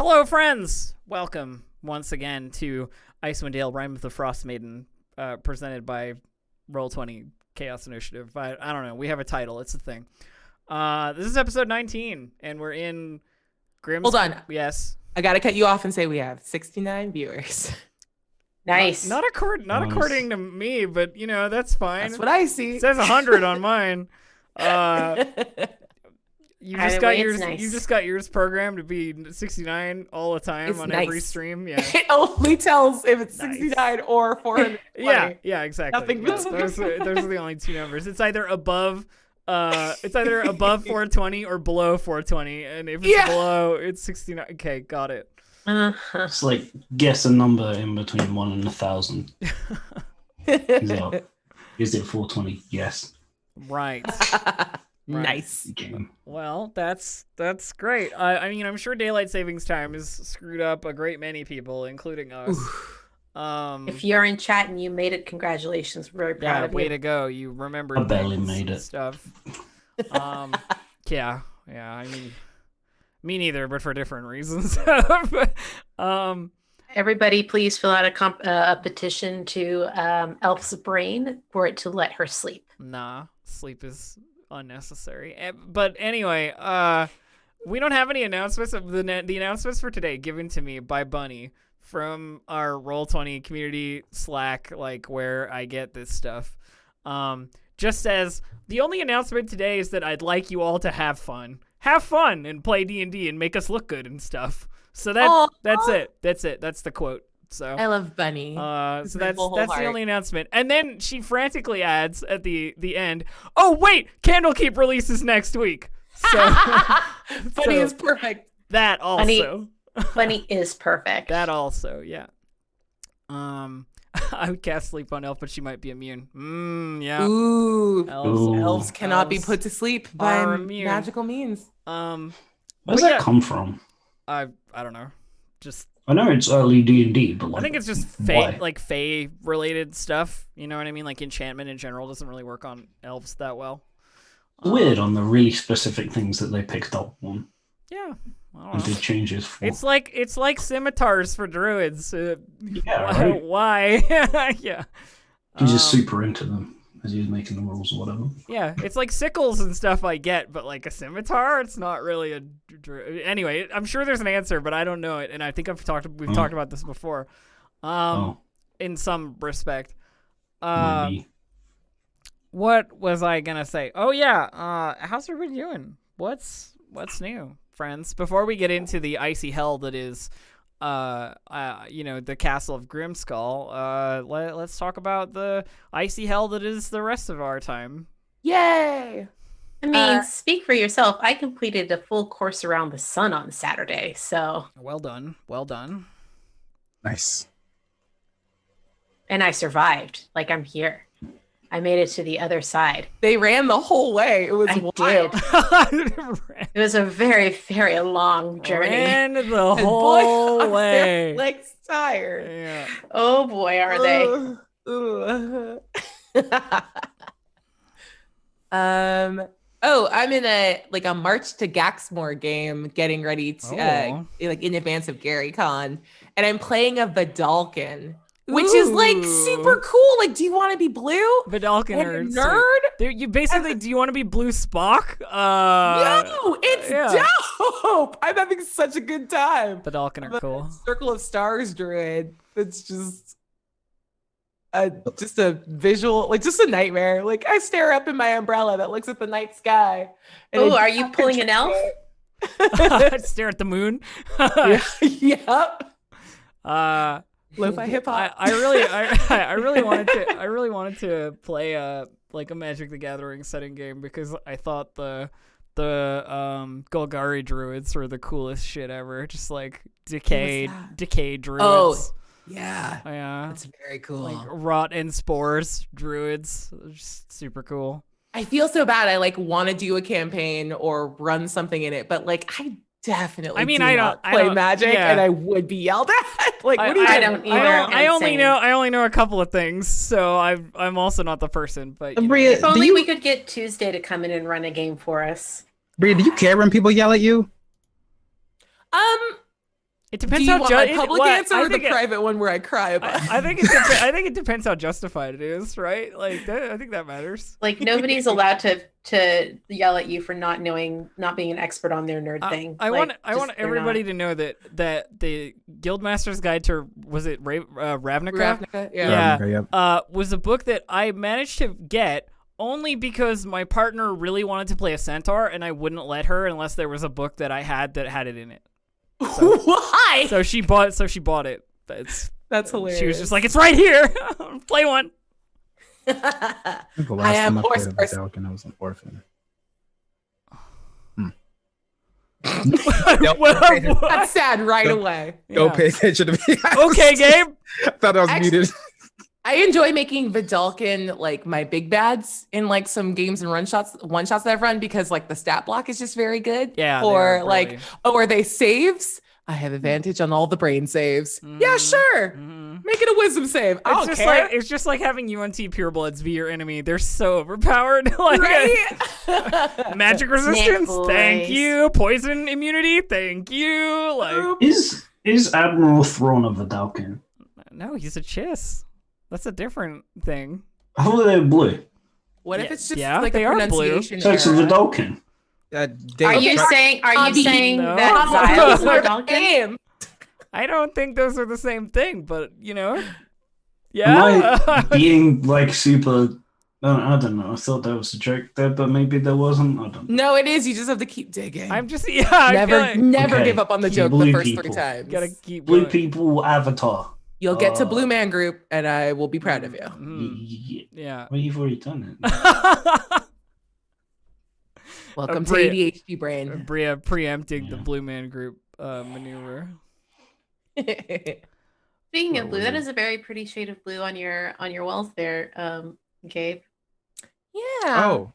Hello, friends! Welcome once again to Icewind Dale, Rime of the Frostmaiden, presented by Roll20 Chaos Initiative. I don't know. We have a title. It's a thing. This is episode 19, and we're in Grimm's... Hold on. Yes. I gotta cut you off and say we have 69 viewers. Nice. Not according to me, but, you know, that's fine. That's what I see. It says 100 on mine. You just got yours. Nice. You just got yours programmed to be 69 all the time It's on nice. every stream. Yeah. It only tells if it's Nice. 69 or 420. Yeah, exactly. Nothing Those are the only two numbers. It's either above 420 or below 420, and if it's below, it's 69. Okay, got it. It's like guess a number in between 1 and 1,000. Is it 420? Yes. Right. Nice. Game. Well, that's great. I mean, I'm sure daylight savings time has screwed up a great many people, including us. If you're in chat and you made it, congratulations. We're very proud of you. Way to go. You remembered I barely things made and it. stuff. Yeah. I mean, me neither, but for different reasons. Everybody, please fill out a petition to Elf's brain for it to let her sleep. Nah, sleep is unnecessary. But anyway, we don't have any announcements. Of the announcements for today given to me by Bunny from our Roll20 community Slack, like where I get this stuff. Just says the only announcement today is that I'd like you all to have fun and play D&D and make us look good and stuff. So that's it. That's the quote. So I love Bunny. So that's the only announcement. And then she frantically adds at the end, "Oh wait, Candlekeep releases next week." So Bunny is perfect. That also. Bunny is perfect. That also, yeah. I would cast Sleep on Elf, but she might be immune. Yeah. Ooh. Elves. Elves cannot be put to sleep by magical means. Where does that come from? I don't know. Just I know it's early D&D, but like, I think it's just Fae related stuff. You know what I mean? Like enchantment in general doesn't really work on elves that well. Weird on the really specific things that they picked up on. Yeah. I don't And know. did changes for. It's like scimitars for druids. Yeah, right. Why? Yeah. He's just super into them as he was making the rules or whatever. Yeah, it's like sickles and stuff I get, but like a scimitar, it's not really a. Anyway, I'm sure there's an answer, but I don't know it, and I think we've talked about this before, in some respect. Maybe. What was I gonna say? Oh yeah, how's everybody doing? What's new, friends? Before we get into the icy hell that is, the castle of Grimskull, let's talk about the icy hell that is the rest of our time. Yay! I mean, speak for yourself. I completed a full course around the sun on Saturday, so. Well done. Nice. And I survived. Like, I'm here. I made it to the other side. They ran the whole way. It was wild. It was a very, very long journey. Ran the whole way. Like tired. Yeah. Oh boy, are they? I'm in a March to Gaxmore game, getting ready to in advance of Gary Con, and I'm playing a Vidalkin, which is like super cool. Like, do you want to be blue? Vidalkin and nerd. nerd? You basically, do you want to be Blue Spock? No, it's dope. I'm having such a good time. Vidalkin are cool. Circle of Stars druid. It's just a visual, like just a nightmare. Like I stare up in my umbrella that looks at the night sky. Oh, are you pulling an elf? Stare at the moon. Yep. Lo-fi hip hop. I really wanted to play a Magic the Gathering setting game because I thought the Golgari druids were the coolest shit ever. Just like decay druids. Oh, yeah. That's very cool. Like rot and spores druids. Just super cool. I feel so bad. I want to do a campaign or run something in it, but I definitely I don't play Magic, and I would be yelled at. What are you I don't either. I only know a couple of things, so I'm also not the person. But Bria, if only we could get Tuesday to come in and run a game for us. Bria, do you care when people yell at you? It Do depends you how want my public answer I or the think private one where I cry about? I think it depends how justified it is, right? Like I think that matters. Like nobody's allowed to yell at you for not being an expert on their nerd thing. I Like, want everybody to know that the Guildmaster's Guide to Ravnica? Ravnica? Yeah. Ravnica, yep. Was a book that I managed to get only because my partner really wanted to play a centaur and I wouldn't let her unless there was a book that I had that had it in it. So, Why? So she bought it. That's hilarious. She was just like, it's right here. Play one. I think the I last am time I horse played a person. Vidalkin, I was an orphan. That's sad right away. Don't pay attention to me. Okay, Gabe. I thought I was Actually- muted. I enjoy making Vidalkin like my big bads in like some games and one shots that I've run because like the stat block is just very good. Yeah. Or they are like, really- are they saves? I have advantage on all the brain saves. Yeah, sure. Mhm. Make it a wisdom save. I don't care. It's just like having UNT purebloods be your enemy. They're so overpowered. Like, Right? magic resistance, boys. thank you. Poison immunity, thank you. Like, Is Admiral Thrawn a Vidalkin? no, he's a chiss. That's a different thing. I thought they were blue. What if Yeah, it's just yeah, like they a are blue. pronunciation So it's a error? Vidalkin. Are Dave, you Bobby, saying no. that Xyle is a Vidalkin? Damn. I don't think those are the same thing, but you know, Am yeah. I being like super? I don't know. I thought there was a joke there, but maybe there wasn't. I don't know. No, it is. You just have to keep digging. I'm just I never, feel like never Okay. give up on the Keep joke the blue first people. 3 times. gotta keep Blue going. people avatar. You'll get to Blue Man Group, and I will be proud of you. Mhm. Yeah. Yeah. Well, you've already done it. Welcome to Bria- ADHD brain. Bria preempting the Yeah. Blue Man Group maneuver. Speaking Where of blue, was that it? is a very pretty shade of blue on your walls there, Gabe. Yeah. Oh,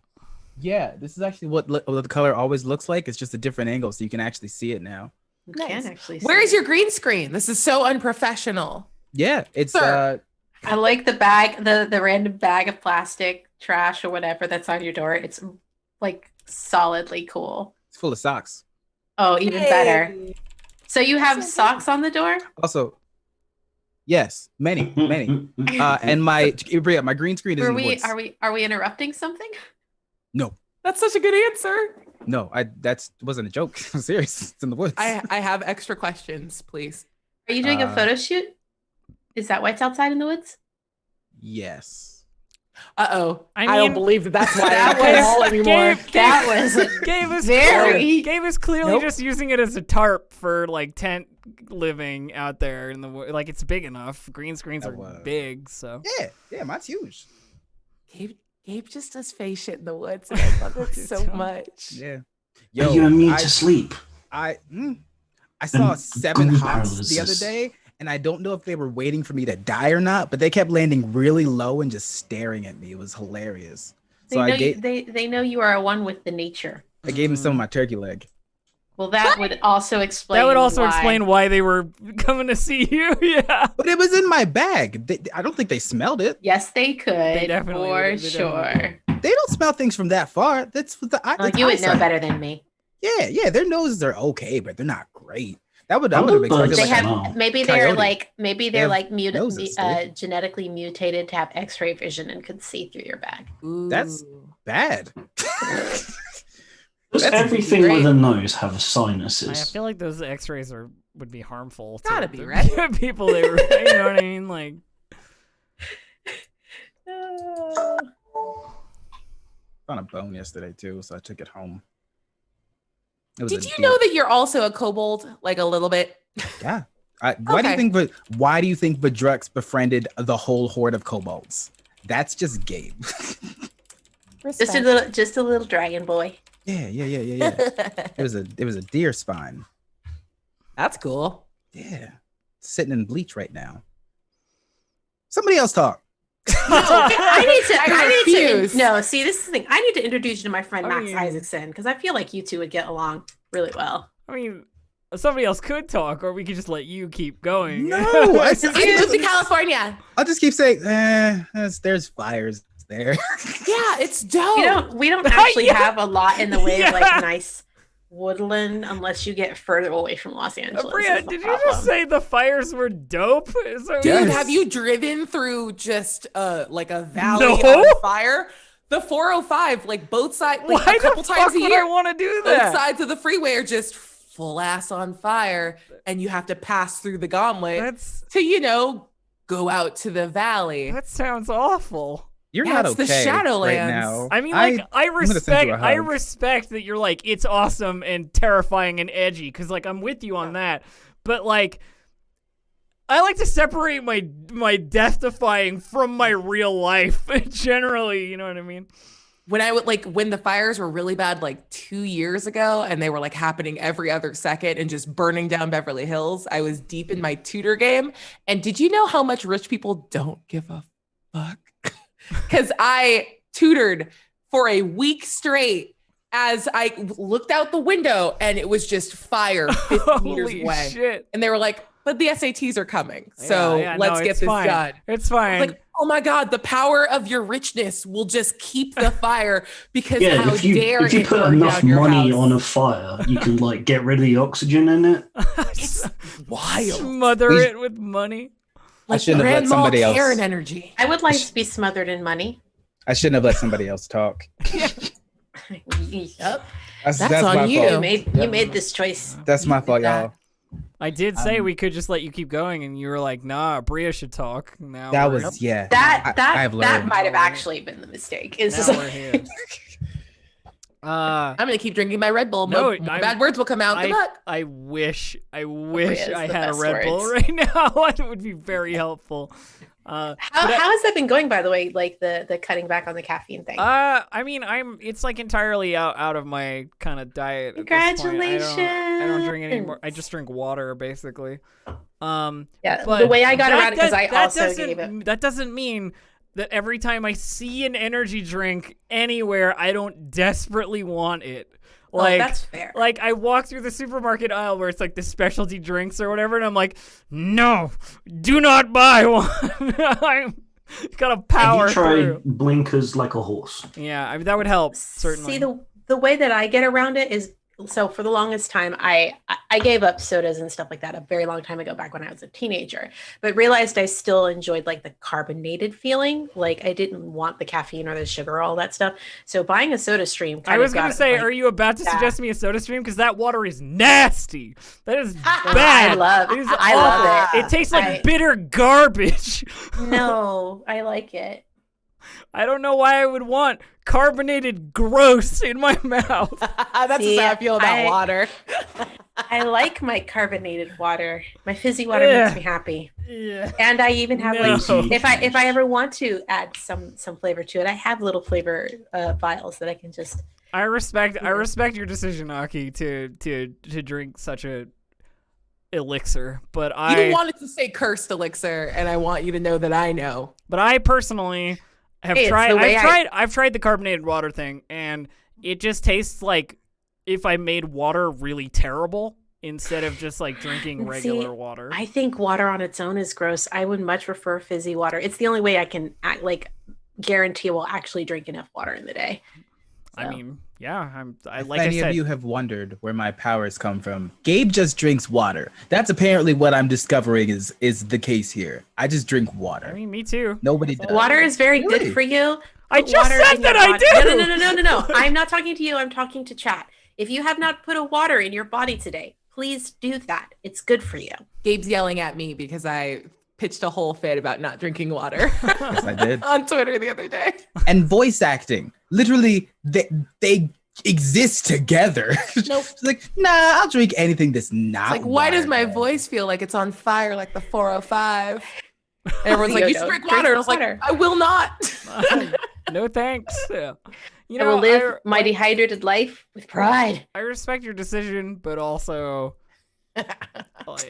yeah. This is actually what the color always looks like. It's just a different angle, so you can actually see it now. You Nice. can actually. Where see is it. your green screen? This is so unprofessional. Yeah, it's Sir. I like the bag, the random bag of plastic trash or whatever that's on your door. It's like solidly cool. it's full of socks. Oh, even better. Hey. So you have So socks on the door? Also, yes, many. And my Bria, my green screen is in the woods. Are we interrupting something? No, That's such a good answer. no, that wasn't a joke. I'm serious. It's in the woods. I have extra questions, please. Are you doing a Uh, photo shoot? Is that why it's outside in the woods? Yes. Uh-oh. I I don't mean- believe that's why That I can't was- hall anymore. That was Gabe is clearly Nope. just using it as a tarp for like tent living out there in the like it's big enough. Green screens That are was- big, so Yeah, mine's huge. Gabe just does face shit in the woods, and I love it so Tell me. much. Yeah. Are you immune I, to sleep? I saw And 7 glue hops the other paralysis. day, and I don't know if they were waiting for me to die or not, but they kept landing really low and just staring at me. It was hilarious. So I gave they know you are a one with the nature. I gave him some of my turkey leg. Well, that would also explain. that would also why. explain why they were coming to see you. Yeah. But it was in my bag. I don't think they smelled it. Yes, they could. definitely for would. They sure. definitely They don't smell things from that far. That's what the eye. Oh, that's you would know eyesight. better than me. Yeah. Their noses are okay, but they're not great. I would have Birds expected They like Like have a maybe they're coyote. like maybe They they're have like noses, dude. genetically mutated to have X-ray vision and could see through your bag. That's- Ooh. bad. Does That's everything great. with a nose have I sinuses? feel like those X-rays would be harmful. To Gotta be, the right? people they were. You know what I mean? Like, Found a bone yesterday too, so I took it home. It was Did a you deer. know that you're also a kobold, like a little bit? Yeah. Why do you Okay. think? Why do you think Vedrux befriended the whole horde of kobolds? That's just Gabe. Just a little dragon boy. yeah. It was a deer spine. That's cool. Yeah. Sitting in bleach right now. Somebody else talk. I need refuse. to. No, see, this is the thing. I need to introduce you to my friend I Max mean- Isaacson because I feel like you two would get along really well. I mean, somebody else could talk, or we could just let you keep going. No, I I moved to California. I'll just keep saying, there's fires there. Yeah, it's dope. We don't actually Yeah. have a lot in the way of like Yeah. nice woodland unless you get further away from Los Angeles. Bria, is the did you just problem. say the fires were dope? Is that what Dude, Yes. you- have you driven through just like a valley No. on fire? The 405, like both sides, like Why a couple the fuck times a would year, I want to do both that? sides of the freeway are just full ass on fire, and you have to pass through the gauntlet That's to, go out to the valley. that sounds awful. You're Yeah, not it's the okay Shadowlands. right now. I mean, like, I gonna send you a hug. respect that you're like, it's awesome and terrifying and edgy, because like I'm with you on that. But like, I like to separate my death-defying from my real life generally. You know what I mean? When the fires were really bad, like 2 years ago, and they were like happening every other second and just burning down Beverly Hills, I was deep in my tutor game. And did you know how much rich people don't give a fuck? Because I tutored for a week straight as I looked out the window and it was just fire 50 meters Holy away. shit! And they were like, but the SATs are coming. So Yeah, let's no, get it's this fine. done. It's I fine. was like, oh my God, the power of your richness will just keep the fire because Yeah, how if you dare if you it put burn enough down your money house. on a fire, you can like get rid of the oxygen in it. It's wild. Smother We- it with money. Like shouldn't have let Grand somebody Mall else- Karen energy. I would like to be smothered in money. I shouldn't have let somebody else talk. Yep. That's on my you. fault. You made this choice. That's my fault, that. y'all. I did say Um, we could just let you keep going, and you were like, "Nah, Bria should talk." Now That we're- was yeah. That I've that learned. might have actually been the mistake. It's now just we're here. I'm gonna keep drinking my Red Bull. No, More bad words will come out. Good luck. I wish Bria's I the had a best Red Bull words. right now. It would be very helpful. how has that been going, by the way? Like the cutting back on the caffeine thing. I mean, it's like entirely out of my kind of diet. At this point. I don't drink anymore. I just drink water basically. Yeah, but the way I got that around it because I that also doesn't- gave it. That doesn't mean that every time I see an energy drink anywhere, I don't desperately want it. Like, that's fair. Like I walk through the supermarket aisle where it's like the specialty drinks or whatever, and I'm like, no, do not buy one. I'm gotta power Have you tried through. blinkers like a horse? Yeah, I mean, that would help certainly. See, the way that I get around it is so for the longest time I gave up sodas and stuff like that a very long time ago, back when I was a teenager, but realized I still enjoyed like the carbonated feeling. Like I didn't want the caffeine or the sugar or all that stuff. So buying a soda stream I was gonna gonna say, like, are you about to that. suggest me a soda stream? Because that water is nasty. That is I bad. love It is I love awful. it. It tastes like I- bitter garbage. No, I like it. I don't know why I would want carbonated gross in my mouth. That's See, just how I feel about I- water. I like my carbonated water. My fizzy water Yeah. makes me happy. Yeah. And I even have like No. if I ever want to add some flavor to it, I have little flavor vials that I can just I respect your decision, Aki, to drink such a elixir, but You wanted to say cursed elixir, and I want you to know that I know. I personally have Hey, it's tried. the way I've tried the carbonated water thing, and it just tastes like if I made water really terrible instead of just like drinking See, regular water. I think water on its own is gross. I would much prefer fizzy water. It's the only way I can guarantee we'll actually drink enough water in the day. I mean, yeah, I If like I any said. of you have wondered where my powers come from, Gabe just drinks water. That's apparently what I'm discovering is the case here. I just drink water. I mean, me too. Nobody does. Water is very Really? good for you. I Put just water said in that your I body. do. No. I'm not talking to you. I'm talking to chat. If you have not put a water in your body today, please do that. It's good for you. Gabe's yelling at me because I pitched a whole fit about not drinking water Yes, I did. on Twitter the other day. And voice acting. Literally, they exist together. Nope. It's like, nah, I'll drink anything that's not. Like, why does my water. voice feel like it's on fire like the 405? And everyone's like, Yo, you should yo, drink drink water. And I was water. like, I will not. No thanks. Yeah. You I know, will live my dehydrated life with pride. I respect your decision, but also,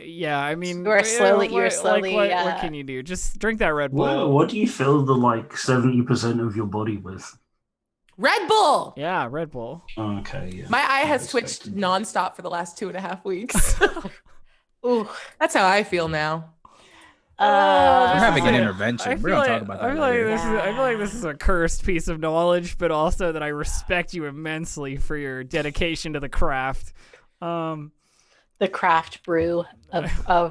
yeah, I mean, You are slowly- you're what- slowly, what can you do? Just drink that Red Bull. What do you fill the like 70% of your body with? Red Bull. Yeah, Red Bull. Oh, okay, yeah. My eye I has respect twitched it. nonstop for the last 2.5 weeks. Ooh, That's how I feel now. We're having an I intervention. We're feel gonna like, talk about I that feel like later. I feel like this is a cursed piece of knowledge, but also that I respect you immensely for your dedication to the craft. The craft brew of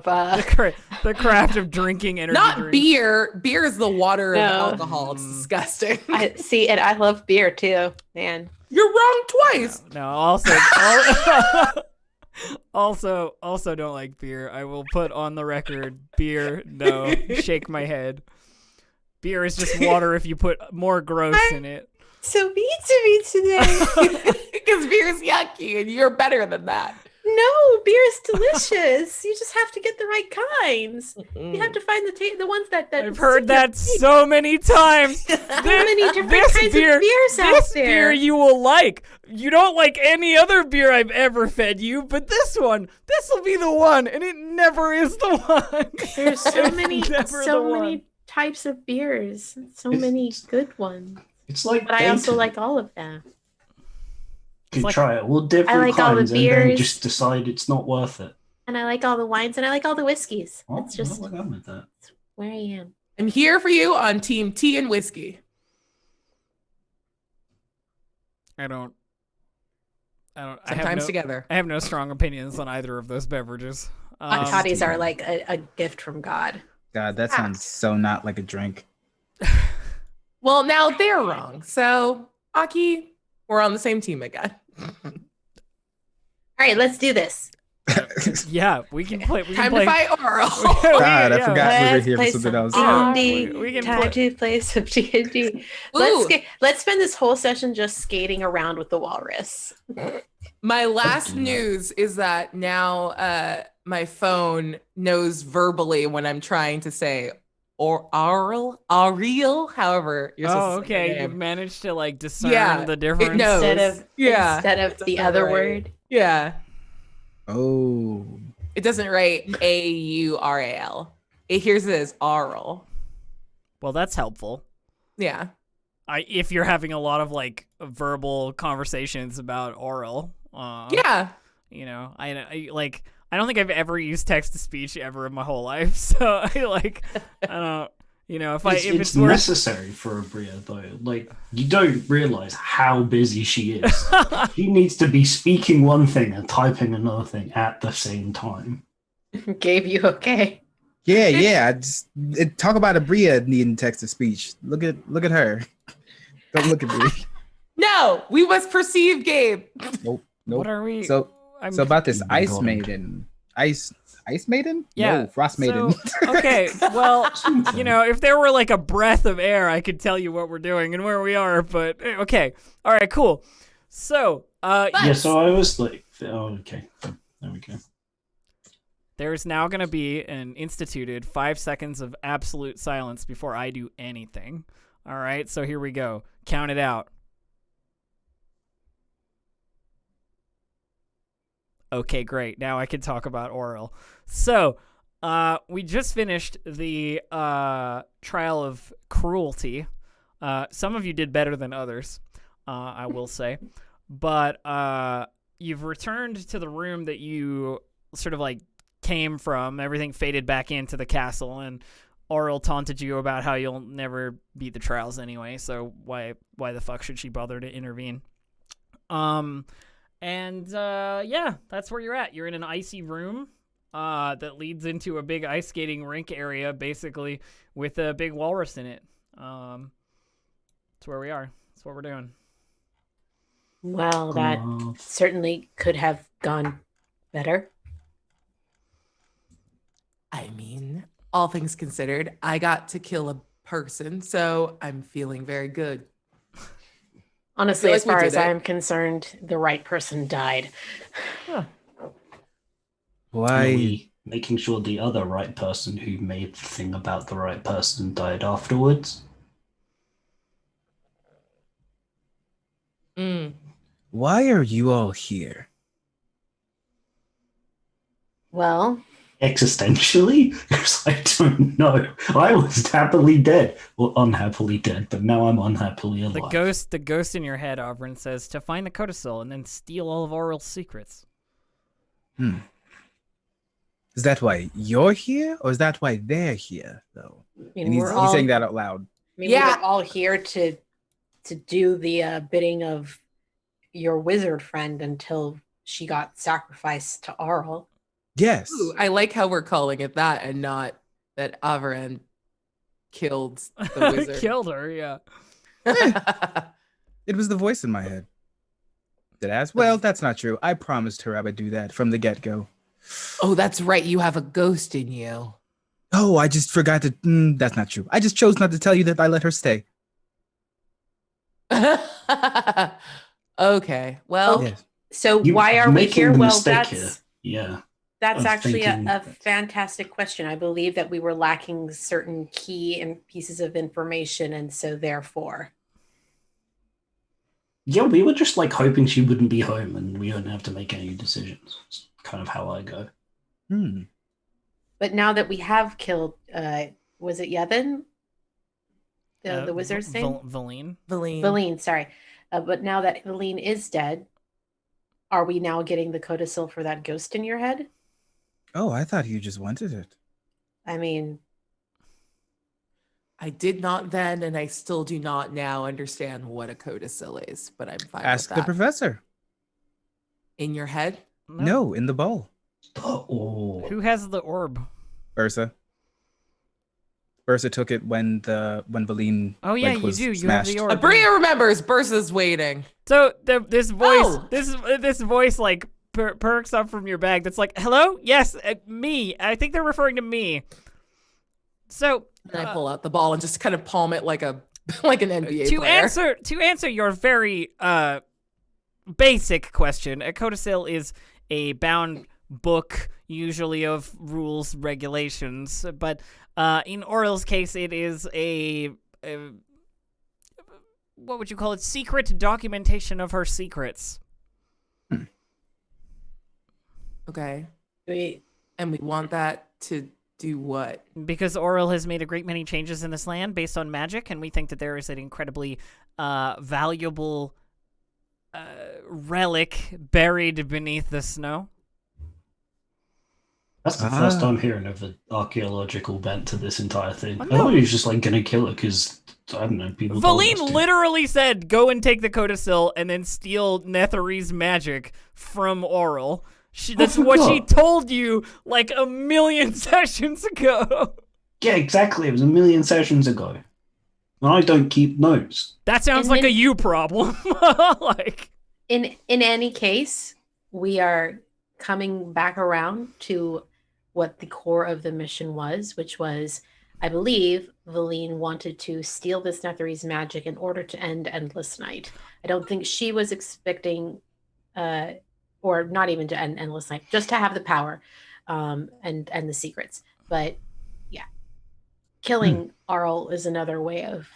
The craft of drinking energy Not drinks. beer. Beer is the water No. of alcohol. It's disgusting. I see, and I love beer too, man. You're wrong twice. No, also don't like beer. I will put on the record, beer, no, shake my head. Beer is just water if you put more gross in it. So mean to me today. Because beer's yucky and you're better than that. No, beer is delicious. You just have to get the right kinds. You have to find the ones that I've heard that so many times. So many different kinds of beers out This there. beer you will like. You don't like any other beer I've ever fed you, but this one, this will be the one, and it never is the one. There's so It's many, never the so one. many types of beers. So It's- many good ones. It's like But I also dating. like all of them. You could like- try all different I like all the kinds and then beers. just decide it's not worth it. And I like all the wines and I like all the whiskeys. Oh, It's just what am with that? where I am. I'm here for you on team tea and whiskey. I don't. Sometimes together. I have no strong opinions on either of those beverages. Hot toddies are like a gift from God. God, that sounds so not like a drink. Well, now they're wrong. So, Aki, we're on the same team again. All right, let's do this. Yeah, we can play. We Time can play. to fight Oral. God, I Yeah. forgot we were Let's here for play something some else. D&D. We can Time play- to play some D&D. Ooh. Let's spend this whole session just skating around with the walrus. My last news is that now my phone knows verbally when I'm trying to say Ariel, however you're supposed to say Okay. the You've name. managed to like discern Yeah, the difference. knows. Instead of It the doesn't other write- word. Yeah. Oh, It doesn't write Aural. It hears it as Aural. Well, that's helpful. Yeah. If you're having a lot of like verbal conversations about oral. Yeah. You know, I don't think I've ever used text to speech ever in my whole life. So I don't. You know, if It's it's worth. necessary for a Bria though. Like you don't realize how busy she is. She needs to be speaking one thing and typing another thing at the same time. Gave you okay. yeah. Talk about a Bria needing text to speech. Look at her. Don't look at me. No, we must perceive Gabe. Nope. What are we? So about this Oh my Ice God. Maiden. Ice Maiden? Yeah, No, Frost Maiden. So, okay, well, you know, if there were like a breath of air, I could tell you what we're doing and where we are. But okay, all right, cool. So, Yeah, so I was like, oh, okay. There we go. there's now going to be an instituted 5 seconds of absolute silence before I do anything. All right, so here we go. Count it out. Okay, great. Now I can talk about oral. So, we just finished the trial of cruelty. Some of you did better than others, I will say. But you've returned to the room that you sort of like came from. Everything faded back into the castle, and Oral taunted you about how you'll never beat the trials anyway, so why the fuck should she bother to intervene? Yeah, that's where you're at. You're in an icy room that leads into a big ice skating rink area, basically, with a big walrus in it. That's where we are. That's what we're doing. Well, that certainly could have gone better. I mean, all things considered, I got to kill a person, so I'm feeling very good. Honestly, like as we far did as it. I'm concerned, the right person died. Are Why? we making sure the other right person who made the thing about the right person died afterwards? Mm. Why are you all here? Well, Existentially? Because I don't know. I was happily dead. Well, unhappily dead, but now I'm unhappily alive. The ghost in your head, Auburn, says to find the codicil and then steal all of Oral's secrets. Is that why you're here, or is that why they're here, though? I mean, And he's saying that out loud. I mean, Yeah. we're all here to do the bidding of your wizard friend until she got sacrificed to Arl. Yes. Ooh, I like how we're calling it that and not that Averin killed the wizard. Killed her, yeah. It was the voice in my head. Did I ask? Well, that's not true. I promised her I would do that from the get-go. Oh, that's right. You have a ghost in you. Oh, I just forgot to. That's not true. I just chose not to tell you that I let her stay. Okay. Well, Yes. So You're why are we making here? the Well, mistake that's here. Yeah. that's of actually thinking a that- fantastic question. I believe that we were lacking certain key and pieces of information, and so therefore, Yeah, we were just like hoping she wouldn't be home and we wouldn't have to make any decisions. It's kind of how I go. but now that we have killed, was it Yevon? The wizard's name? Valine. Valine. Valine, sorry. But now that Valine is dead, are we now getting the codicil for that ghost in your head? Oh, I thought you just wanted it. I mean, I did not then, and I still do not now understand what a codicil is, but I'm fine Ask with the that. professor. In your head? No, in the bowl. Oh. Who has the orb? Ursa. Ursa took it when Valine. Oh yeah, like, you was do. You have smashed. the orb. Abria remembers. Bursa's waiting. So this voice, Oh! this voice like perks up from your bag. That's like, hello, yes, me. I think they're referring to me. So And I pull out the ball and just kind of palm it like a like an NBA to player. answer your very basic question, a codicil is a bound book, usually of rules, regulations, but in Oral's case, it is a what would you call it? Secret documentation of her secrets. Okay. we And we want that to do what? Because Oral has made a great many changes in this land based on magic, and we think that there is an incredibly valuable relic buried beneath the snow. That's the first time hearing of an archaeological bent to this entire thing. Oh, I no. thought he was just like gonna kill it because I don't know, people. told us Valine to. literally said, go and take the codicil and then steal Netheri's magic from Oral. That's what she forgot. told you like a million sessions ago. Yeah, exactly. It was a million sessions ago. And I don't keep notes. That sounds And like then- a you problem. Like, in any case, we are coming back around to what the core of the mission was, which was, I believe, Valine wanted to steal this Netheri's magic in order to end Endless Night. I don't think she was expecting, or not even to end Endless Night, just to have the power and the secrets. But yeah, killing Arl is another way of.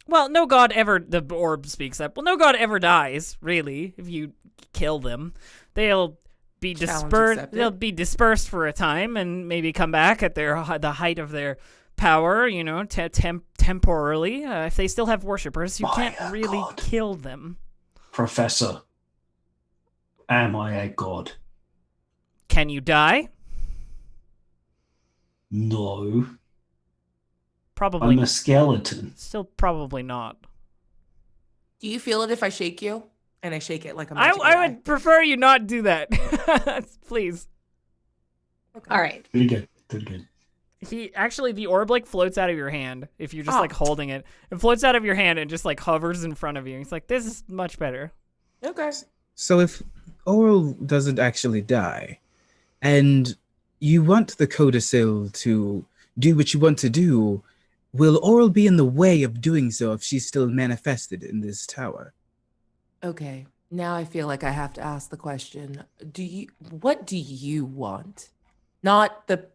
well, no god ever, the orb speaks up. Well, no god ever dies, really, if you kill them. They'll be Challenge dispersed. accepted. They'll be dispersed for a time and maybe come back at the height of their power, you know, temporarily. If they still have worshippers, you My can't really God. kill them. Professor, am I a god? Can you die? No. Probably. I'm a skeleton. Still probably not. Do you feel it if I shake you? And I shake it like a I magic guy. would prefer you not do that. Please. Okay. All right. Pretty good. Pretty good. The orb like floats out of your hand if you're just Oh. like holding it. It floats out of your hand and just like hovers in front of you. He's like, this is much better. Okay. So if Oral doesn't actually die, and you want the codicil to do what you want to do, will Oral be in the way of doing so if she's still manifested in this tower? Okay. Now I feel like I have to ask the question. What do you want? Not the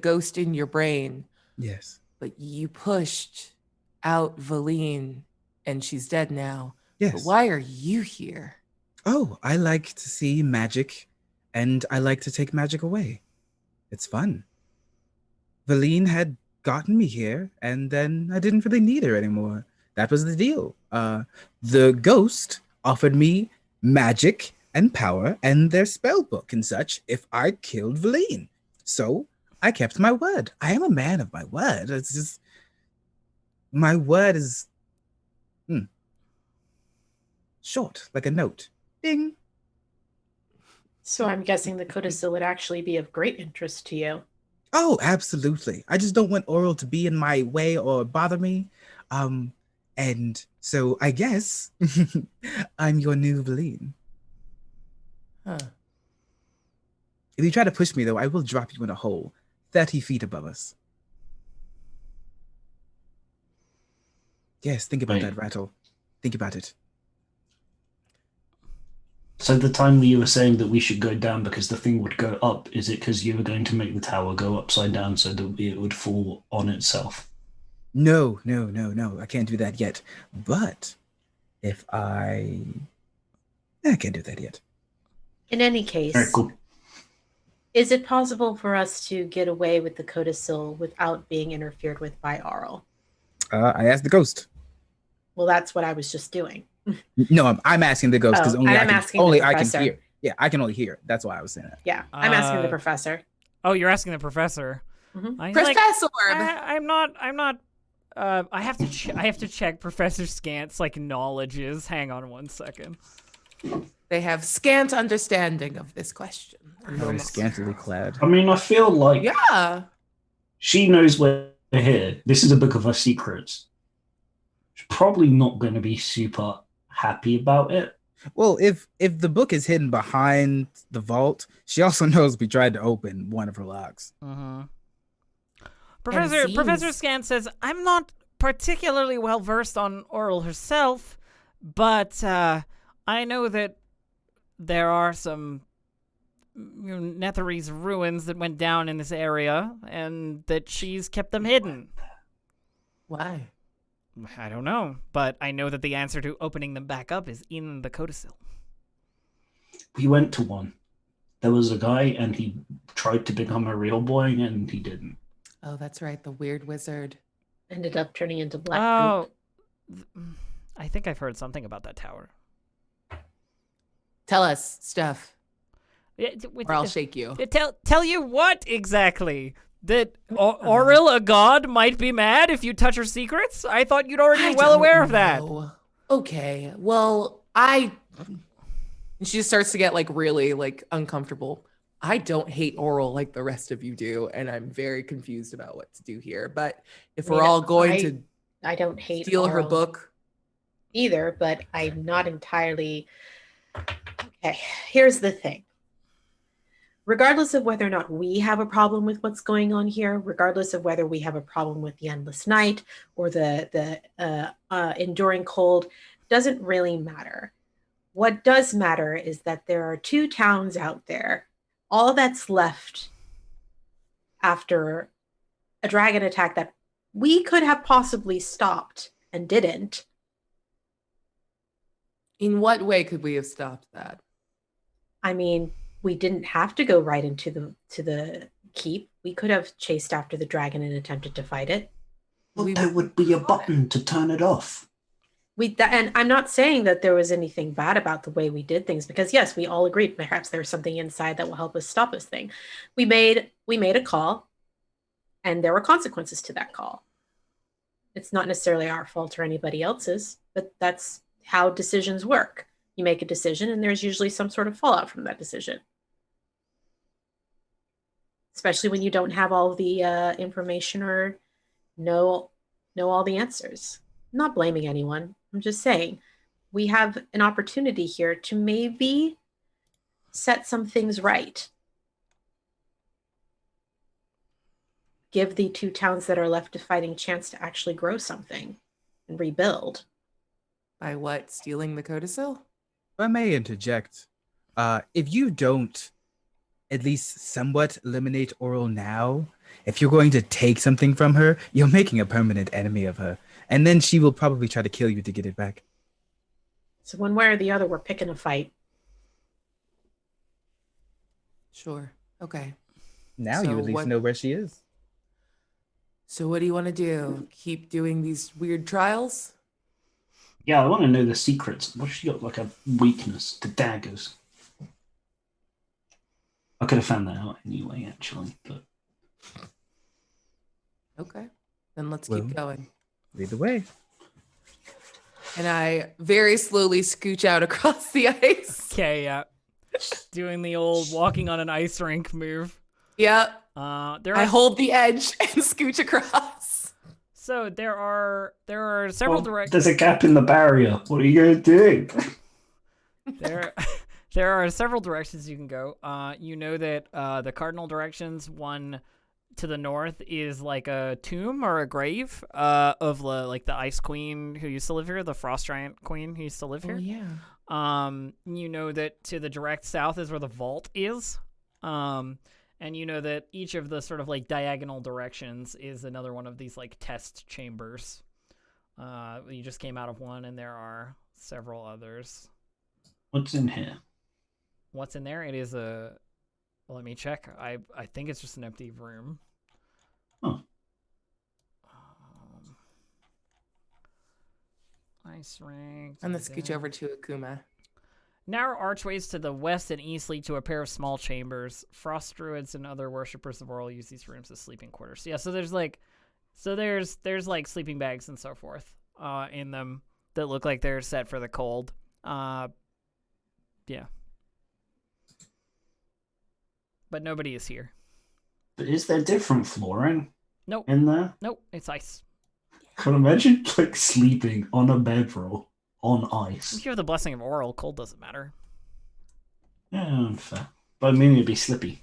ghost in your brain, Yes. but you pushed out Valine and she's dead now. But Yes. why are you here? Oh, I like to see magic, and I like to take magic away. It's fun. Valine had gotten me here, and then I didn't really need her anymore. That was the deal. The ghost offered me magic and power and their spell book and such if I killed Valine. So I kept my word. I am a man of my word. It's just my word is short, like a note. Ding. So I'm guessing the codicil would actually be of great interest to you. Oh, absolutely. I just don't want Oral to be in my way or bother me. And so I guess I'm your new Valine. Huh. If you try to push me, though, I will drop you in a hole 30 feet above us. Yes, think about Right. that, Rattle. Think about it. So the time that you were saying that we should go down because the thing would go up, is it because you were going to make the tower go upside down so that it would fall on itself? No. I can't do that yet. But if I can't do that yet. In any case, Very cool. is it possible for us to get away with the codicil without being interfered with by Arl? I asked the ghost. Well, that's what I was just doing. No, I'm asking the ghost because Oh, only and I I'm can, asking the only I can professor. hear. Yeah, I can only hear. That's why I was saying that. Yeah, I'm asking the Uh, professor. Oh, you're asking the professor. Mhm. I, Professor! I'm not. I have to. I have to check Professor Scant's knowledges. Hang on one second. They have scant understanding of this question. Very scantily clad. I mean, I feel like Yeah. she knows we're here. This is a book of her secrets. She's probably not going to be super happy about it. Well, if the book is hidden behind the vault, she also knows we tried to open one of her locks. Mm-hmm. seems- Professor Scant says I'm not particularly well versed on Oral herself, but I know that there are some Netherese ruins that went down in this area, and that she's kept them hidden. Why? I don't know, but I know that the answer to opening them back up is in the codicil. We went to one. There was a guy, and he tried to become a real boy, and he didn't. Oh, that's right. The weird wizard. Ended up turning into black. Oh, I think I've heard something about that tower. Tell us stuff, Yeah, or I'll shake you. Tell you what exactly? That Auril, a god, might be mad if you touch her secrets? I thought you'd already be well aware of that. Okay. Well, and she starts to get really uncomfortable. I don't hate Oral like the rest of you do, and I'm very confused about what to do here. But if we're all going to I don't hate steal her Auril book either, but I'm not entirely. Okay, here's the thing. Regardless of whether or not we have a problem with what's going on here, regardless of whether we have a problem with the endless night or the enduring cold, doesn't really matter. What does matter is that there are 2 towns out there. All that's left after a dragon attack that we could have possibly stopped and didn't. In what way could we have stopped that? I mean, we didn't have to go right into the keep. We could have chased after the dragon and attempted to fight it. Well, there would be a button to turn it off. And I'm not saying that there was anything bad about the way we did things, because yes, we all agreed perhaps there's something inside that will help us stop this thing. We made a call, and there were consequences to that call. It's not necessarily our fault or anybody else's, but that's how decisions work. You make a decision, and there's usually some sort of fallout from that decision. Especially when you don't have all the information or know all the answers. I'm not blaming anyone. I'm just saying we have an opportunity here to maybe set some things right. Give the 2 towns that are left a fighting chance to actually grow something and rebuild. By what? Stealing the codicil? If I may interject, if you don't at least somewhat eliminate Oral now, if you're going to take something from her, you're making a permanent enemy of her. And then she will probably try to kill you to get it back. So one way or the other, we're picking a fight. Sure. Okay. Now So you at least what- know where she is. So what do you want to do? Keep doing these weird trials? Yeah, I want to know the secrets. What if she got a weakness to daggers? I could have found that out anyway, actually. But Okay. Then let's Well. keep going. Lead the way. And I very slowly scooch out across the ice. Okay, yeah. Doing the old walking on an ice rink move. Yep. There I are hold the edge and scooch across. so there are several there's a gap in the barrier. What are you going to do? there are several directions you can go. You know that the cardinal directions, one to the north is like a tomb or a grave of like the Ice Queen who used to live here, the Frost Giant Queen who used to live here. Oh, yeah. You know that to the direct south is where the vault is. And you know that each of the sort of like diagonal directions is another one of these like test chambers. You just came out of one, and there are several others. What's in here? What's in there? It is a. Let me check. I think it's just an empty room. Oh. Ice rink. I'm going to scooch over to Akuma. Narrow archways to the west and east lead to a pair of small chambers. Frost druids and other worshippers of Oral use these rooms as sleeping quarters. Yeah, so there's like sleeping bags and so forth in them that look like they're set for the cold. Yeah. But nobody is here. But is there different flooring Nope. in there? Nope, it's ice. Can imagine like sleeping on a bedroll on ice. If you have the blessing of Oral, cold doesn't matter. Yeah, fair. But I mean, it'd be slippy.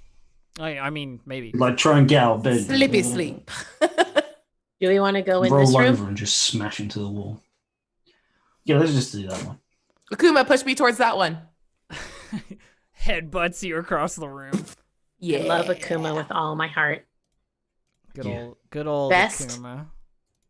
I mean, maybe. Like try and get out of bed. Slippy sleep. Do we want to go in Roll this room? over and just smash into the wall. Yeah, let's just do that one. Akuma, push me towards that one. Headbutts you across the room. Yeah. I love Akuma with all my heart. Good old Best. Akuma.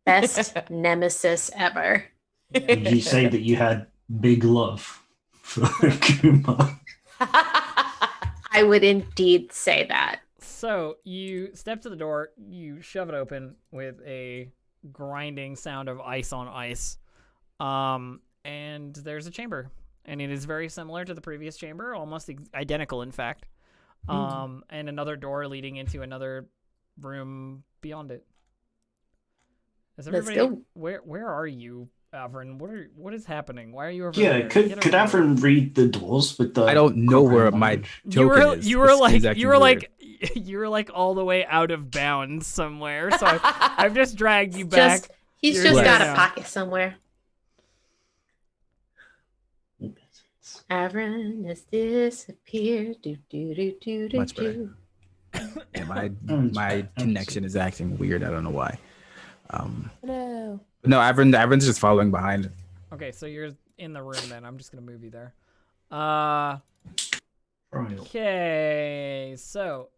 Best nemesis ever. Did you say that you had big love for Kuma? I would indeed say that. So you step to the door, you shove it open with a grinding sound of ice on ice. And there's a chamber. And it is very similar to the previous chamber, almost identical, in fact. And another door leading into another room beyond it. Is Let's everybody, go. Where are you, Avrin? What is happening? Why are you over Yeah, there? could Get over here. Avrin read the doors with the? I don't know where my token is. You were It's like exactly you were weird. like you were like all the way out of bounds somewhere. So I've just dragged you back. He's You're just right. got Yeah. a pocket somewhere. Avron has disappeared. Do, do, do, do, do, Much better. do. Yeah, my better. connection is acting weird. I don't know why. No. No, Avron's just following behind. Okay, so you're in the room then. I'm just gonna move you there. Right. Okay, so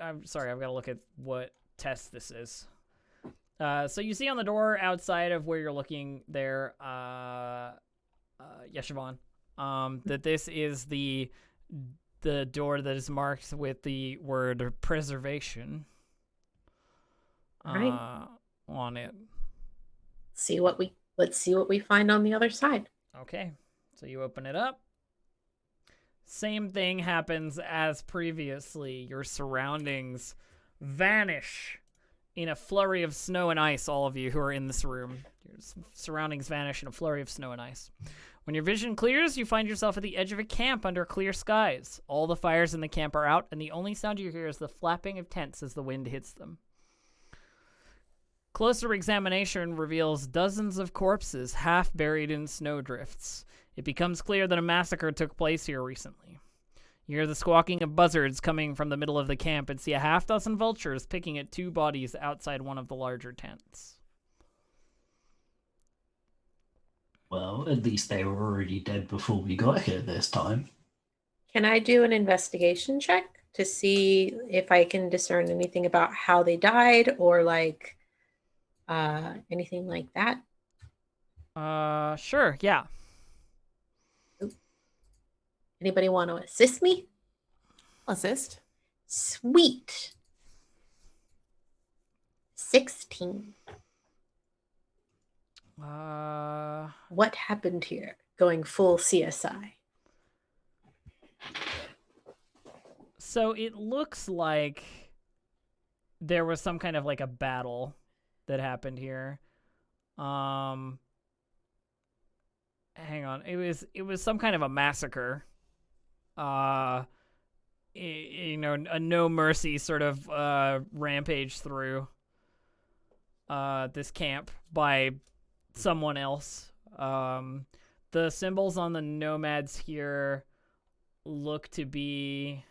I'm sorry, I've got to look at what test this is. So you see on the door outside of where you're looking there, Yeshavon, that this is the door that is marked with the word preservation Right. on it. Let's see what we find on the other side. Okay, so you open it up. Same thing happens as previously. Your surroundings vanish in a flurry of snow and ice, all of you who are in this room. Your surroundings vanish in a flurry of snow and ice. When your vision clears, you find yourself at the edge of a camp under clear skies. All the fires in the camp are out, and the only sound you hear is the flapping of tents as the wind hits them. Closer examination reveals dozens of corpses half buried in snowdrifts. It becomes clear that a massacre took place here recently. You hear the squawking of buzzards coming from the middle of the camp and see a half dozen vultures picking at two bodies outside one of the larger tents. Well, at least they were already dead before we got here this time. Can I do an investigation check to see if I can discern anything about how they died or like anything like that? Sure, yeah. Anybody want to assist me? Assist. Sweet. 16. What happened here? Going full CSI. So it looks like there was some kind of like a battle that happened here. Hang on. It was some kind of a massacre. You know, a no mercy sort of rampage through this camp by someone else. The symbols on the nomads here look to be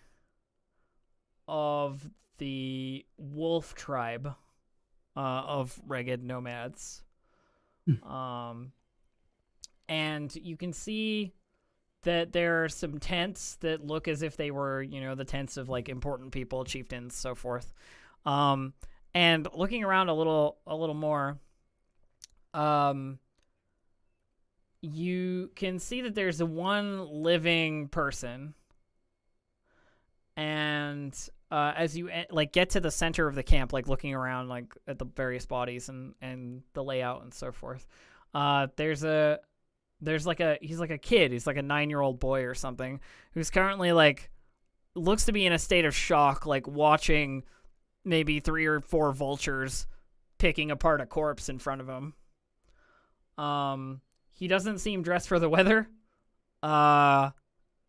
of the wolf tribe of ragged nomads. And you can see that there are some tents that look as if they were, you know, the tents of like important people, chieftains, so forth. And looking around a little more, you can see that there's one living person. And as you like get to the center of the camp, like looking around like at the various bodies and the layout and so forth, he's like a kid. He's like a 9-year-old boy or something who's currently like looks to be in a state of shock, like watching maybe 3 or 4 vultures picking apart a corpse in front of him. He doesn't seem dressed for the weather. And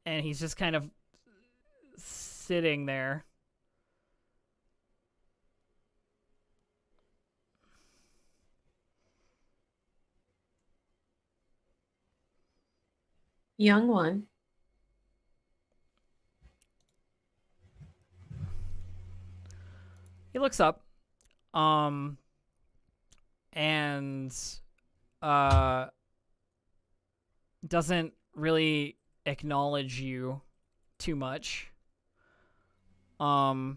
he's just kind of sitting there. Young one. He looks up, and doesn't really acknowledge you too much. How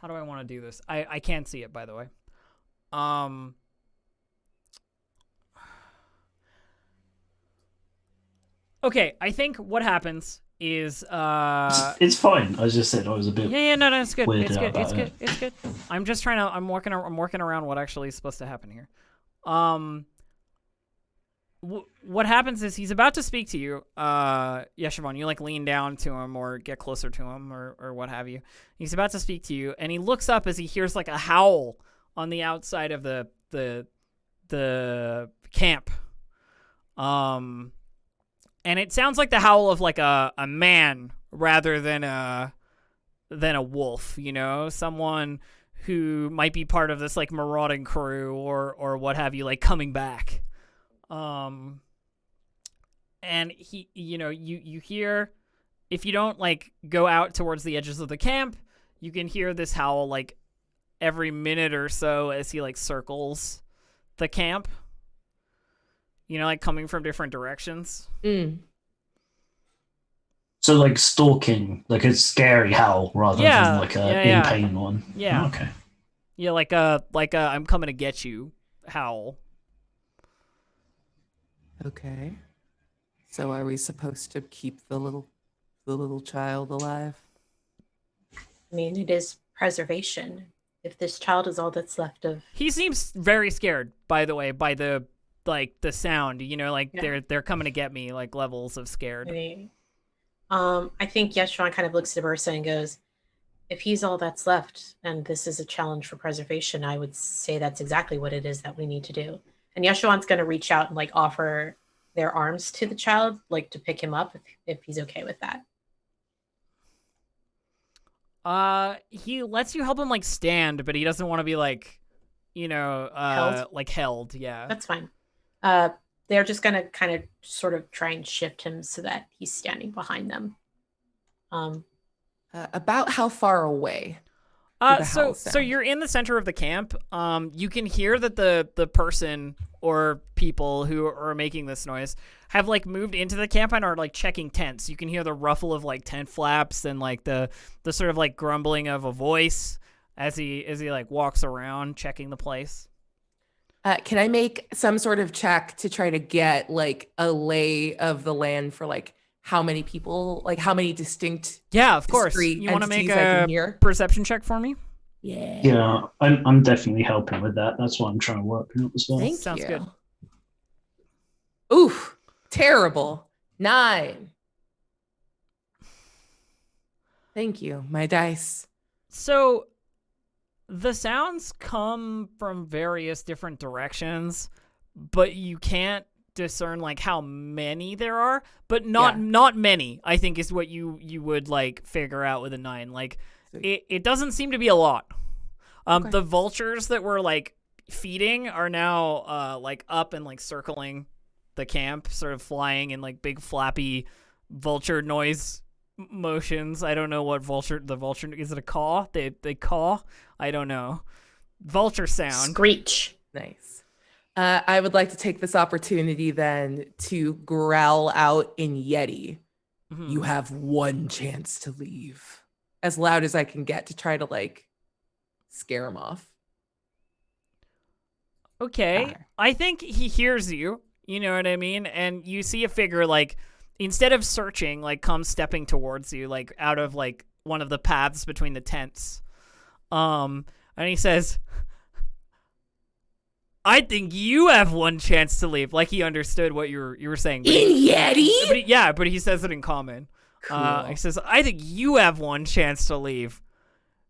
do I want to do this? I can't see it, by the way. Okay, I think what happens is It's fine. I just said I was a bit. no, it's good. weirded It's out good. about It's good. it. It's good. I'm just trying to. I'm working around what actually is supposed to happen here. What happens is he's about to speak to you. Siobhan, you like lean down to him or get closer to him or what have you. He's about to speak to you, and he looks up as he hears like a howl on the outside of the camp. And it sounds like the howl of like a man rather than a wolf, you know, someone who might be part of this like marauding crew or what have you, like coming back. And he, you know, you hear, if you don't like go out towards the edges of the camp, you can hear this howl like every minute or so as he like circles the camp. You know, like coming from different directions. So like stalking, like a scary howl rather than like a in pain one. Yeah. Oh, okay. Yeah, like a I'm coming to get you howl. Okay. So are we supposed to keep the little child alive? I mean, it is preservation. If this child is all that's left of, He seems very scared, by the way, by the sound, you know, like they're coming to get me, like levels of scared. I think Yeshwan kind of looks at Ursa and goes, if he's all that's left and this is a challenge for preservation, I would say that's exactly what it is that we need to do. And Yeshwan's going to reach out and like offer their arms to the child, like to pick him up if he's okay with that. He lets you help him like stand, but he doesn't want to be like, you know, held. Yeah. That's fine. They're just going to kind of sort of try and shift him so that he's standing behind them. About how far away? So you're in the center of the camp. You can hear that the person or people who are making this noise have like moved into the camp and are like checking tents. You can hear the ruffle of like tent flaps and like the sort of like grumbling of a voice as he like walks around checking the place. Can I make some sort of check to try to get like a lay of the land for like how many people, like how many distinct? Yeah, of course. You want to make a perception check for me? Yeah. Yeah, I'm definitely helping with that. That's what I'm trying to work out as well. Thank Sounds you. good. Oof, terrible. 9. Thank you. My dice. So the sounds come from various different directions, but you can't discern like how many there are, but not many, I think is what you would like figure out with a 9. Like it doesn't seem to be a lot. The vultures that were like feeding are now like up and like circling the camp, sort of flying in like big flappy vulture noise motions. I don't know what the vulture is. It a caw? They caw? I don't know. Vulture sound. Screech. Nice. I would like to take this opportunity then to growl out in Yeti. Mhm. You have one chance to leave. As loud as I can get to try to like scare him off. Okay. I think he hears you. You know what I mean? And you see a figure like instead of searching, like comes stepping towards you, like out of like one of the paths between the tents. And he says, I think you have one chance to leave. Like he understood what you were saying. In Yeti? But he says it in common. Cool. He says, I think you have one chance to leave.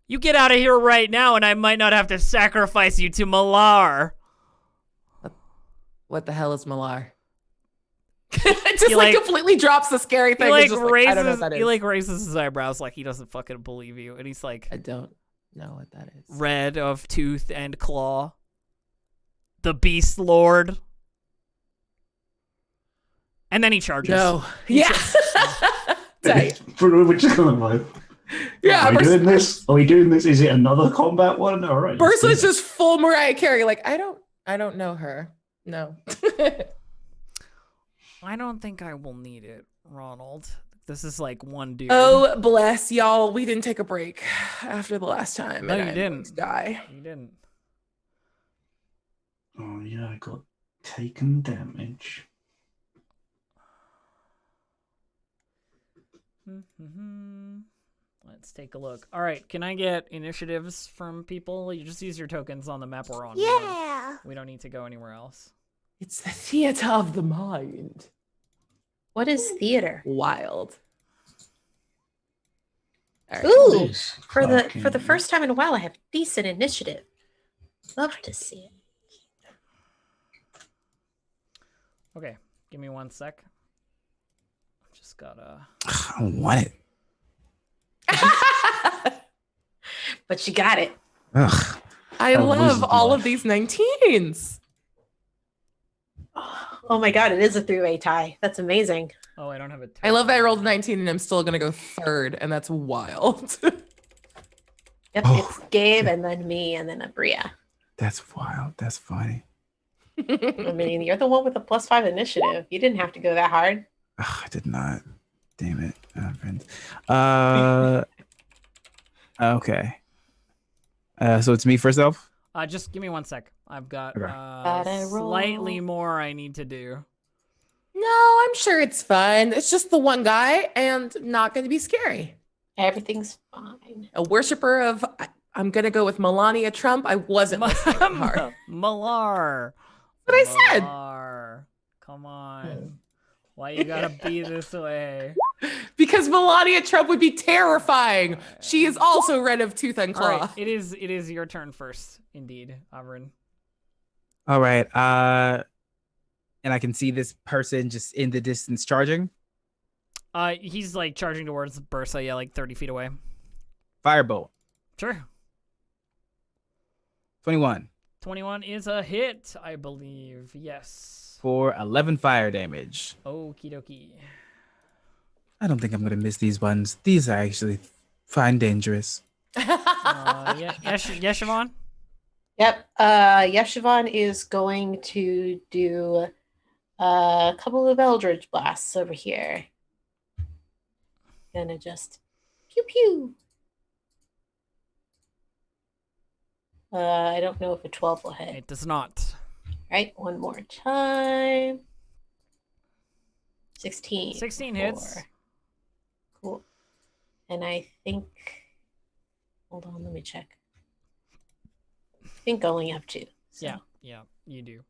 You get out of here right now and I might not have to sacrifice you to Malar. What the hell is Malar? It just like completely drops the scary thing. He I don't know what that is. He like raises his eyebrows like he doesn't fucking believe you. And he's like, I don't know what that is. red of tooth and claw. The Beast Lord. And then he charges. No. Yeah. Tight. We're just kind of like, Yeah. Are we doing this? Are we doing this? Is it another combat one? All right. Bursla's just full Mariah Carey. Like, I don't know her. No. I don't think I will need it, Ronald. This is like one dude. Oh, bless y'all. We didn't take a break after the last time. No, and you I had didn't. to die. You didn't. Oh yeah, I got taken damage. Let's take a look. All right, can I get initiatives from people? You just use your tokens on the map we're on. Yeah. We don't need to go anywhere else. It's the theater of the mind. What is theater? Wild. All right. Ooh, This for the fucking- first time in a while, I have decent initiative. Love to see it. Okay, give me 1 sec. Just gotta. I don't want it. But you got it. Ugh. I Oh, love wizard all life. of these 19s. Oh my god, it is a three-way tie. That's amazing. Oh, I don't have a. I love that I rolled a 19 and I'm still going to go third, and that's wild. Yep, Oh. it's Gabe and then me and then Abria. That's wild. That's funny. I mean, you're the one with the +5 initiative. You didn't have to go that hard. Ugh, I did not. Damn it. Friends. Okay. So it's me first off? Just give me 1 sec. I've got Okay. Gotta roll. slightly more I need to do. No, I'm sure it's fun. It's just the one guy and not going to be scary. Everything's fine. A worshiper of, I'm going to go with Melania Trump. I wasn't listening hard. Malar. What I said. Malar. Come on. Why you gotta be this way? Because Melania Trump would be terrifying. She is also red of tooth and All claw. right, it is your turn first, indeed, Avrin. All right. And I can see this person just in the distance charging. He's like charging towards Bursa, yeah, like 30 feet away. Firebolt. Sure. 21 21 is a hit, I believe. Yes. for 11 fire damage. Okie dokie. I don't think I'm gonna miss these ones. These are actually fine dangerous. Yeah, Siobhan? Yep. Yeshivan is going to do a couple of Eldritch Blasts over here. Gonna just pew pew. I don't know if a 12 will hit. It does not. Right, one more time. 16. 16 hits. Cool. And I think, hold on, let me check. I think only have 2. So. Yeah, you do.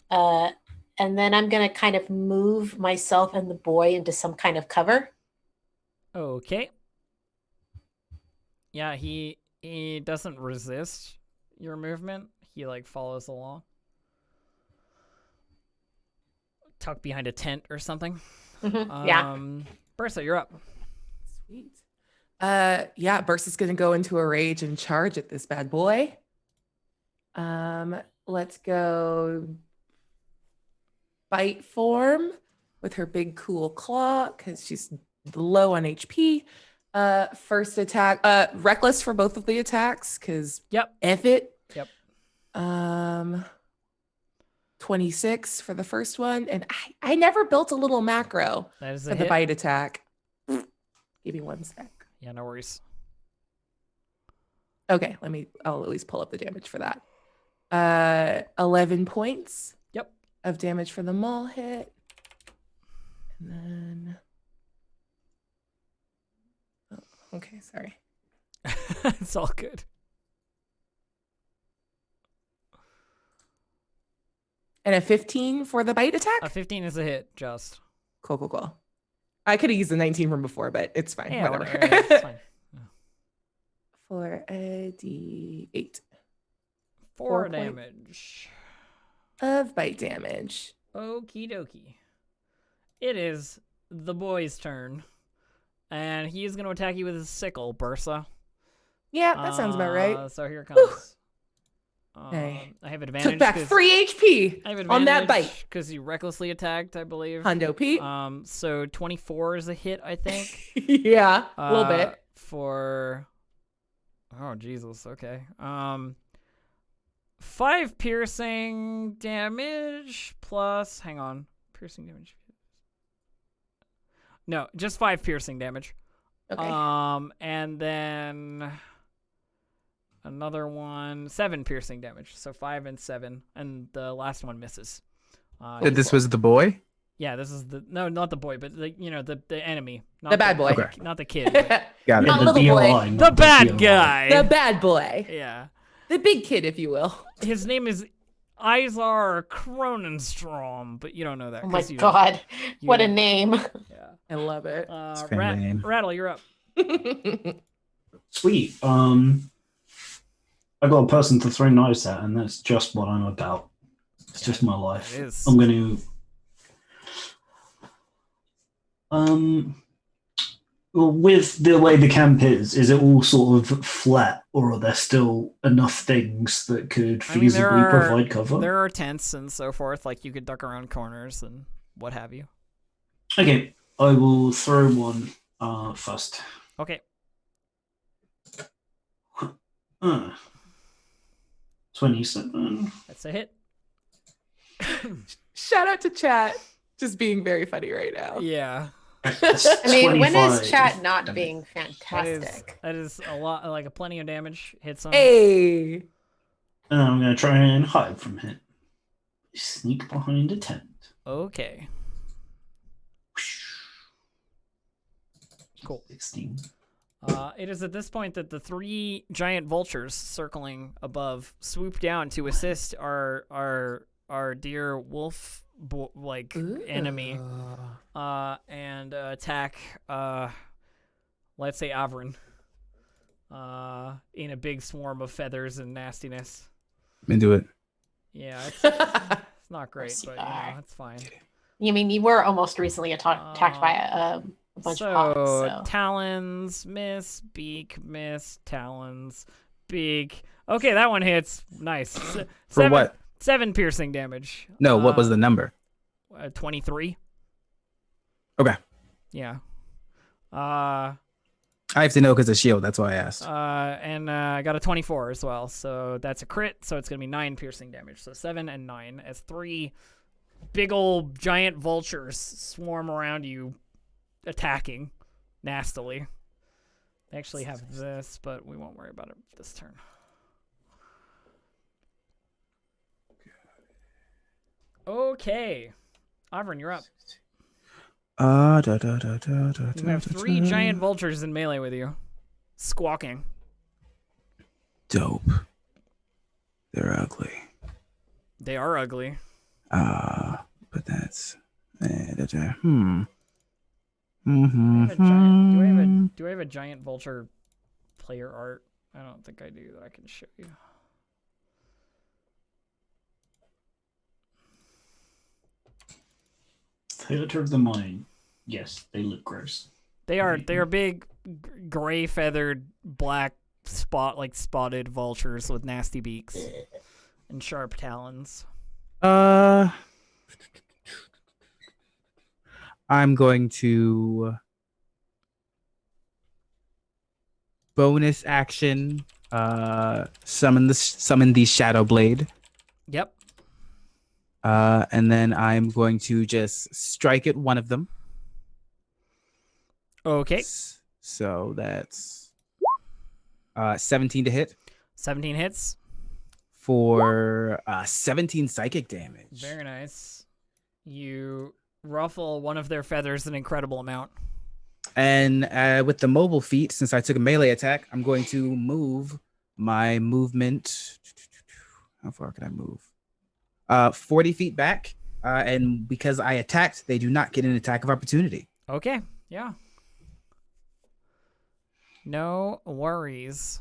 And then I'm gonna kind of move myself and the boy into some kind of cover. Okay. Yeah, he doesn't resist your movement. He like follows along. Tucked behind a tent or something. Yeah. Bursa, you're up. Sweet. Yeah, Bursa's gonna go into a rage and charge at this bad boy. Let's go bite form with her big cool claw because she's low on HP. First attack, reckless for both of the attacks because Yep. F it. Yep. 26 for the first one, and I never built a little macro That is a for the hit. bite attack. Give me one sec. Yeah, no worries. Okay, I'll at least pull up the damage for that. 11 points. Yep. Of damage for the maul hit. And then okay, sorry. It's all good. And a 15 for the bite attack? A 15 is a hit, just. Cool. I could have used the 19 from before, but it's fine. Yeah, Whatever. it's fine. For a D8. 4 point- damage. Of bite damage. Okie dokie. It is the boy's turn. And he is going to attack you with his sickle, Bursa. Yeah, that sounds about right. So here it comes. Okay. I have advantage. Took back 'cause- 3 HP I have on that bite. because you recklessly attacked, I believe. Hundo Pete. So 24 is a hit, I think. Yeah, a little bit. For oh Jesus, okay. 5 piercing damage plus hang on. Piercing damage. No, just 5 piercing damage. Okay. And then another one, 7 piercing damage. So 5 and 7, and the last one misses. This was the boy? Yeah, this is not the boy, but the enemy, not The bad boy. Okay. not the kid. but Got Not it. little boy. the bad guy. The bad boy. Yeah, The big kid, if you will. his name is Izar Kronenstrom, but you don't know that. Oh my 'cause you- god, you what a don't- name! Yeah. I love it. It's a family name. Rattle, you're up. Sweet. I got a person to throw knives at, and that's just what I'm about. It's just my life. it is. I'm going to. Well, with the way the camp is it all sort of flat, or are there still enough things that could I mean, feasibly provide cover? There are tents and so forth, like you could duck around corners and what have you. Okay, I will throw one first. Okay. 27. That's a hit. Shout out to chat. Just being very funny right now. Yeah. I mean, when 25 is chat not damage. being fantastic? That is a lot, like a plenty of damage. Hits him. Hey. And I'm going to try and hide from him. Sneak behind a tent. Okay. Cool. 16. It is at this point that the 3 giant vultures circling above swoop down to assist our dear wolf enemy and attack let's say Avrin in a big swarm of feathers and nastiness. Into it. Yeah, it's not great, but you know, it's fine. You mean you were almost recently attacked by a bunch of hawks, so. Talons miss, beak miss, talons, beak. Okay, that one hits. Nice. For what? 7 piercing damage. No, what was the number? 23. Okay. Yeah. I have to know because of shield. That's why I asked. And I got a 24 as well, so that's a crit. So it's gonna be 9 piercing damage. So 7 and 9 as 3 big old giant vultures swarm around you, attacking nastily. They actually have this, but we won't worry about it this turn. Okay, Avrin, you're up. You have 3 giant vultures in melee with you, squawking. Dope. They're ugly. They are ugly. But that's. Do I have a giant vulture player art? I don't think I do that I can show you. Theater of the Mind. Yes, they look gross. They are big, gray feathered, black spotted vultures with nasty beaks and sharp talons. I'm going to bonus action summon the Shadow Blade. Yep. And then I'm going to just strike at one of them. Okay. So that's 17 to hit 17 hits. for 17 psychic damage. Very nice. You ruffle one of their feathers an incredible amount. And with the mobile feat, since I took a melee attack, I'm going to move my movement. How far can I move? 40 feet back. And because I attacked, they do not get an attack of opportunity. Okay. Yeah. No worries.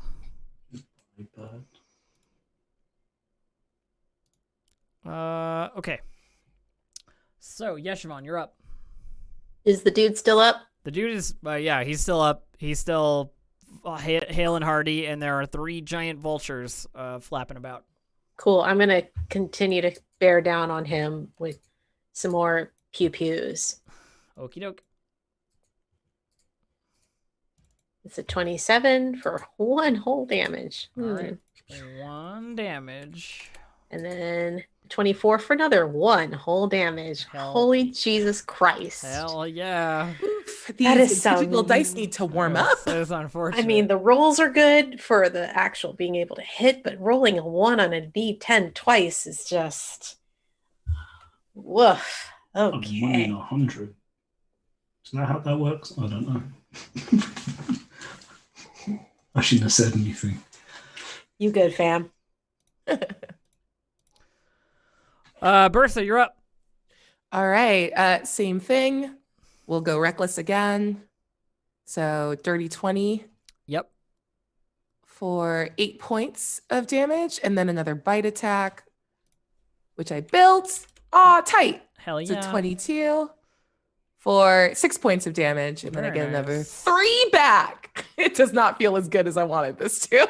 Okay. So, Yeshivon, you're up. Is the dude still up? The dude is, yeah, he's still up. He's still hale and hearty, and there are 3 giant vultures flapping about. Cool. I'm gonna continue to bear down on him with some more pew-pews. Okie doke. It's a 27 for 1 whole damage. All right. 1 damage. And then 24 for another 1 whole damage. Hell. Holy Jesus Christ. Hell yeah. Oof, That these is so typical dice need to warm up. That is unfortunate. I mean, the rolls are good for the actual being able to hit, but rolling a 1 on a D10 twice is just woof. I'm 1 in Okay. 100. Isn't that how that works? I don't know. I shouldn't have said anything. You good, fam? Bertha, you're up. All right. Same thing. We'll go reckless again. So dirty 20 Yep. for 8 points of damage, and then another bite attack, which I built. Aw, tight. Hell So yeah. 22 for 6 points of damage, and then I Very get another nice. 3 back. It does not feel as good as I wanted this to.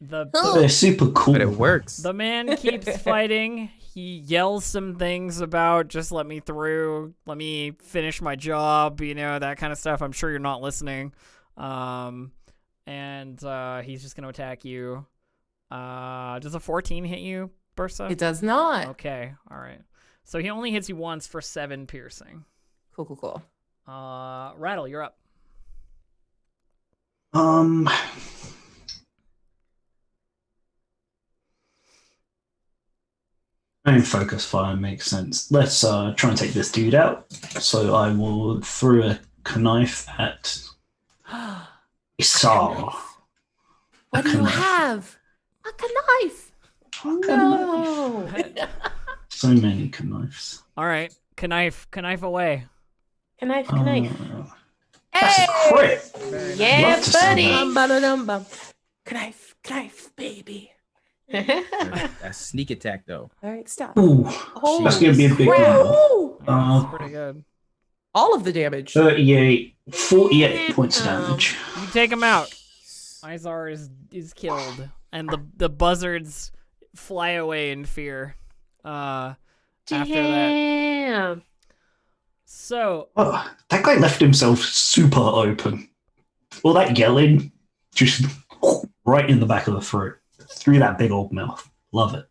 They're super cool. But it works. The man keeps fighting. He yells some things about just let me through, let me finish my job, you know, that kind of stuff. I'm sure you're not listening. And he's just going to attack you. Does a 14 hit you, Bursa? It does not. Okay, all right. So he only hits you once for 7 piercing. Cool. Rattle, you're up. Main focus fire makes sense. Let's try and take this dude out. So I will throw a knife at Isar. What do you have? A knife. No. So many knives. All right, knife away. Knife. That's a crit. Very nice. Yeah, Love to see buddy. Knife, baby. A sneak attack, though. All right, stop. Ooh, Oh, that's going to be a big crap. one. Woo! Yeah, that's pretty good. All of the damage. 48 points of damage. You take him out. Izar is killed, and the buzzards fly away in fear. After that, Damn. so Oh, that guy left himself super open. All that yelling, just right in the back of the throat, through that big old mouth. Love it.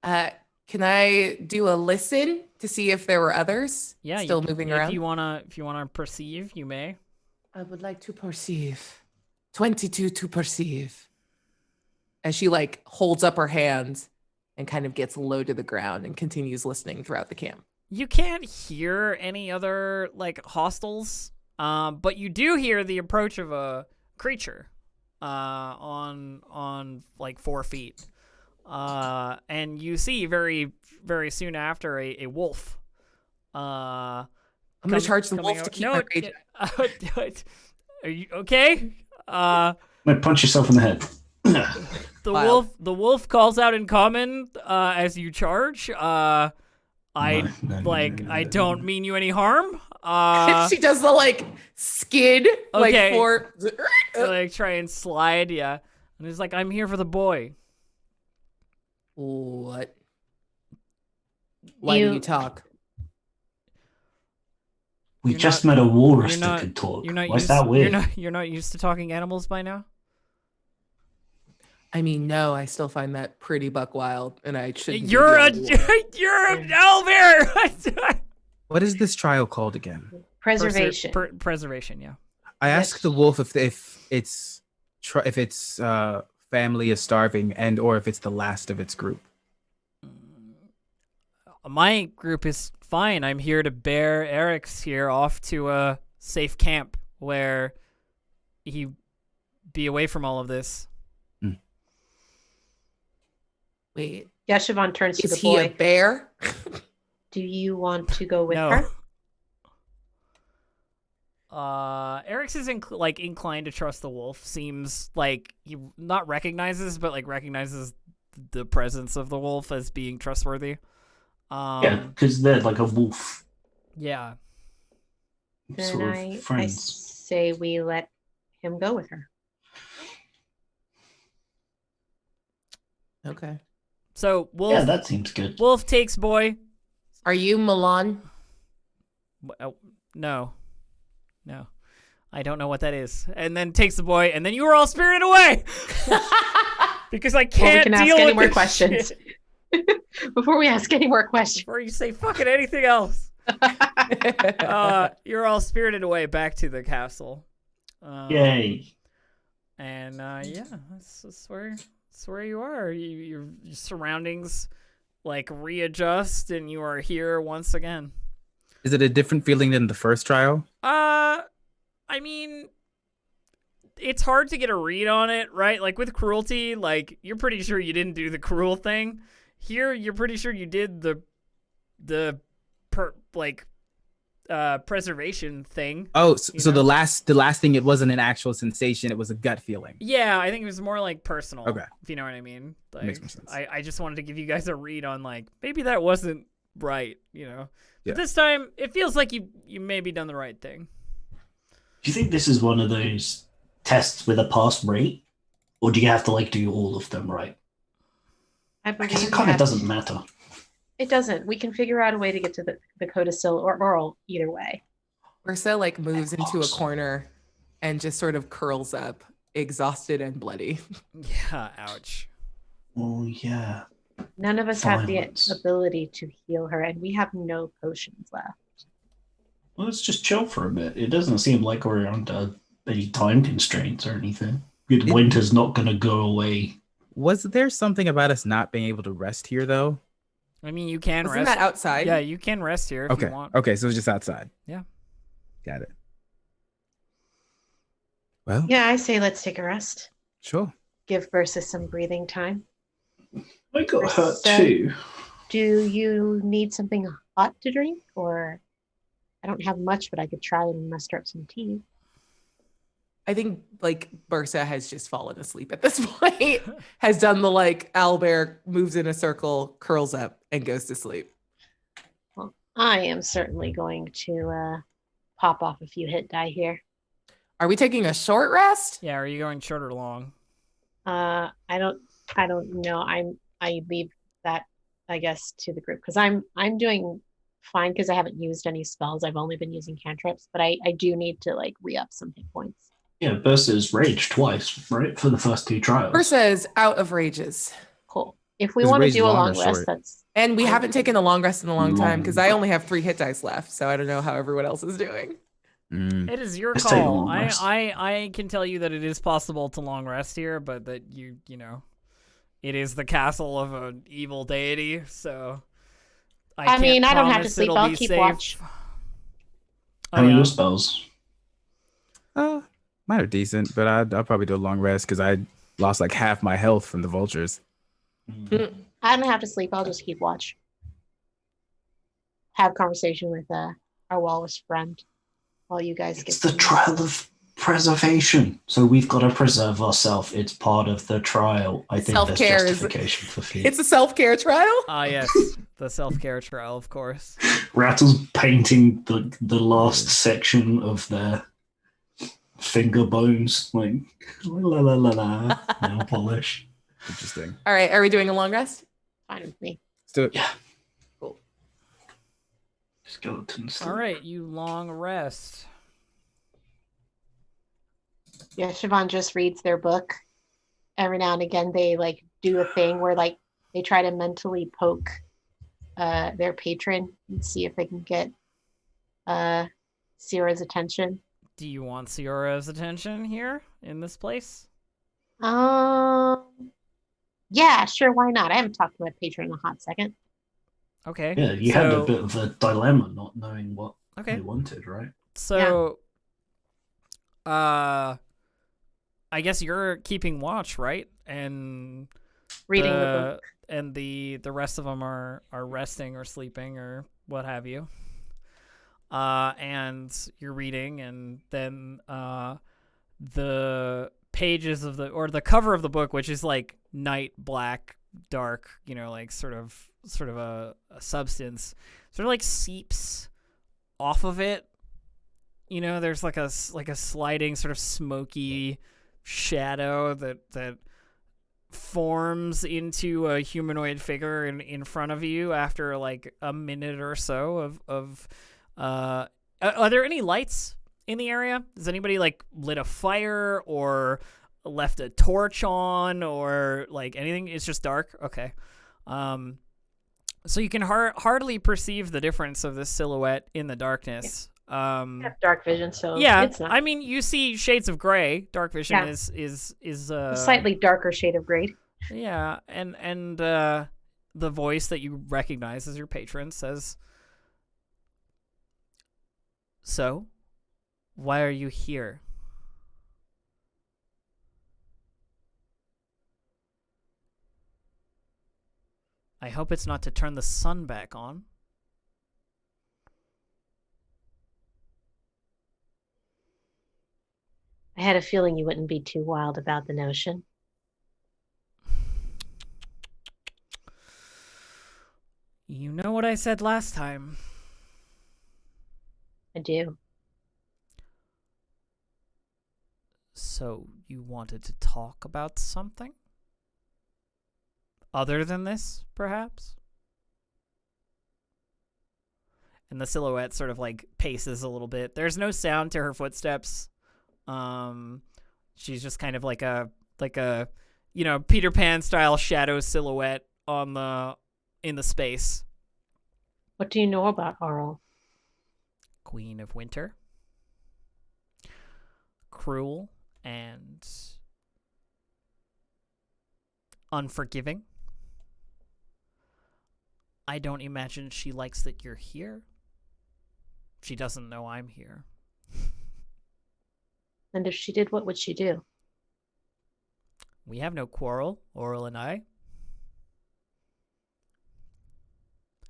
Can I do a listen to see if there were others? yeah, Still you, moving if around. you wanna perceive, you may. I would like to perceive. 22 to perceive. As she like holds up her hand and kind of gets low to the ground and continues listening throughout the camp. You can't hear any other like hostiles, but you do hear the approach of a creature, on like 4 feet, and you see very very soon after a wolf. I'm gonna charge the wolf to keep my rage. Are you okay? Punch yourself in the head. The wolf calls out in common as you charge. I don't mean you any harm. She does the like skid Okay. like for like try and slide, yeah. And he's like, I'm here for the boy. what? Why do you talk? We You're just not- met a walrus you're that not- could talk. You're not Why's used, that weird? You're not used to talking animals by now? I mean, no, I still find that pretty buck wild, and I shouldn't. be You're the only one. you're an owlbear. What is this trial called again? Preservation. Preservation, yeah. I Yes. asked the wolf if its family is starving and or if it's the last of its group. My group is fine. I'm here to bear Eric's here off to a safe camp where he be away from all of this. Wait, Yashavon turns to is the he a boy. bear? Do you want to go with No. her? Eric's is inclined to trust the wolf. Seems like he not recognizes, but like recognizes the presence of the wolf as being trustworthy. Yeah, because they're like a wolf Yeah. Then sort of I friends. say we let him go with her. Okay. So wolf, Yeah, that seems good. wolf takes boy. Are you Milan? No, I don't know what that is. And then takes the boy, and then you are all spirited away because I Well, we can't can deal ask any with more this questions. shit Before we ask any more questions. before you say fucking anything else. You're all spirited away back to the castle. Yay. And yeah, that's where you are. Your surroundings like readjust, and you are here once again. Is it a different feeling than the first trial? I mean, it's hard to get a read on it, right? Like with cruelty, like you're pretty sure you didn't do the cruel thing. Here, you're pretty sure you did the preservation thing. Oh, so know? the last thing, it wasn't an actual sensation; it was a gut feeling. Yeah, I think it was more like personal. Okay. If you know what I mean. Like, Makes more sense. I just wanted to give you guys a read on like maybe that wasn't right, you know. Yeah. But this time it feels like you maybe done the right thing. Do you think this is one of those tests with a pass rate? Or do you have to like do all of them right? I I believe guess it you kind of have- doesn't matter. It doesn't. We can figure out a way to get to the codicil or oral either way. Ursa like moves into a corner and just sort of curls up, exhausted and bloody. Yeah, ouch. Oh, yeah. None of us have the Violence. ability to heal her, and we have no potions left. Well, let's just chill for a bit. It doesn't seem like we're under any time constraints or anything. Good, winter's not going to go away. Was there something about us not being able to rest here, though? I mean, you can Wasn't rest. that outside? Yeah, you can rest here if Okay. you want. Okay, so it's just outside. Yeah. Got it. Well, Yeah, I say let's take a rest. sure. Give Versa some breathing time. I got hurt So- too. Do you need something hot to drink? Or I don't have much, but I could try and muster up some tea. I think like Bursa has just fallen asleep at this point, has done the like owlbear, moves in a circle, curls up, and goes to sleep. Well, I am certainly going to pop off a few hit die here. Are we taking a short rest? Yeah, are you going short or long? I don't know. I leave that, I guess, to the group because I'm doing fine because I haven't used any spells. I've only been using cantrips, but I do need to like re-up some hit points. Yeah, Bursa's raged twice, right? For the first two trials. Bursa is out of rages. Cool. If we Is want to rage do a long or long rest, short? that's And we I- haven't taken a long rest in a long time because I Long. only have 3 hit dice left. So I don't know how everyone else is doing. Mm. It is your Let's take a call. long rest. I can tell you that it is possible to long rest here, but that you know, it is the castle of an evil deity, so I mean, can't I don't have to promise sleep. it'll I'll be keep safe. watch. How Oh, are yeah? your spells? Mine are decent, but I'll probably do a long rest because I lost like half my health from the vultures. I don't have to sleep. I'll just keep watch. Have conversation with our walrus friend while you guys get It's the some trial rest. of self-preservation. So we've got to preserve ourselves. It's part of the trial. I think there's Self-care is- justification for fear. It's a self-care trial. Ah, yes, the self-care trial, of course. Rattle's painting the last section of their finger bones, like la la la la, nail polish. Interesting. All right, are we doing a long rest? Fine with me. Let's do it. Yeah. Cool. Skeletons. All right, you long rest. Yeah, Siobhan just reads their book. Every now and again, they like do a thing where like they try to mentally poke their patron and see if they can get Sierra's attention. Do you want Sierra's attention here in this place? Yeah, sure, why not? I haven't talked to my patron in a hot second. Okay. Yeah, you had a bit of a dilemma not knowing what they wanted, right? So, I guess you're keeping watch, right? And Reading the book. And the rest of them are resting or sleeping or what have you. And you're reading, and then the pages of the cover of the book, which is like night black, dark, like sort of a substance, sort of like seeps off of it. There's like a sliding sort of smoky shadow that forms into a humanoid figure in front of you after like a minute or so of are there any lights in the area? Has anybody like lit a fire or left a torch on or like anything? It's just dark. Okay. So you can hardly perceive the difference of this silhouette in the darkness. I have dark vision, so yeah, it's not. I mean, you see shades of gray. Dark vision is A slightly darker shade of gray. Yeah, and the voice that you recognize as your patron says, "So, why are you here?" I hope it's not to turn the sun back on. I had a feeling you wouldn't be too wild about the notion. You know what I said last time. I do. So, you wanted to talk about something? Other than this, perhaps? And the silhouette sort of like paces a little bit. There's no sound to her footsteps. She's just kind of like a Peter Pan style shadow silhouette in the space. What do you know about Arl? Queen of Winter. Cruel and unforgiving. I don't imagine she likes that you're here. She doesn't know I'm here. And if she did, what would she do? We have no quarrel, Oral and I.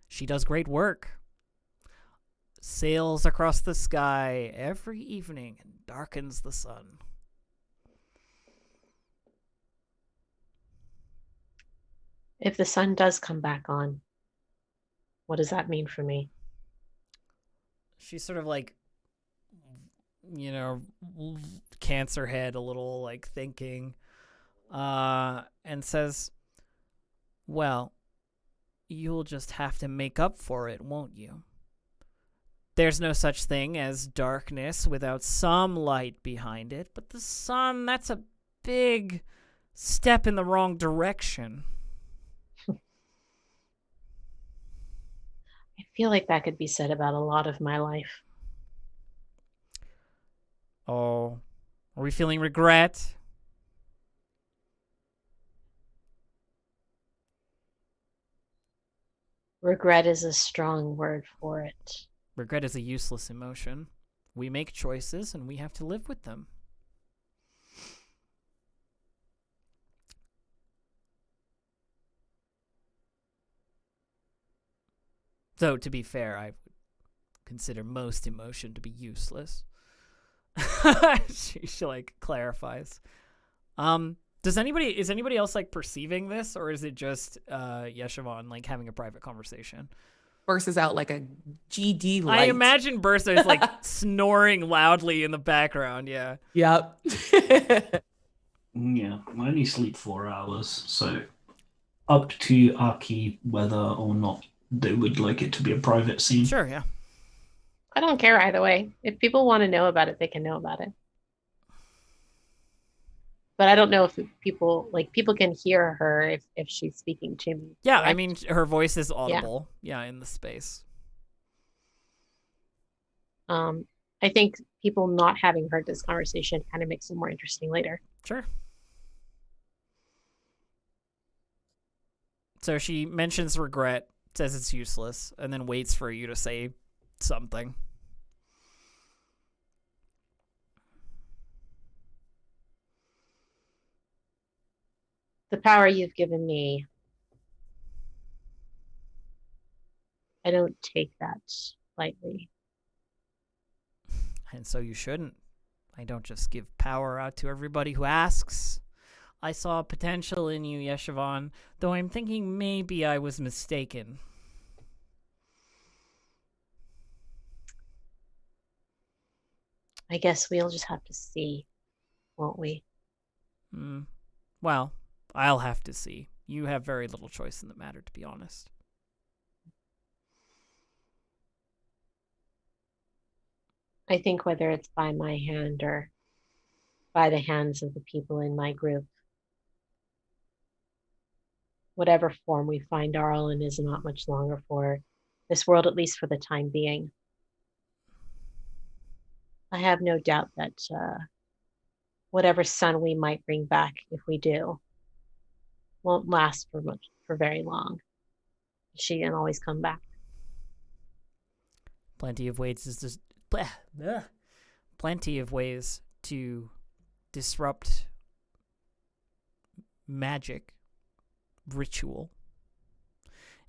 She does great work. Sails across the sky every evening and darkens the sun. If the sun does come back on, what does that mean for me? She's sort of like, cants her head a little, like thinking, and says, well, you'll just have to make up for it, won't you? There's no such thing as darkness without some light behind it, but the sun, that's a big step in the wrong direction. I feel like that could be said about a lot of my life. Oh, are we feeling regret? Regret is a strong word for it. Regret is a useless emotion. We make choices and we have to live with them. Though, to be fair, I would consider most emotion to be useless. she like clarifies. Is anybody else like perceiving this, or is it just Yeshivon like having a private conversation? Bursts out like a GD light. I imagine Bursa is like snoring loudly in the background. Yeah. Yep. Yeah, I only sleep 4 hours, so up to Aki whether or not they would like it to be a private scene. Sure. Yeah. I don't care either way. If people want to know about it, they can know about it. But I don't know if people can hear her if she's speaking to me. Yeah, correct? I mean, her voice is audible. Yeah, in the space. I think people not having heard this conversation kind of makes it more interesting later. Sure. So she mentions regret, says it's useless, and then waits for you to say something. The power you've given me, I don't take that lightly. And so you shouldn't. I don't just give power out to everybody who asks. I saw potential in you, Yeshivon, though I'm thinking maybe I was mistaken. I guess we'll just have to see, won't we? Well, I'll have to see. You have very little choice in the matter, to be honest. I think whether it's by my hand or by the hands of the people in my group, whatever form we find Arl in is not much longer for this world, at least for the time being. I have no doubt that whatever son we might bring back, if we do, won't last for very long. She can always come back. Plenty of ways to disrupt magic ritual.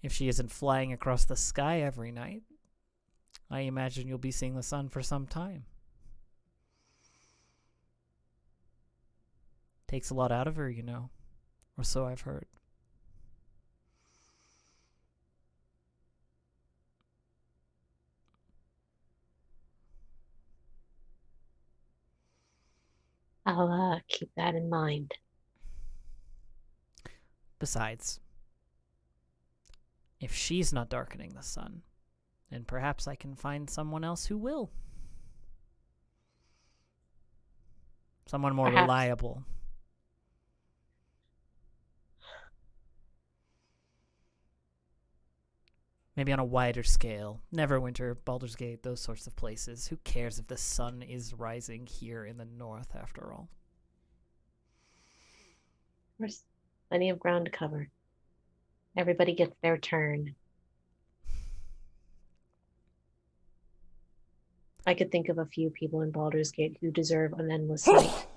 If she isn't flying across the sky every night, I imagine you'll be seeing the sun for some time. Takes a lot out of her, you know, or so I've heard. I'll keep that in mind. Besides, if she's not darkening the sun, then perhaps I can find someone else who will. Someone more Perhaps. reliable. Maybe on a wider scale. Neverwinter, Baldur's Gate, those sorts of places. Who cares if the sun is rising here in the north, after all? There's plenty of ground to cover. Everybody gets their turn. I could think of a few people in Baldur's Gate who deserve an endless night.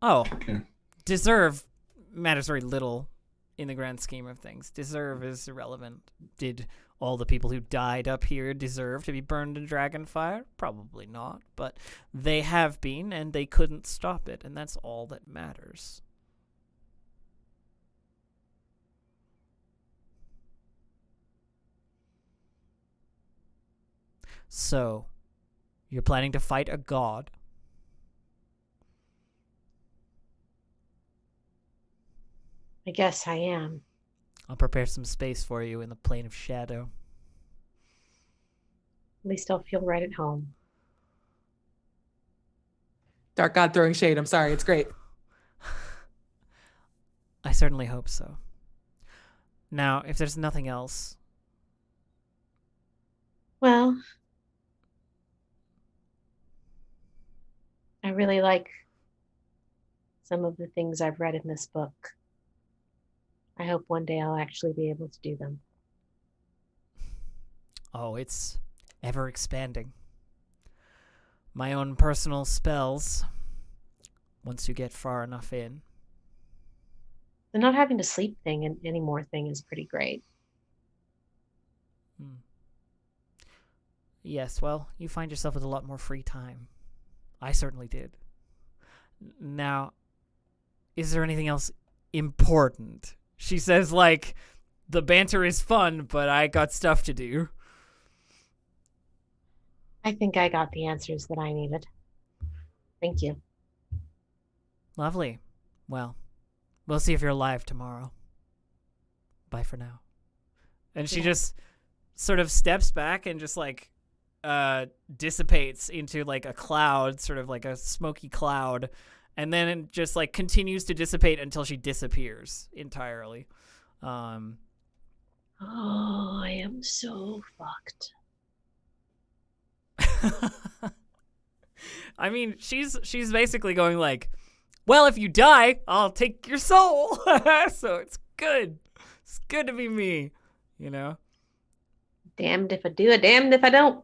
Oh, Okay. deserve matters very little in the grand scheme of things. Deserve is irrelevant. Did all the people who died up here deserve to be burned in dragonfire? Probably not, but they have been, and they couldn't stop it, and that's all that matters. So, you're planning to fight a god? I guess I am. I'll prepare some space for you in the plane of shadow. At least I'll feel right at home. Dark God throwing shade. I'm sorry. It's great. I certainly hope so. Now, if there's nothing else... Well, I really like some of the things I've read in this book. I hope one day I'll actually be able to do them. Oh, it's ever expanding. My own personal spells, once you get far enough in. The not having to sleep thing anymore thing is pretty great. Yes, well, you find yourself with a lot more free time. I certainly did. Now, is there anything else important? She says, like, the banter is fun, but I got stuff to do. I think I got the answers that I needed. Thank you. Lovely. Well, we'll see if you're alive tomorrow. Bye for now. And she just sort of steps back and just like dissipates into like a cloud, sort of like a smoky cloud, and then it just like continues to dissipate until she disappears entirely. Oh, I am so fucked. I mean, she's basically going like, well, if you die, I'll take your soul. So it's good. It's good to be me, you know? Damned if I do, damned if I don't.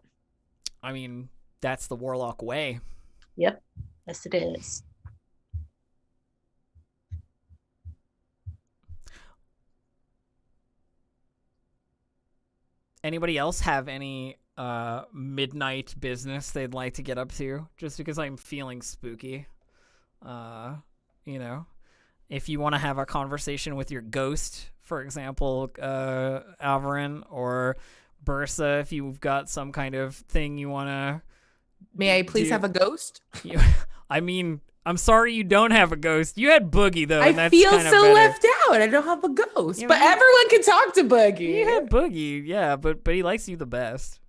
I mean, that's the warlock way. Yep. Yes, it is. Anybody else have any midnight business they'd like to get up to? Just because I'm feeling spooky. You know, if you want to have a conversation with your ghost, for example, Alvarin, or Bursa, if you've got some kind of thing you want to... May I please have a ghost? I mean, I'm sorry you don't have a ghost. You had Boogie, though. And I that's feel kinda so better. left out. I don't have a ghost. Yeah, but everyone can talk to Boogie. You had Boogie, yeah, but he likes you the best.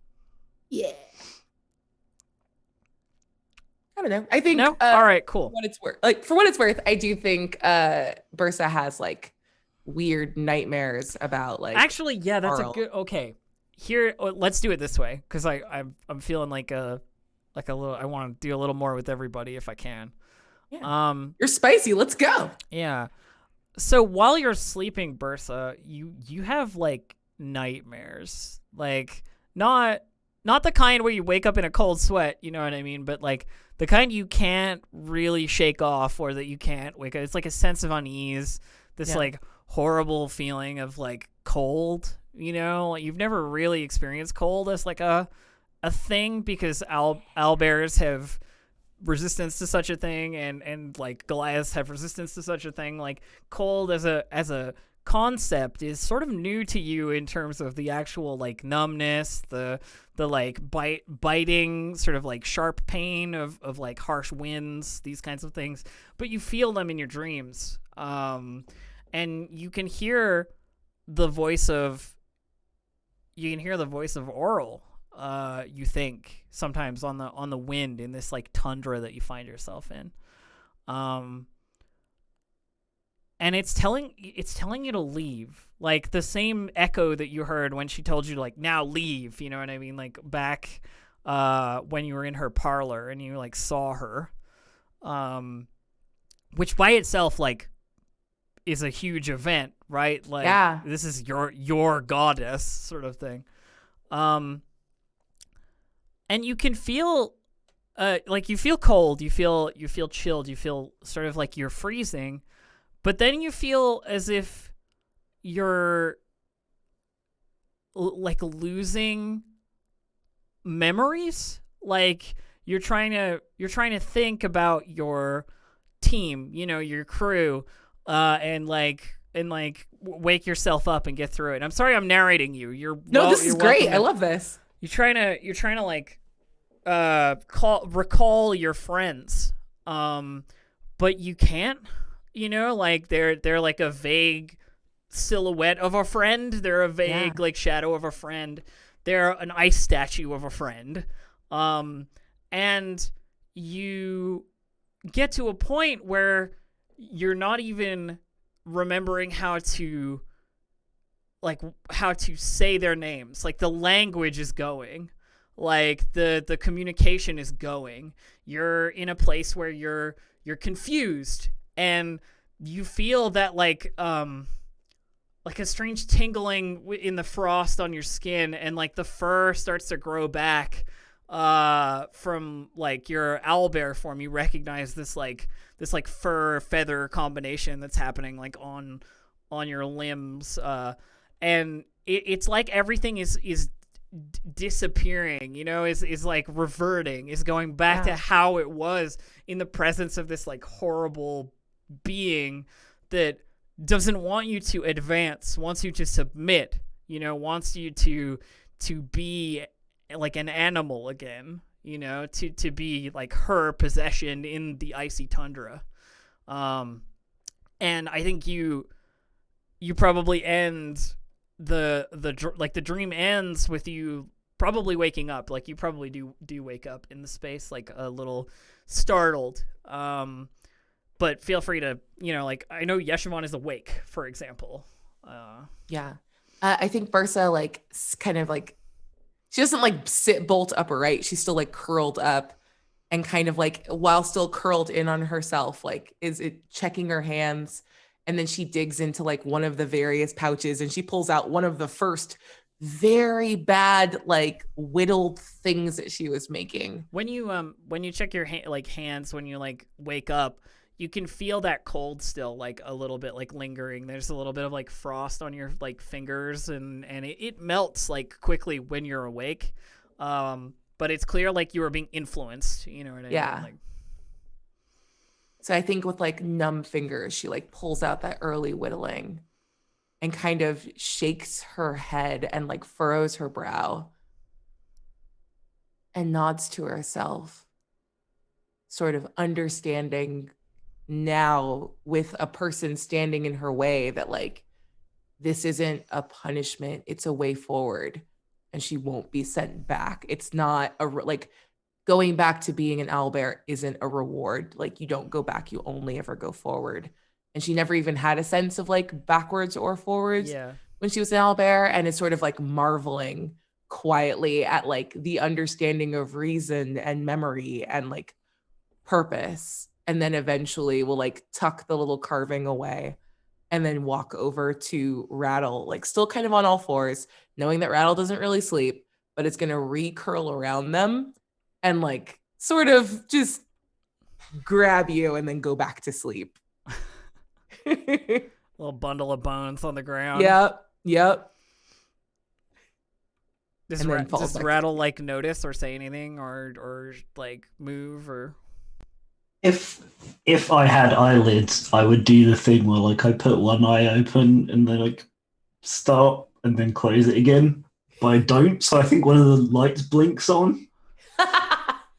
Yeah. I don't know. I think No? All right, cool. for what it's worth, I do think Bursa has like weird nightmares about like Actually, yeah, that's Carl. a good... Okay, here, let's do it this way, because I'm feeling like a little... I want to do a little more with everybody if I can. Yeah. You're spicy. Let's go. Yeah. So while you're sleeping, Bursa, you have like nightmares. Like not the kind where you wake up in a cold sweat, you know what I mean? But like the kind you can't really shake off, or that you can't wake up. It's like a sense of unease, this like horrible feeling of like cold, you know? Like, you've never really experienced cold as like a thing, because owlbears have resistance to such a thing, and like Goliaths have resistance to such a thing. Like cold as a concept is sort of new to you in terms of the actual like numbness, the like biting sort of like sharp pain of like harsh winds, these kinds of things, but you feel them in your dreams. And you can hear the voice of Oral, you think sometimes on the wind in this like tundra that you find yourself in. And it's telling you to leave, like the same echo that you heard when she told you to like, now leave, you know what I mean? Like back when you were in her parlor and you like saw her, which by itself like is a huge event, right? Like this is your goddess sort of thing. And you can feel like you feel cold, you feel chilled, you feel sort of like you're freezing. But then you feel as if you're like losing memories. Like you're trying to think about your team, you know, your crew, and wake yourself up and get through it. I'm sorry I'm narrating you. This is great. I love this. You're trying to like recall your friends, but you can't. You know, like they're like a vague silhouette of a friend. They're a vague like shadow of a friend. They're an ice statue of a friend. And you get to a point where you're not even remembering how to say their names. Like the language is going. Like the communication is going. You're in a place where you're confused. And you feel that like a strange tingling in the frost on your skin, and like the fur starts to grow back from like your owlbear form. You recognize this fur feather combination that's happening like on your limbs, and it's like everything is disappearing, is like reverting, is going back to how it was in the presence of this like horrible being that doesn't want you to advance, wants you to submit, wants you to be like an animal again, to be like her possession in the icy tundra. And I think you probably end the dream ends with you probably waking up. Like you probably do wake up in the space, like a little startled. But feel free to, like I know Yeshivon is awake, for example. I think Bursa like kind of like, she doesn't like sit bolt upright. She's still like curled up, and kind of like while still curled in on herself, like is it checking her hands. And then she digs into like one of the various pouches and she pulls out one of the first very bad, like whittled things that she was making. When you check your hands, when you like wake up, you can feel that cold still, like a little bit like lingering. There's a little bit of like frost on your like fingers, and it melts like quickly when you're awake. But it's clear like you were being influenced. You know what I mean? Like, so I think with like numb fingers, she like pulls out that early whittling and kind of shakes her head and like furrows her brow and nods to herself, sort of understanding now with a person standing in her way that like this isn't a punishment, it's a way forward, and she won't be sent back. It's not like going back to being an owlbear isn't a reward. Like you don't go back, you only ever go forward. And she never even had a sense of like backwards or forwards when she was an owlbear, and is sort of like marveling quietly at like the understanding of reason and memory and like purpose. And then eventually will like tuck the little carving away and then walk over to Rattle, like still kind of on all fours, knowing that Rattle doesn't really sleep, but it's going to recurl around them and like sort of just grab you and then go back to sleep. Little bundle of bones on the ground. Yep. Does Rattle like notice or say anything or like move or? If I had eyelids, I would do the thing where like I put one eye open and then like start and then close it again. But I don't, so I think one of the lights blinks on.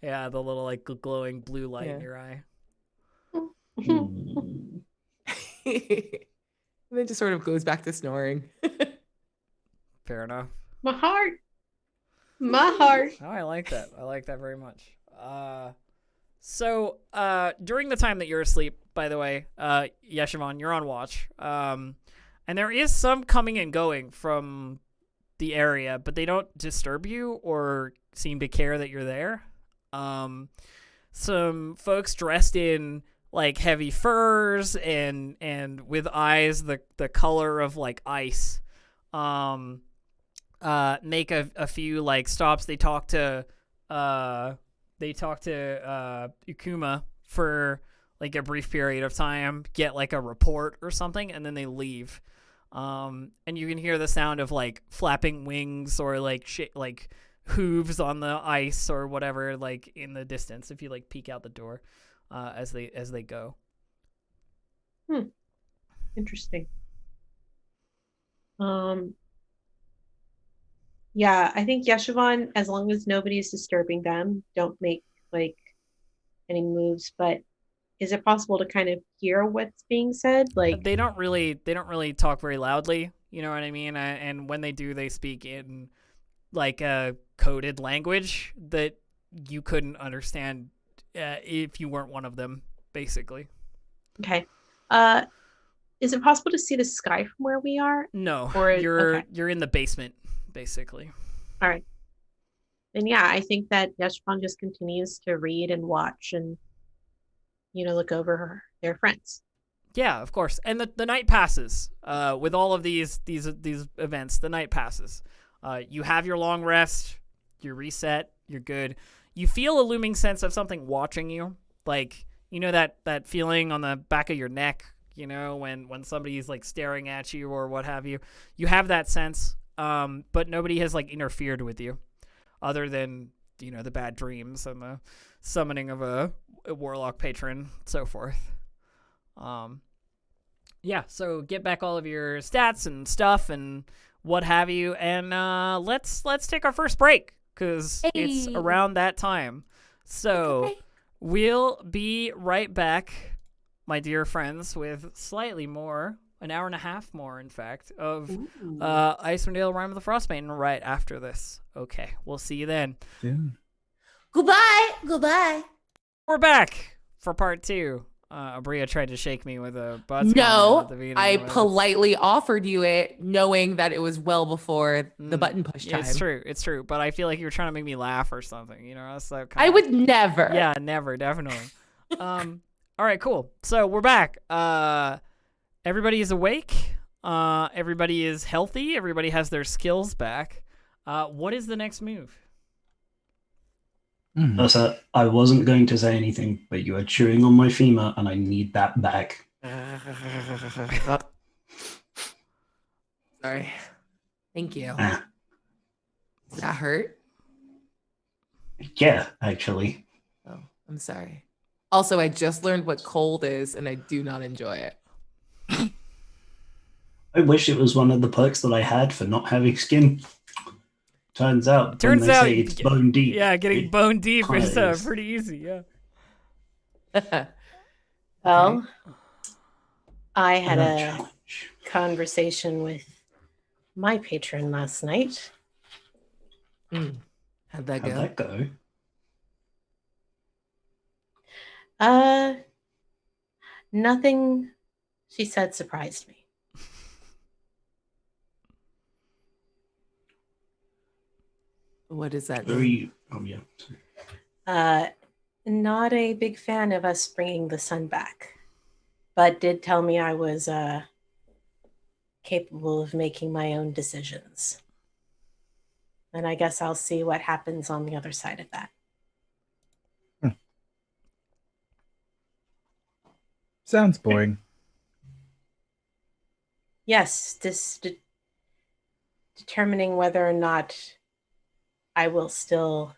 Yeah, the little like glowing blue light in your eye. And then just sort of goes back to snoring. Fair enough. My heart. Oh, I like that. I like that very much. So during the time that you're asleep, by the way, Yeshivon, you're on watch. And there is some coming and going from the area, but they don't disturb you or seem to care that you're there. Some folks dressed in like heavy furs and with eyes the color of like ice make a few like stops. They talk to Ukuma for like a brief period of time, get like a report or something, and then they leave. And you can hear the sound of like flapping wings or like like hooves on the ice or whatever, like in the distance if you like peek out the door as they go. Interesting. Yeah, I think Yeshivon, as long as nobody's disturbing them, don't make like any moves. But is it possible to kind of hear what's being said? Like they don't really talk very loudly. You know what I mean? And when they do, they speak in like a coded language that you couldn't understand if you weren't one of them, basically. Okay. Is it possible to see the sky from where we are? No, you're in the basement, basically. All right. And yeah, I think that Yeshivon just continues to read and watch and, look over their friends. Yeah, of course. And the night passes. With all of these events, the night passes. You have your long rest. You're reset. You're good. You feel a looming sense of something watching you, like that feeling on the back of your neck. When somebody's like staring at you or what have you. You have that sense. but nobody has like interfered with you, other than the bad dreams and the summoning of a warlock patron, so forth. Yeah. So get back all of your stats and stuff and what have you, and let's take our first break because it's around that time. So we'll be right back, my dear friends, with slightly more, an hour and a half more, in fact, of Icewind Dale, Rime of the Frostmaiden right after this. Okay, we'll see you then. Yeah. Goodbye. We're back for part 2. Abria tried to shake me with a butt. No, I politely offered you it, knowing that it was well before the button push time. It's true. But I feel like you were trying to make me laugh or something. That's like I would never. Yeah, never, definitely. All right, cool. So we're back. Everybody is awake. Everybody is healthy. Everybody has their skills back. What is the next move? I wasn't going to say anything, but you are chewing on my femur, and I need that back. Sorry. Thank you. Does that hurt? Yeah, actually. Oh, I'm sorry. Also, I just learned what cold is, and I do not enjoy it. I wish it was one of the perks that I had for not having skin. Turns out say it's bone deep. Yeah, getting bone deep is pretty easy. Yeah. Well, I had a conversation with my patron last night. How'd that go? How'd that go? Nothing she said surprised me. What does that mean? Not a big fan of us bringing the sun back, but did tell me I was capable of making my own decisions. And I guess I'll see what happens on the other side of that. Sounds boring. Yes, determining whether or not I will still...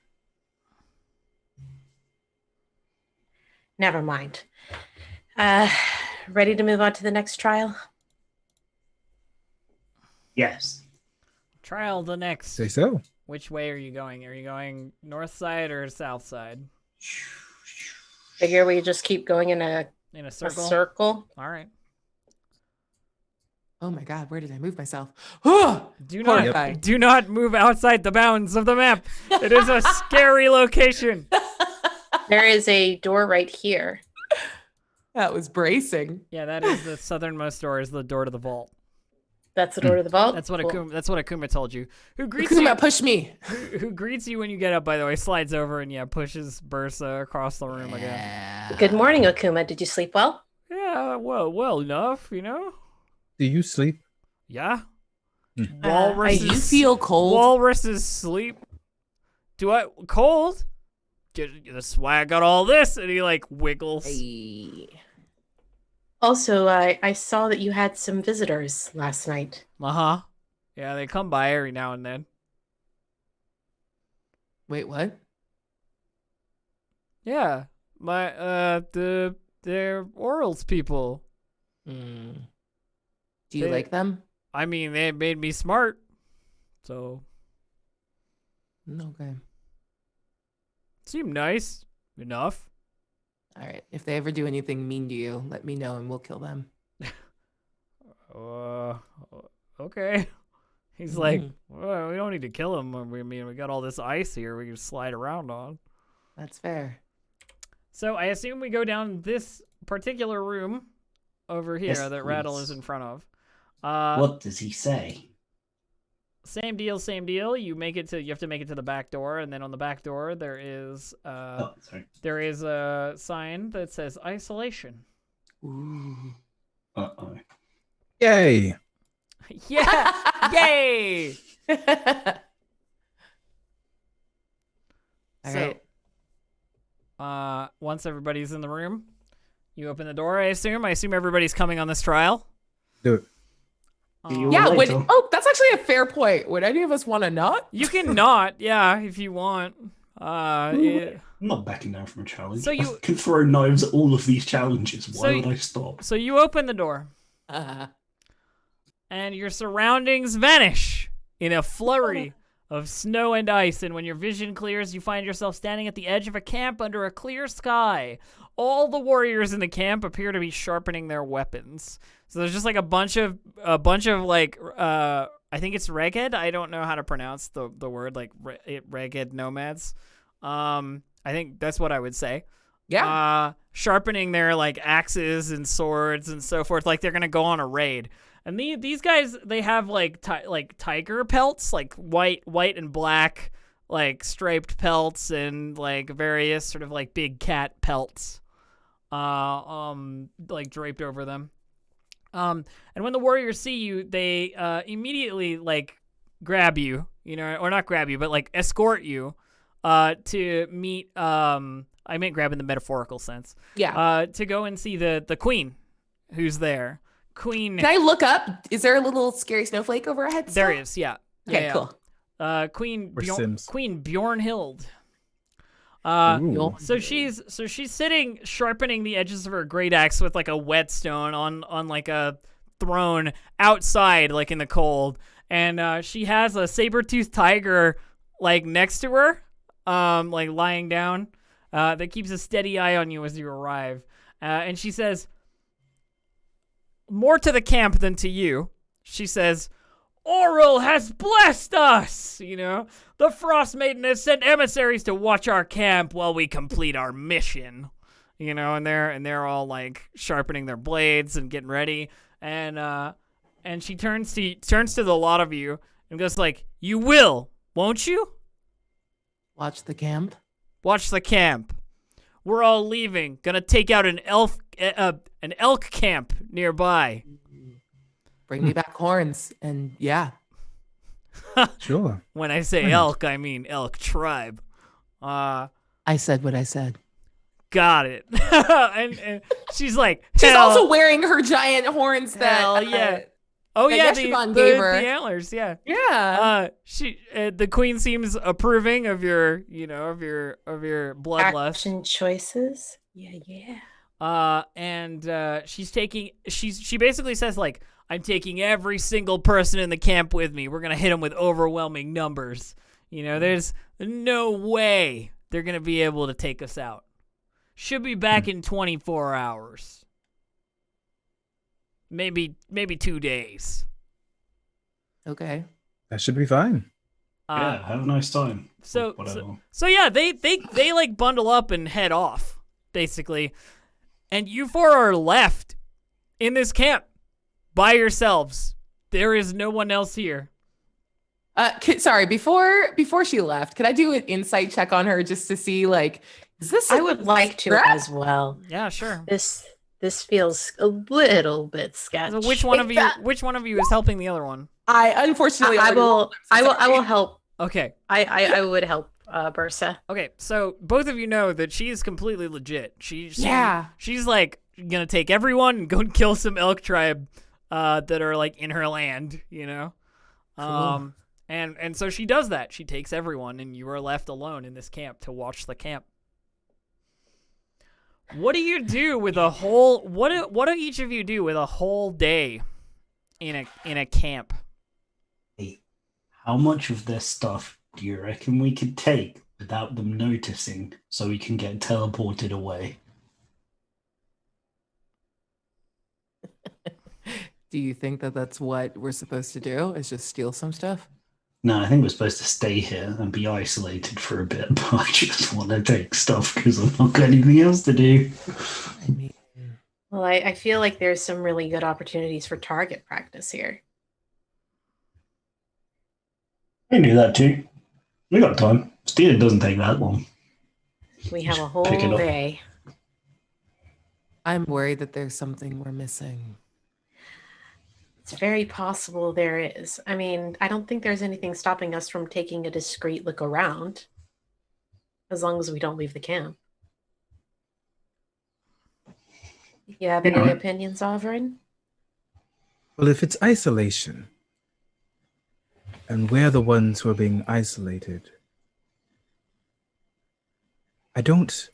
Never mind. Ready to move on to the next trial? Yes. Trial the next. Say so. Which way are you going? Are you going north side or south side? Figure we just keep going in a circle. All right. Oh my god, where did I move myself? Do not move outside the bounds of the map. It is a scary location. There is a door right here. That was bracing. Yeah, that is the southernmost door. Is the door to the vault. That's the door to the vault. That's what Akuma told you. Who greets Akuma, you? push me. Who greets you when you get up? By the way, slides over and pushes Bursa across the room again. Good morning, Akuma. Did you sleep well? Yeah, well enough. Do you sleep? Yeah. I do feel cold. Walruses sleep. Do I cold? That's why I got all this. And he wiggles. Hey. Also, I saw that you had some visitors last night. Uh-huh. Yeah, they come by every now and then. Wait, what? Yeah. They're Orals people. Do you like them? I mean, they made me smart. So. Okay. Seem nice enough. All right. If they ever do anything mean to you, let me know and we'll kill them. Okay. He's like, well, we don't need to kill him. I mean, we got all this ice here we can slide around on. That's fair. So I assume we go down this particular room over here that Rattle is in front of. What does he say? Same deal. You have to make it to the back door, and then on the back door there is there is a sign that says isolation. Ooh. Uh-oh. Yay! Yeah! Yay! All right. Once everybody's in the room, you open the door. I assume everybody's coming on this trial. Do it. You Yeah, will would, later. that's actually a fair point. Would any of us want to not? You can not, yeah, if you want. I'm not backing down from a challenge. So you- I can throw knives at all of these challenges. So Why would I stop? So you open the door, and your surroundings vanish in a flurry of snow and ice. And when your vision clears, you find yourself standing at the edge of a camp under a clear sky. All the warriors in the camp appear to be sharpening their weapons. So there's just like a bunch of like I think it's reged. I don't know how to pronounce the word, like reged nomads. I think that's what I would say. Yeah. Sharpening their like axes and swords and so forth, like they're gonna go on a raid. And these guys, they have like tiger pelts, like white and black, like striped pelts, and like various sort of like big cat pelts, like draped over them. And when the warriors see you, they immediately like grab you, or not grab you, but like escort you to meet. I meant grab in the metaphorical sense. Yeah. To go and see the queen, who's there. Queen. Can I look up? Is there a little scary snowflake over our heads? There is, yeah. Okay, yeah. cool. Queen Or Sims. Queen Bjornhild. Ooh. So she's sitting sharpening the edges of her great axe with like a whetstone on like a throne outside, like in the cold, and she has a saber-toothed tiger like next to her, like lying down, that keeps a steady eye on you as you arrive, and she says, "More to the camp than to you," she says. "Auril has blessed us, The Frostmaiden has sent emissaries to watch our camp while we complete our mission." And they're all like sharpening their blades and getting ready, and she turns to the lot of you and goes like, "You will, won't you? Watch the camp. Watch the camp. We're all leaving. Gonna take out an elk camp nearby." Bring me back horns. And yeah. Sure. When I say elk, I mean elk tribe. I said what I said. Got it. and she's like, She's hell, also wearing her giant horns that. hell yeah. Oh that yeah, Yeshivon the gave her. antlers, yeah. Yeah. The queen seems approving of your, of your bloodlust. Action choices. Yeah. And she basically says like, "I'm taking every single person in the camp with me. We're gonna hit them with overwhelming numbers. There's no way they're gonna be able to take us out. Should be back in 24 hours. Maybe 2 days." Okay. That should be fine. Yeah, have a nice time. So Whatever. yeah, they like bundle up and head off, basically. And you four are left in this camp by yourselves. There is no one else here. Sorry, before she left, could I do an insight check on her just to see, like, is this? I would like to threat? as well. Yeah, sure. This feels a little bit sketchy. So which one of you is helping the other one? I unfortunately. I will already- help. Okay. I would help Bursa. Okay, so both of you know that she is completely legit. She's like gonna take everyone and go and kill some elk tribe that are like in her land, Cool. And so she does that. She takes everyone, and you are left alone in this camp to watch the camp. What do you do with a whole? What do each of you do with a whole day in a camp? Hey, how much of their stuff do you reckon we could take without them noticing so we can get teleported away? Do you think that that's what we're supposed to do? Is just steal some stuff? No, I think we're supposed to stay here and be isolated for a bit, but I just want to take stuff because I've not got anything else to do. I mean, Well, I feel like there's some really good opportunities for target practice here. I can do that too. We got time. Stealing doesn't take that long. We have a whole Pick it up. day. I'm worried that there's something we're missing. It's very possible there is. I mean, I don't think there's anything stopping us from taking a discreet look around, as long as we don't leave the camp. You have any opinions, Overin? Well, if it's isolation, and we're the ones who are being isolated, I don't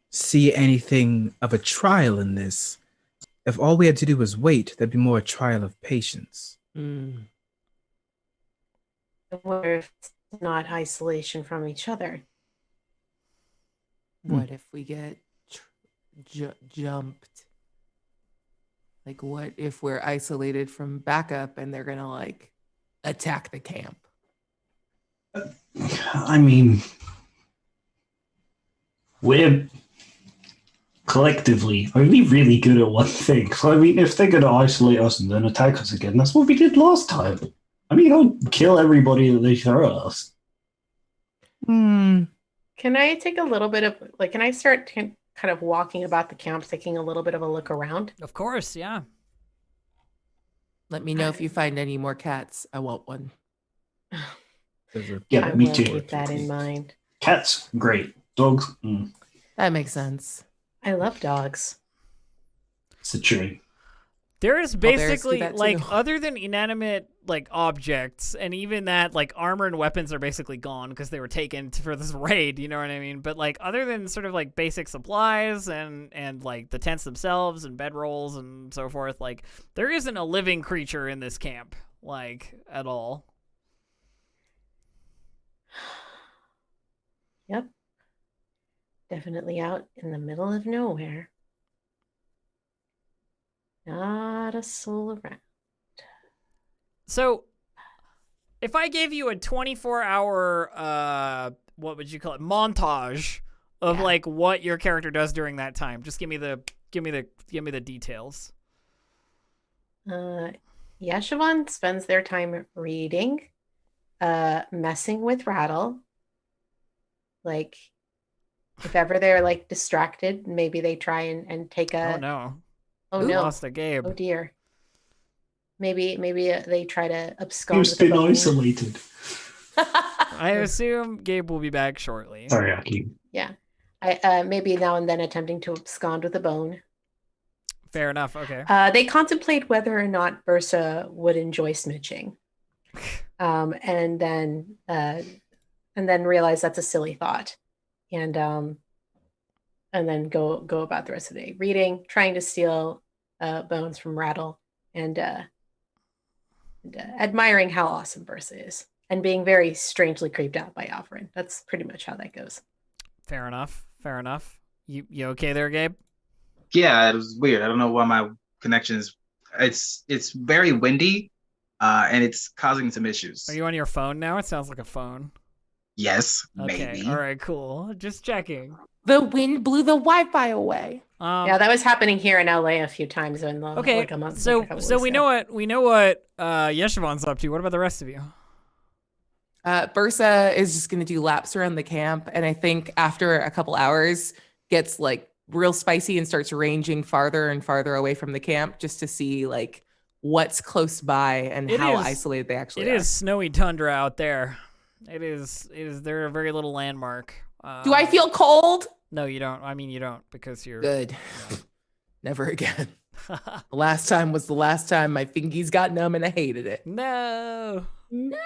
see anything of a trial in this. If all we had to do was wait, that'd be more a trial of patience. Mm. I wonder if it's not isolation from each other. What if we get jumped? Like, what if we're isolated from backup and they're gonna like attack the camp? I mean, we're collectively only really good at one thing. So, I mean, if they're going to isolate us and then attack us again, that's what we did last time. I mean, I'll kill everybody that they throw at us. Hmm. Can I take a little bit of, like, can I start kind of walking about the camp, taking a little bit of a look around? Of course, yeah. Let me know if you find any more cats. I want one. Yeah, I me will too. keep that in mind. Cats, great. Dogs, That makes sense. I love dogs. it's a tree. There is bears do basically, that like, too. other than inanimate, like, objects, and even that, like, armor and weapons are basically gone because they were taken for this raid, you know what I mean? But, like, other than sort of, like, basic supplies and like, the tents themselves and bedrolls and so forth, like, there isn't a living creature in this camp, like, at all. Yep. Definitely out in the middle of nowhere. Not a soul around. So, if I gave you a 24-hour, what would you call it, montage of Yeah. like what your character does during that time, just give me the details. Yeshivon spends their time reading, messing with Rattle. Like, if ever they're like distracted, maybe they try and take a. Oh no, Oh we no! lost a Gabe. Oh dear. Maybe they try to abscond Who's with a been bone. isolated? I assume Gabe will be back shortly. Sorry, Aki. Yeah. Maybe now and then attempting to abscond with a bone. Fair enough. Okay. They contemplate whether or not Bursa would enjoy smooching, and then realize that's a silly thought, and then go about the rest of the day reading, trying to steal bones from Rattle, and admiring how awesome Bursa is, and being very strangely creeped out by Alfred. That's pretty much how that goes. Fair enough. Fair enough. You okay there, Gabe? Yeah, it was weird. I don't know why my connection is. It's very windy, and it's causing some issues. Are you on your phone now? It sounds like a phone. Yes, Okay. maybe. All right. Cool. Just checking. The wind blew the Wi-Fi away. Yeah, that was happening here in LA a few times in the Okay. like a month. So like a couple so weeks we ago. know what Yeshivon's up to. What about the rest of you? Bursa is just going to do laps around the camp. And I think after a couple hours gets like real spicy and starts ranging farther and farther away from the camp just to see like what's close by and It how is- isolated they actually It are. is snowy tundra out there. It is. They're a very little landmark. Do I feel cold? No, you don't. I mean, you don't because you're. Good. Never again. The last time was the last time my fingies got numb and I hated it. No. No.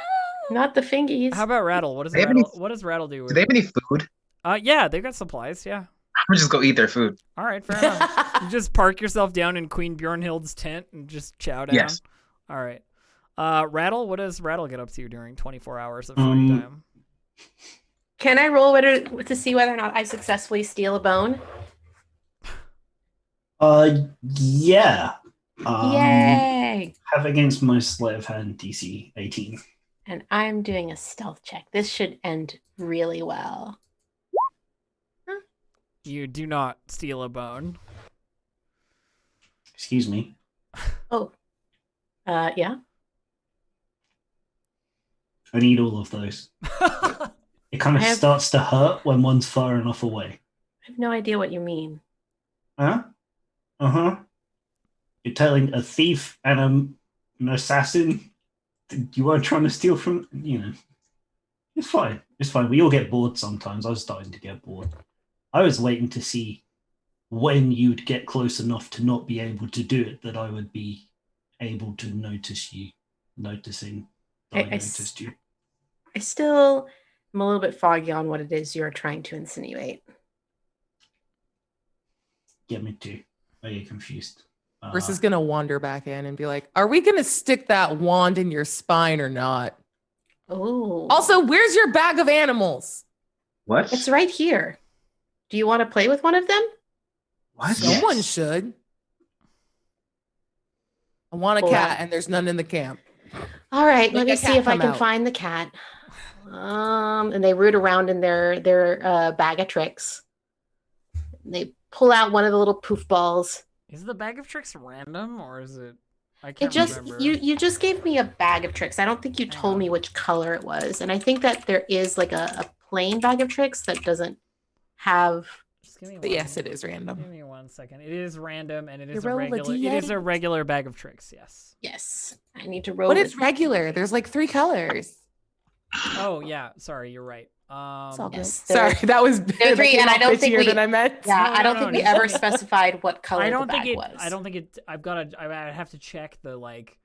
Not the fingies. How about Rattle? What does They have any- Rattle? What does Rattle do? Do they have any food? Yeah, they've got supplies. Yeah. I'm gonna just go eat their food. All right, fair enough. You just park yourself down in Queen Bjornhild's tent and just chow down. Yes. All right. Rattle, what does Rattle get up to during 24 hours of free time? Can I roll to see whether or not I successfully steal a bone? Yeah. Yay! Have against my sleight of hand DC 18. And I'm doing a stealth check. This should end really well. You do not steal a bone. Excuse me. Oh. Yeah. I need all of those. It kind of I have- starts to hurt when one's far enough away. I have no idea what you mean. Huh? Uh-huh. You're telling a thief and an assassin you are trying to steal from, It's fine. It's fine. We all get bored sometimes. I was starting to get bored. I was waiting to see when you'd get close enough to not be able to do it that I would be able to noticing that I- I I s- noticed you. I still am a little bit foggy on what it is you're trying to insinuate. Get me too. I get confused. Chris is gonna wander back in and be like, "Are we gonna stick that wand in your spine or not?" Oh. Also, where's your bag of animals? What? It's right here. Do you want to play with one of them? What? Someone Yes. should. I want a Hold cat, on. and there's none in the camp. All right, let Make me a see cat if I come can out. find the cat. And they root around in their bag of tricks. They pull out one of the little poof balls. Is the bag of tricks random or is it? I It can't just remember. you just gave me a bag of tricks. I don't think you Hang told on. me which color it was, and I think that there is like a plain bag of tricks that doesn't have. Just give me But one. yes, it is random. Give me 1 second. It is random and it You is a roll a regular. It is a D8. regular bag of tricks. Yes. Yes, I need to roll. What it. is regular? There's like 3 colors. Oh yeah. Sorry, you're right. It's all good. yes, Sorry, that was they're 3, came and I off don't think bitchier we- than I meant. Yeah, No, I don't no, think no, we just- ever specified what color I don't the think bag it. was. I don't think it. I've got to. I have to check the like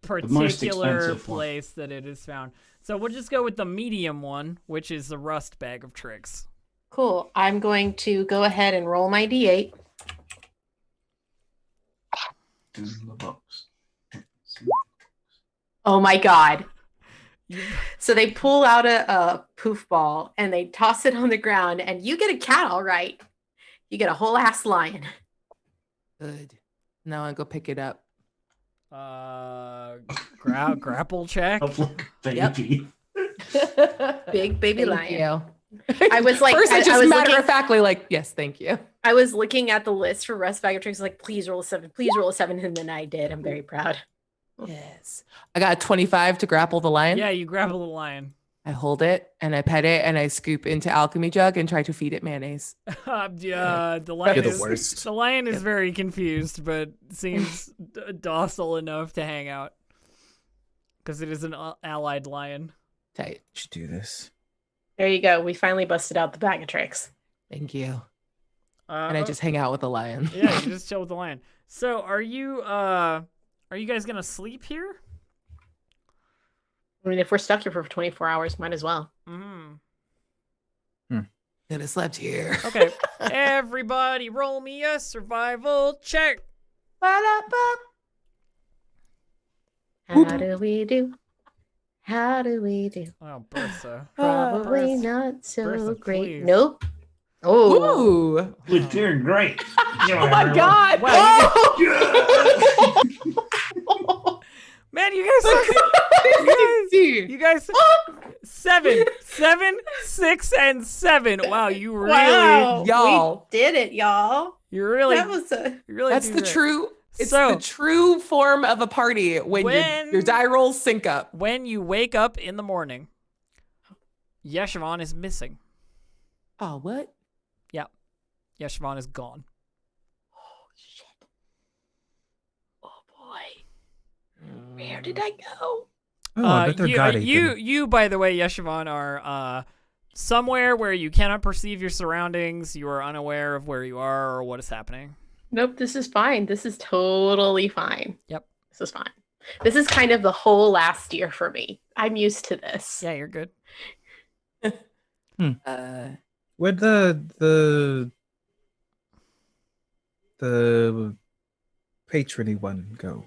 most particular expensive one. place that it is found. So we'll just go with the medium one, which is the rust bag of tricks. Cool. I'm going to go ahead and roll my d8. In the box. Oh my god. You- So they pull out a poof ball and they toss it on the ground, and you get a cat, all right. You get a whole ass lion. Good. Now I go pick it up. Grapple check. Oh, look, Yep. baby. Big baby Thank lion. you. I was like, first, I I just was matter looking- of factly like, yes, thank you. I was looking at the list for Rust Bag of Tricks, like, please roll a 7, please roll a 7, and then I did. I'm very proud. Yes. I got 25 to grapple the lion. Yeah, you grapple the lion. I hold it and I pet it and I scoop into alchemy jug and try to feed it mayonnaise. Yeah, the lion You're the is worst. the lion is very confused, but seems docile enough to hang out because it is an allied lion. Tight. Should do this. There you go. We finally busted out the Bag of Tricks. Thank you. And I just hang out with the lion. yeah, you just chill with the lion. So, are you guys gonna sleep here? I mean, if we're stuck here for 24 hours, might as well. Mm. Could have slept here. Okay, everybody, roll me a survival check. How do we do? How do we do? Oh, Bertha. Probably Bertha. not so Bertha, great. please. Nope. Oh. Ooh. We're doing great. Oh my god. Wow, Oh! Man, you guys suck. You guys 7, 6, and 7. Wow, you really, Wow. Y'all. We did it, y'all. you really, That was a. you really. That's do the great. true. It's So- the true form of a party when When- your die rolls sync up. When you wake up in the morning, Yeshivon is missing. Oh, what? Yeshivon is gone. Oh, shit. Oh, boy. Where did I go? Oh, I bet their god ate them. you, by the way, Yeshivon, are somewhere where you cannot perceive your surroundings. You are unaware of where you are or what is happening. Nope, this is fine. This is totally fine. Yep. This is fine. This is kind of the whole last year for me. I'm used to this. Yeah, you're good. Where'd the patrony one go?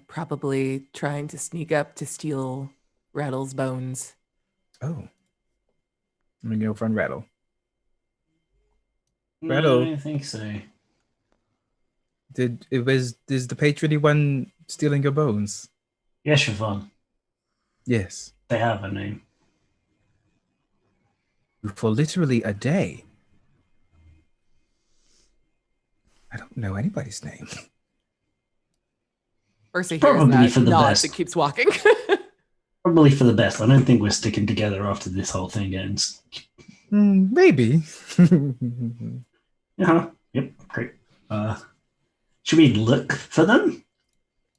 Probably trying to sneak up to steal Rattle's bones. Oh. I'm gonna go find Rattle. No, Rattle. I don't think so. Is the patrony one stealing your bones? Yes, Siobhan. Yes. They have a name. For literally a day. I don't know anybody's name. Ursa hears Probably that, for the nods, best. and keeps walking. Probably for the best. I don't think we're sticking together after this whole thing ends. Maybe. Uh-huh. Yep. Great. Should we look for them? Do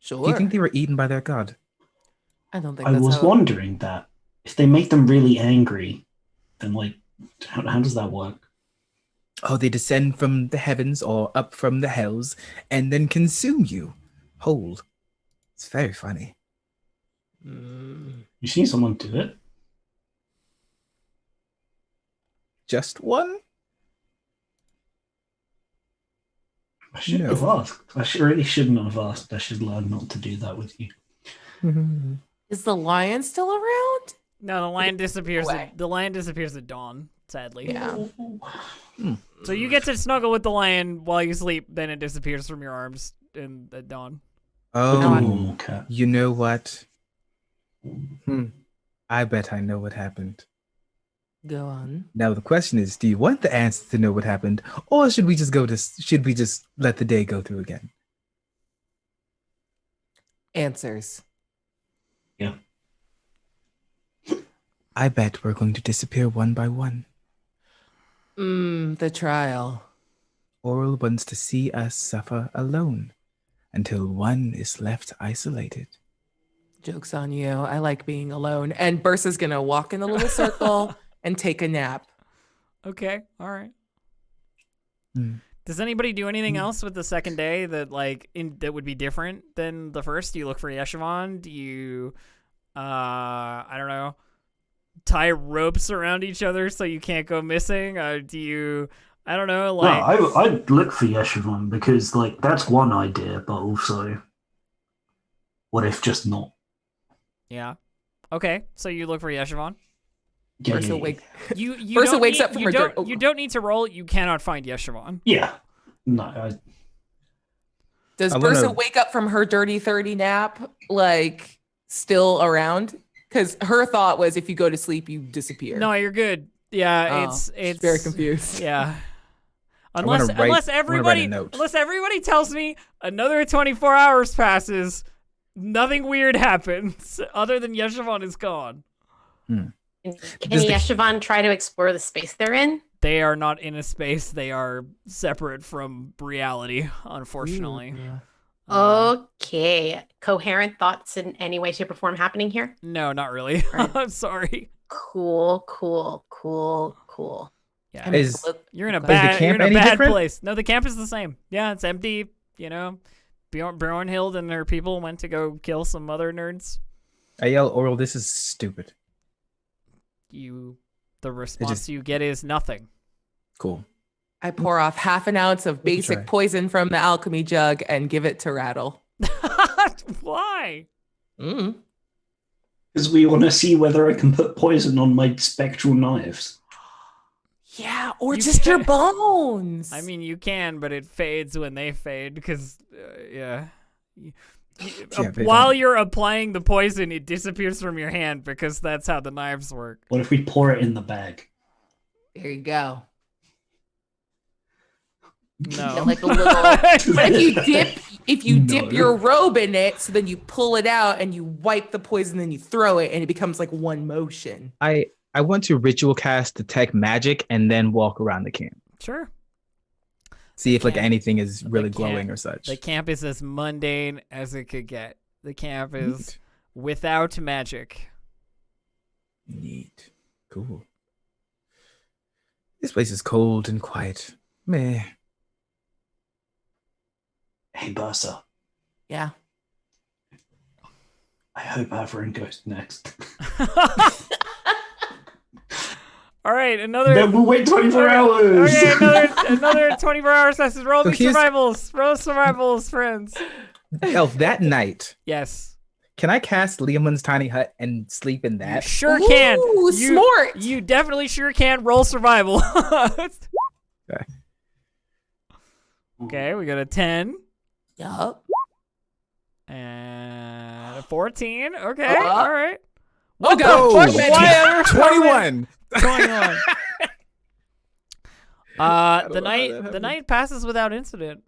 Sure. you think they were eaten by their god? I don't think I that's was how... wondering that. If they make them really angry, then like, how does that work? Oh, they descend from the heavens or up from the hells and then consume you. hold. It's very funny. You seen someone do it? Just one? I shouldn't have asked. Really shouldn't have asked. I should learn not to do that with you. Is the lion still around? No, the lion disappears. away. The lion disappears at dawn. Sadly. Yeah. So you get to snuggle with the lion while you sleep. Then it disappears from your arms at dawn. Like a Oh, normal cat. you know what? I bet I know what happened. Go on. Now the question is, do you want the answer to know what happened, or should we just let the day go through again? Answers. Yeah. I bet we're going to disappear one by one. The trial. Oral wants to see us suffer alone until one is left isolated. Joke's on you. I like being alone. And Bursa's gonna walk in a little circle and take a nap. Okay. All right. Hmm. Does anybody do anything else with the second day that that would be different than the first? Do you look for Yeshivon? Do you, I don't know, tie ropes around each other so you can't go missing? Do you, I don't know, No, I'd look for Yeshivon because that's one idea, but also, what if just not? Yeah. Okay. So you look for Yeshivon. Yeah, Bursa yeah, wake. You Bursa don't wakes need- up from you her don't, dirt. You don't need to roll. You cannot find Yeshivon. yeah. No, Does I wanna- Bursa wake up from her dirty 30 nap still around? Because her thought was if you go to sleep, you disappear. No, you're good. Yeah, Oh, it's she's very confused. Yeah. wanna write Unless a everybody note. tells me another 24 hours passes, nothing weird happens other than Yeshivon is gone. Can Does the- Yeshivon try to explore the space they're in? They are not in a space. They are separate from reality, unfortunately. Okay. Coherent thoughts in any way, shape, or form happening here? No, not really. I'm sorry. Cool. Yeah. Is- You're in a Is the bad, camp you're in a any bad different? place. No, the camp is the same. Yeah, it's empty. You know, Bjornhild and her people went to go kill some other nerds. I yell, Oral, this is stupid. The response you get is nothing. Cool. I pour off half an ounce of We can basic try. poison from the alchemy jug and give it to Rattle. Why? because we want to see whether I can put poison on my spectral knives. Yeah, or You just your can't- bones. I mean, you can, but it fades when they fade because, yeah. Yeah, they While don't. you're applying the poison, it disappears from your hand because that's how the knives work. What if we pour it in the bag? there you go. No. Like a little. But if you dip your robe in it, so then you pull it out and you wipe the poison, then you throw it, and it becomes like one motion. I want to ritual cast detect magic and then walk around the camp. Sure. See if camp- anything is the really camp- glowing or such. The camp is as mundane as it could get. The camp is Neat. without magic. Neat. Cool. This place is cold and quiet. Meh. Hey, Bursa, Yeah. I hope Averin goes next. All right, another. Then we'll wait 24 hours. Okay, another 24 hour session. Roll So me here's- survivals. Roll survivals, friends. Elf, that night, Yes. can I cast Leomund's tiny hut and sleep in You that? sure can. Ooh, You- smart. You definitely sure can roll survival. Okay, we got a 10 Yup. and a 14. Okay, Uh-huh. all right. Oh, God. Oh, Fuck, man. Why- 21. going on? don't know how The that night happened. passes without incident.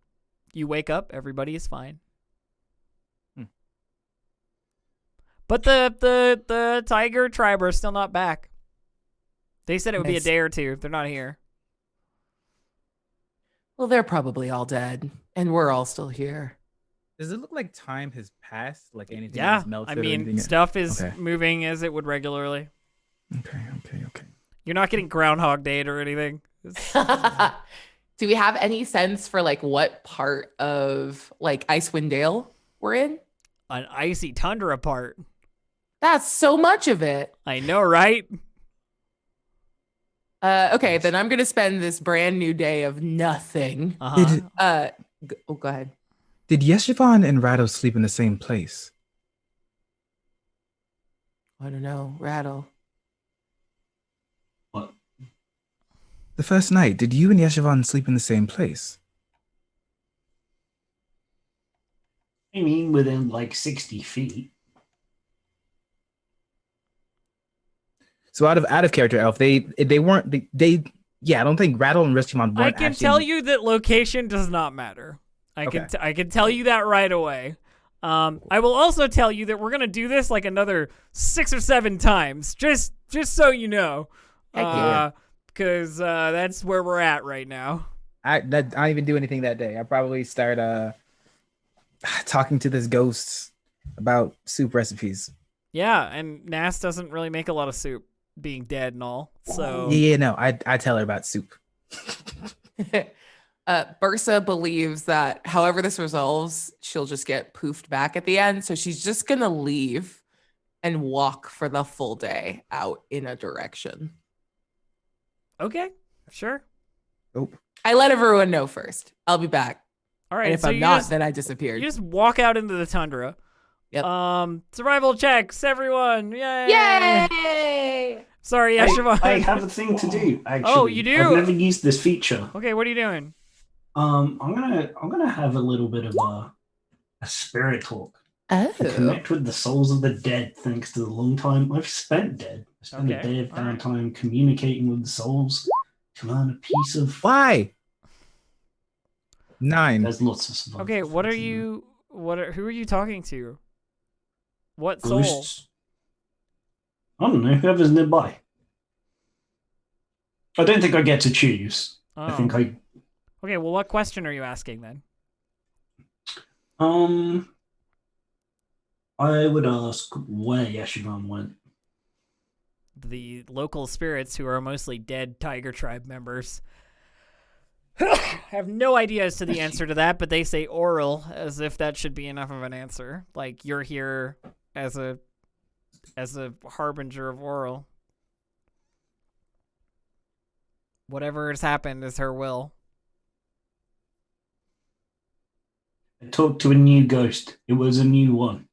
You wake up, everybody is fine. Hmm. But the tiger tribe are still not back. They said it would be a Nice. day or two. They're not here. Well, they're probably all dead, and we're all still here. Does it look like time has passed? Like anything Yeah, has melted I or mean, anything? stuff is Okay. moving as it would regularly. Okay. You're not getting Groundhog Day or anything. Do we have any sense for like what part of like Icewind Dale we're in? An icy tundra part. That's so much of it. I know, right? Okay, then I'm gonna spend this brand new day of nothing. Uh-huh. Go ahead. Did Yeshivan and Rattle sleep in the same place? I don't know. Rattle. What? The first night, did you and Yeshivan sleep in the same place? I mean, within like 60 feet. So out of character, Elf, they weren't yeah, I don't think Rattle and Yeshivan weren't. I can actually... tell you that location does not matter. I can tell you that right away. I will also tell you that we're gonna do this like another 6 or 7 times, just so you know, because that's where we're at right now. I don't even do anything that day. I probably start talking to this ghost about soup recipes. Yeah, and Nas doesn't really make a lot of soup, being dead and all. So No, I tell her about soup. Bursa believes that however this resolves, she'll just get poofed back at the end. So she's just gonna leave and walk for the full day out in a direction. Okay, sure. Oh, I let everyone know first. I'll be back. All right. And if so I'm you not, just, then I disappeared. you just walk out into the tundra. Yep. Survival checks, everyone! Yay! Yay! Sorry, Yeshivan. I have a thing to do, actually. Oh, you do? I've never used this feature. Okay, what are you doing? I'm gonna have a little bit of a spirit talk. Oh. To connect with the souls of the dead, thanks to the long time I've spent dead. I spent a day of downtime communicating with the souls to learn a piece of. why? 9. There's lots of survival. Okay, what are you? Who are you talking to? What soul? Ghosts. I don't know. Whoever's nearby. I don't think I get to choose. Oh. I think I. Okay, well, what question are you asking then? I would ask where Yeshivan went. The local spirits, who are mostly dead Tiger Tribe members, have no idea as to the answer to that, but they say oral, as if that should be enough of an answer. Like, you're here as a harbinger of oral. Whatever has happened is her will. I talked to a new ghost. It was a new one.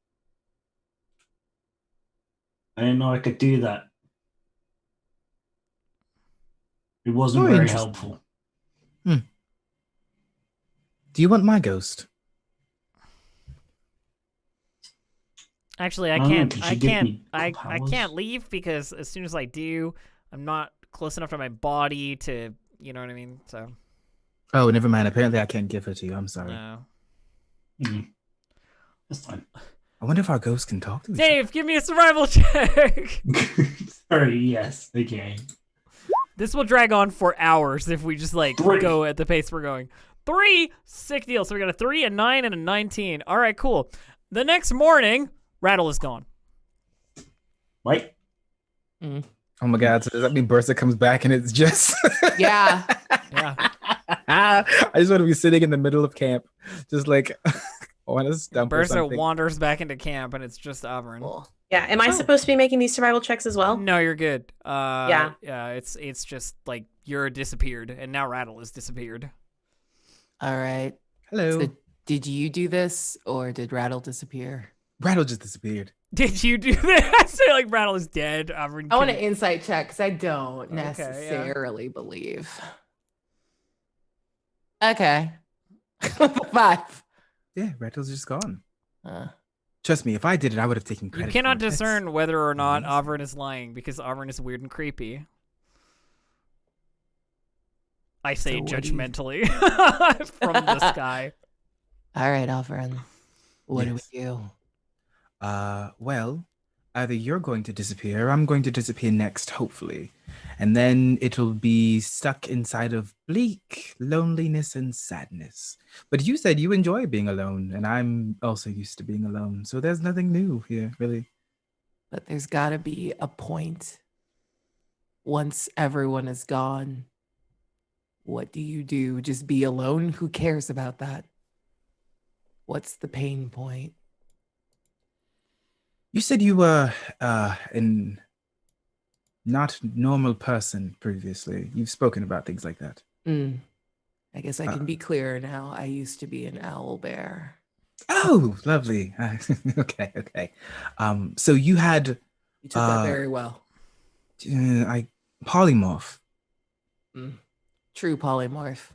I didn't know I could do that. It wasn't very helpful. Do you want my ghost? Actually, I can't leave because as soon as I do, I'm not close enough to my body to, you know what I mean? So. Oh, never mind. Apparently I can't give her to you. I'm sorry. No. That's fine. I wonder if our ghosts can talk to each other. Dave, give me a survival check. Sorry, yes. Okay. This will drag on for hours if we just go at the pace we're going. 3, sick deal. So we got a 3, a 9, and a 19. All right, cool. The next morning, Rattle is gone. What? Oh my God! So does that mean Bursa comes back and it's just? Yeah. Yeah. I just want to be sitting in the middle of camp, just like on a stump or Bursa something. wanders back into camp and it's just Avern. Cool. Yeah. Am I supposed to be making these survival checks as well? No, you're good. Yeah. Yeah. It's just like you're disappeared, and now Rattle is disappeared. All right. Hello. So did you do this or did Rattle disappear? Rattle just disappeared. Did you do that? I say like Rattle is dead. Avern I want an insight check because I don't Okay, necessarily believe. Okay. 5. Yeah, Rattle's just gone. Uh, Trust me, if I did it, I would have taken You credit. cannot for it. discern whether or not amazing. Avern is lying because Avern is weird and creepy. I say So what do you- judgmentally from the sky. all right, Alvarin. What Yes. do we do? Well, either you're going to disappear or I'm going to disappear next, hopefully. And then it'll be stuck inside of bleak loneliness and sadness. But you said you enjoy being alone, and I'm also used to being alone. So there's nothing new here, really. But there's got to be a point. Once everyone is gone, what do you do? Just be alone? Who cares about that? What's the pain point? You said you were an not normal person previously. You've spoken about things like that. I guess I can be clearer now. I used to be an owl bear. Oh, lovely. Okay. So you had You took that very well. I polymorph. True polymorph.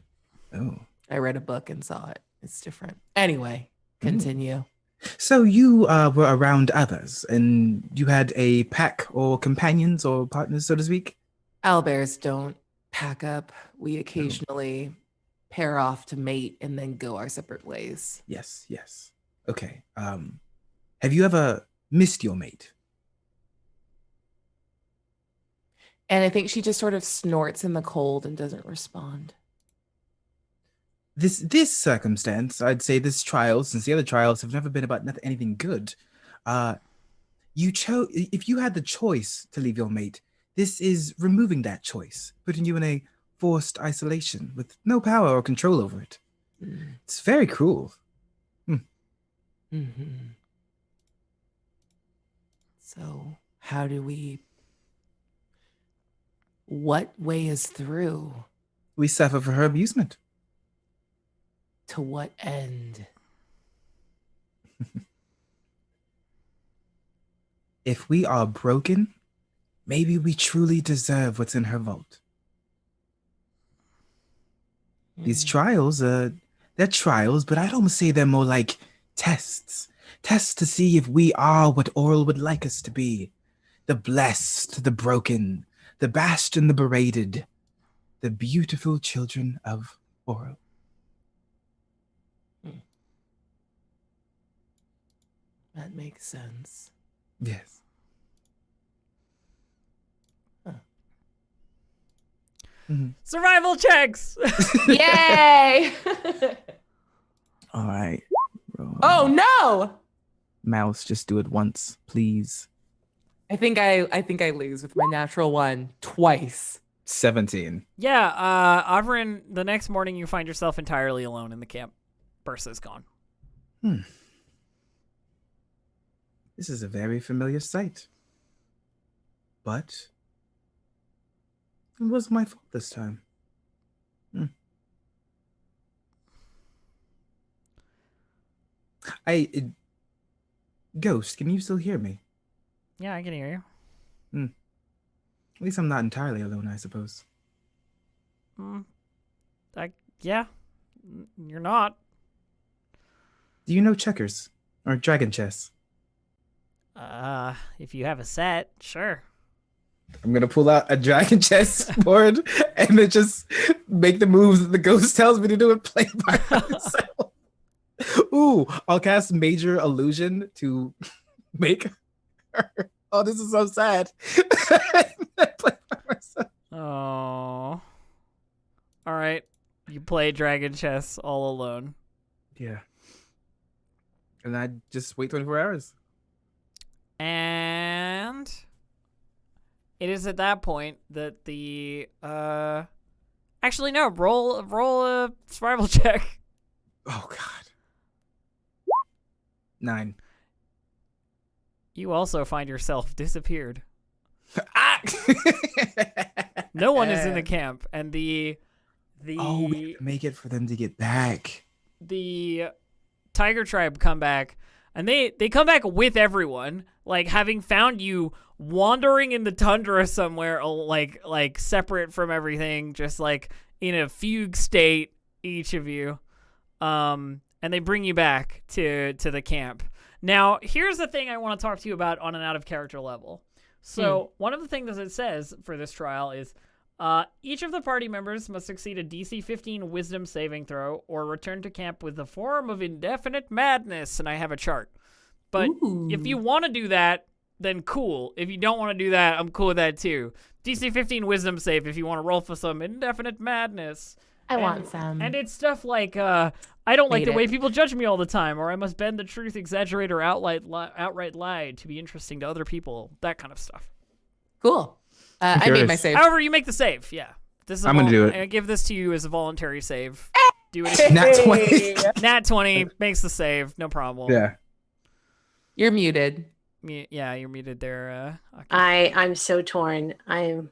Oh. I read a book and saw it. It's different. Anyway, continue. So you were around others, and you had a pack or companions or partners, so to speak? Owlbears don't pack up. We occasionally pair off to mate and then go our separate ways. Yes. Okay. Have you ever missed your mate? And I think she just sort of snorts in the cold and doesn't respond. This circumstance, I'd say this trial, since the other trials have never been about anything good, you chose, if you had the choice to leave your mate, this is removing that choice, putting you in a forced isolation with no power or control over it. It's very cruel. So how do we... What way is through? We suffer for her amusement. To what end? If we are broken, maybe we truly deserve what's in her vault. These trials, they're trials, but I'd almost say they're more like tests. Tests to see if we are what Oral would like us to be. The blessed, the broken, the bashed and the berated, the beautiful children of Oral. That makes sense. Yes. Survival checks. Yay! All right. Oh no! Mouse, just do it once, please. I think I lose with my natural one twice. 17. Yeah, Avrin, the next morning you find yourself entirely alone in the camp. Bursa's gone. This is a very familiar sight. But it was my fault this time. Ghost, can you still hear me? Yeah, I can hear you. At least I'm not entirely alone, I suppose. Yeah, you're not. Do you know checkers? Or dragon chess? If you have a set, sure. I'm gonna pull out a dragon chess board and then just make the moves that the ghost tells me to do and play by myself. Ooh, I'll cast Major Illusion to make her. Oh, this is so sad. Play by myself. Oh. All right. You play dragon chess all alone. Yeah. And I just wait 24 hours. And it is at that point that the actually no, roll a survival check. Oh god. 9. You also find yourself disappeared. Ah! No one is in the camp, and the Oh, we have to make it for them to get back. The Tiger Tribe come back, and they come back with everyone, like having found you wandering in the tundra somewhere, like separate from everything, just like in a fugue state, each of you. And they bring you back to the camp. Now, here's the thing I want to talk to you about on an out of character level. So one of the things that it says for this trial is each of the party members must succeed a DC 15 wisdom saving throw or return to camp with a form of indefinite madness. And I have a chart. But if you want to do that, then cool. If you don't want to do that, I'm cool with that too. DC 15 wisdom save if you want to roll for some indefinite madness. I want some. And it's stuff like, I don't like Hate the way it. people judge me all the time, or I must bend the truth, exaggerate, or outright lie to be interesting to other people. That kind of stuff. Cool. I made my save. However, you make the save, yeah. This is I'm gonna do it. I give this to you as a voluntary save. Do it. Nat 20. Nat 20 makes the save. No problem. Yeah. You're muted. Yeah, you're muted there. Aki. I'm so torn. I'm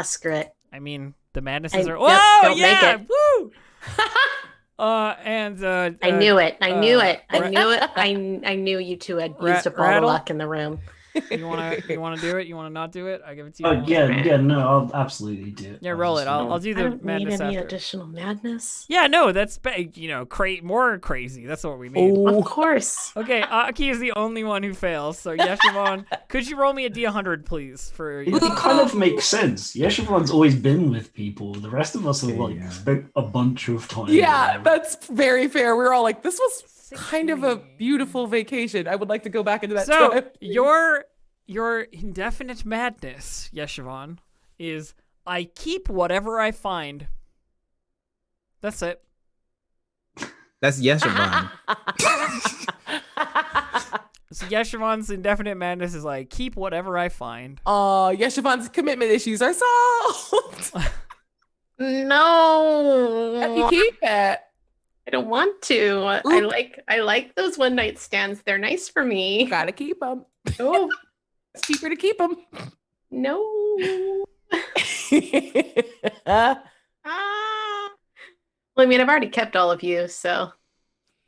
screw it. I mean, the madnesses are. Nope, Whoa! don't make Yeah! it. Woo! I knew it. I knew it. I Ra- knew it. I knew you two had used up all the Rattle? luck in the room. You wanna do it? You wanna not do it? I give it to you. Oh yeah, no, I'll absolutely do it. Yeah, roll it. I'll do I the don't need madness any after. additional madness. Yeah, no, that's more crazy. That's what we need. Of course. Okay, Aki is the only one who fails. So Yeshivon, could you roll me a D100, please? It kind of makes sense. Yeshivan's always been with people. The rest of us have Yeah. spent a bunch of time. Yeah, with them. that's very fair. We're all like, this was kind of a 16. beautiful vacation. I would like to go back into that So time. your indefinite madness, Yeshivon, is I keep whatever I find. That's it. That's Yeshivan. So Yeshivon's indefinite madness is like keep whatever I find. Yeshivan's commitment issues are solved. No. You keep it. I don't want to. I like those one night stands. They're nice for me. Gotta keep them. Oh It's cheaper to keep them. no. Ah. Well, I mean, I've already kept all of you, so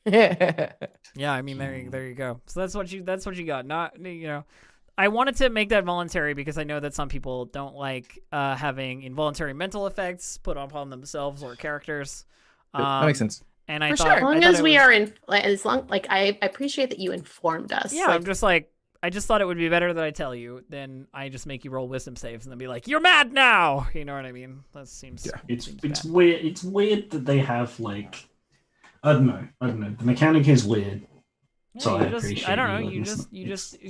Yeah, I mean there you go. So that's what you got. Not I wanted to make that voluntary because I know that some people don't like having involuntary mental effects put upon themselves or characters. That makes sense. And I For thought, sure. as long I thought as it we was- are in, as long like I appreciate that you informed us. Yeah, I'm just like I just thought it would be better that I tell you than I just make you roll wisdom saves and then be like, "You're mad now." You know what I mean? That seems It's seems it's bad. weird. It's weird that they have like I don't know. The mechanic is weird. Yeah, So you I just, appreciate I don't know. you You letting us just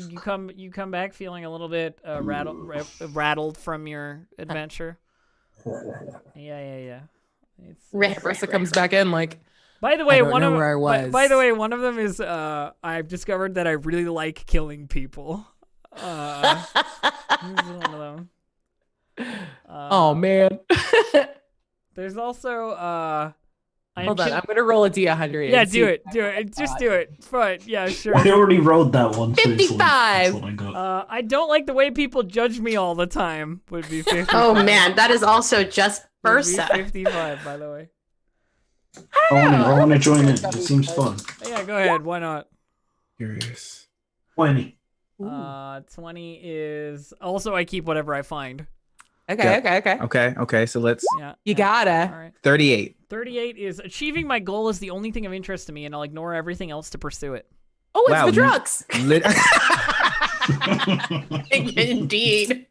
you come back feeling a little bit rattled from your adventure. Yeah. It's, Marissa comes back in like, by the way, I don't one know of where I was. By the way, one of them is I've discovered that I really like killing people. This is one of them. oh man. There's also Hold on, I'm gonna roll a D100. Yeah, and see do if it. Do it. Just do it. Fine. Yeah, sure. I already rolled that one. So it's 55. that's what I got. I don't like the way people judge me all the time. Would be 55. Oh man, that is also just Would be versa. 55, by the way. I want to join in. It seems fun. Yeah, go ahead. Why not? Curious. 20. 20 is also I keep whatever I find. Okay. Okay, so let's Yeah. You yeah. gotta. All right. 38. 38 is achieving my goal is the only thing of interest to me, and I'll ignore everything else to pursue it. Oh, it's Wow, the drugs. Indeed.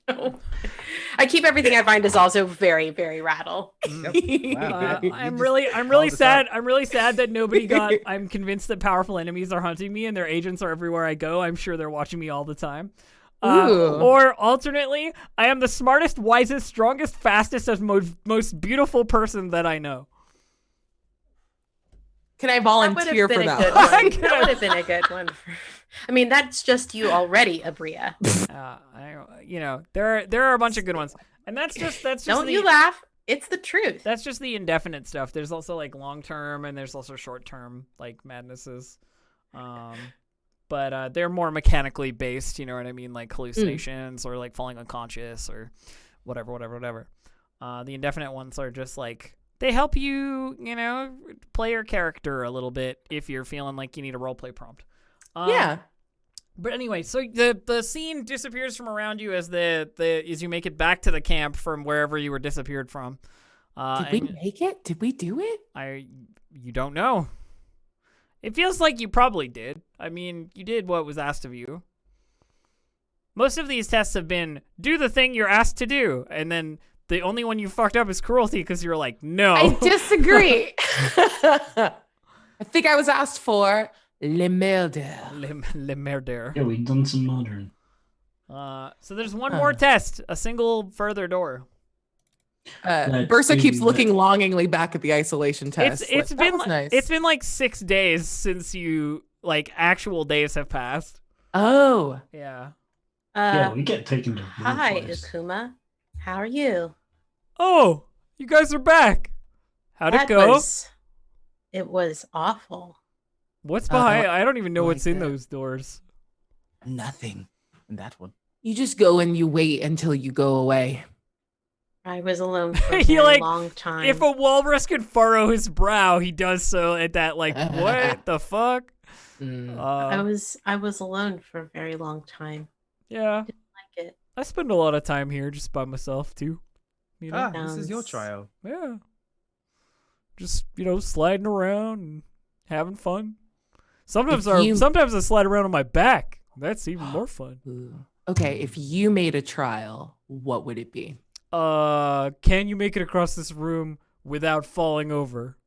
I keep everything I find is also very, very rattle. I'm really sad. I'm really sad that nobody got. I'm convinced that powerful enemies are hunting me, and their agents are everywhere I go. I'm sure they're watching me all the time. Ooh. Or alternately, I am the smartest, wisest, strongest, fastest, and most beautiful person that I know. Can I That would have volunteer been for a that? good one? one. That would have been a good one. I mean, that's just you already, Abria. There are a bunch of good ones, and that's just Don't the, you laugh. It's the truth. That's just the indefinite stuff. There's also like long term, and there's also short term like madnesses. But they're more mechanically based, you know what I mean? Like hallucinations or like falling unconscious or whatever. The indefinite ones are just like, they help you, play your character a little bit if you're feeling like you need a roleplay prompt. Yeah. But anyway, so the scene disappears from around you as as you make it back to the camp from wherever you were disappeared from. Did we make it? Did we do it? You don't know. It feels like you probably did. I mean, you did what was asked of you. Most of these tests have been, do the thing you're asked to do. And then the only one you fucked up is cruelty because you were like, no. I disagree. I think I was asked for Le Murder. Le murder. Yeah, we've done some modern. So there's one more test, a single further door. Let's Bursa do keeps that. looking longingly back at the isolation test. It's Like, been that was nice. it's been like 6 days since you actual days have passed. Oh. Yeah. Yeah, we get taken to real Hi, place. Ukuma. How are you? Oh, you guys are back. How'd it go? It was awful. What's behind? I don't even know like what's in that. those doors. Nothing in that one. You just go and you wait until you go away. I was alone for a He, very like, long time. If a walrus could furrow his brow, he does so at that, like, what the fuck? I was alone for a very long time. Yeah. Didn't like it. I spend a lot of time here just by myself, too. You know? This is your Sounds- trial. Yeah. Just, sliding around and having fun. Sometimes I slide around on my back. That's even more fun. Ooh. Okay, if you made a trial, what would it be? Can you make it across this room without falling over?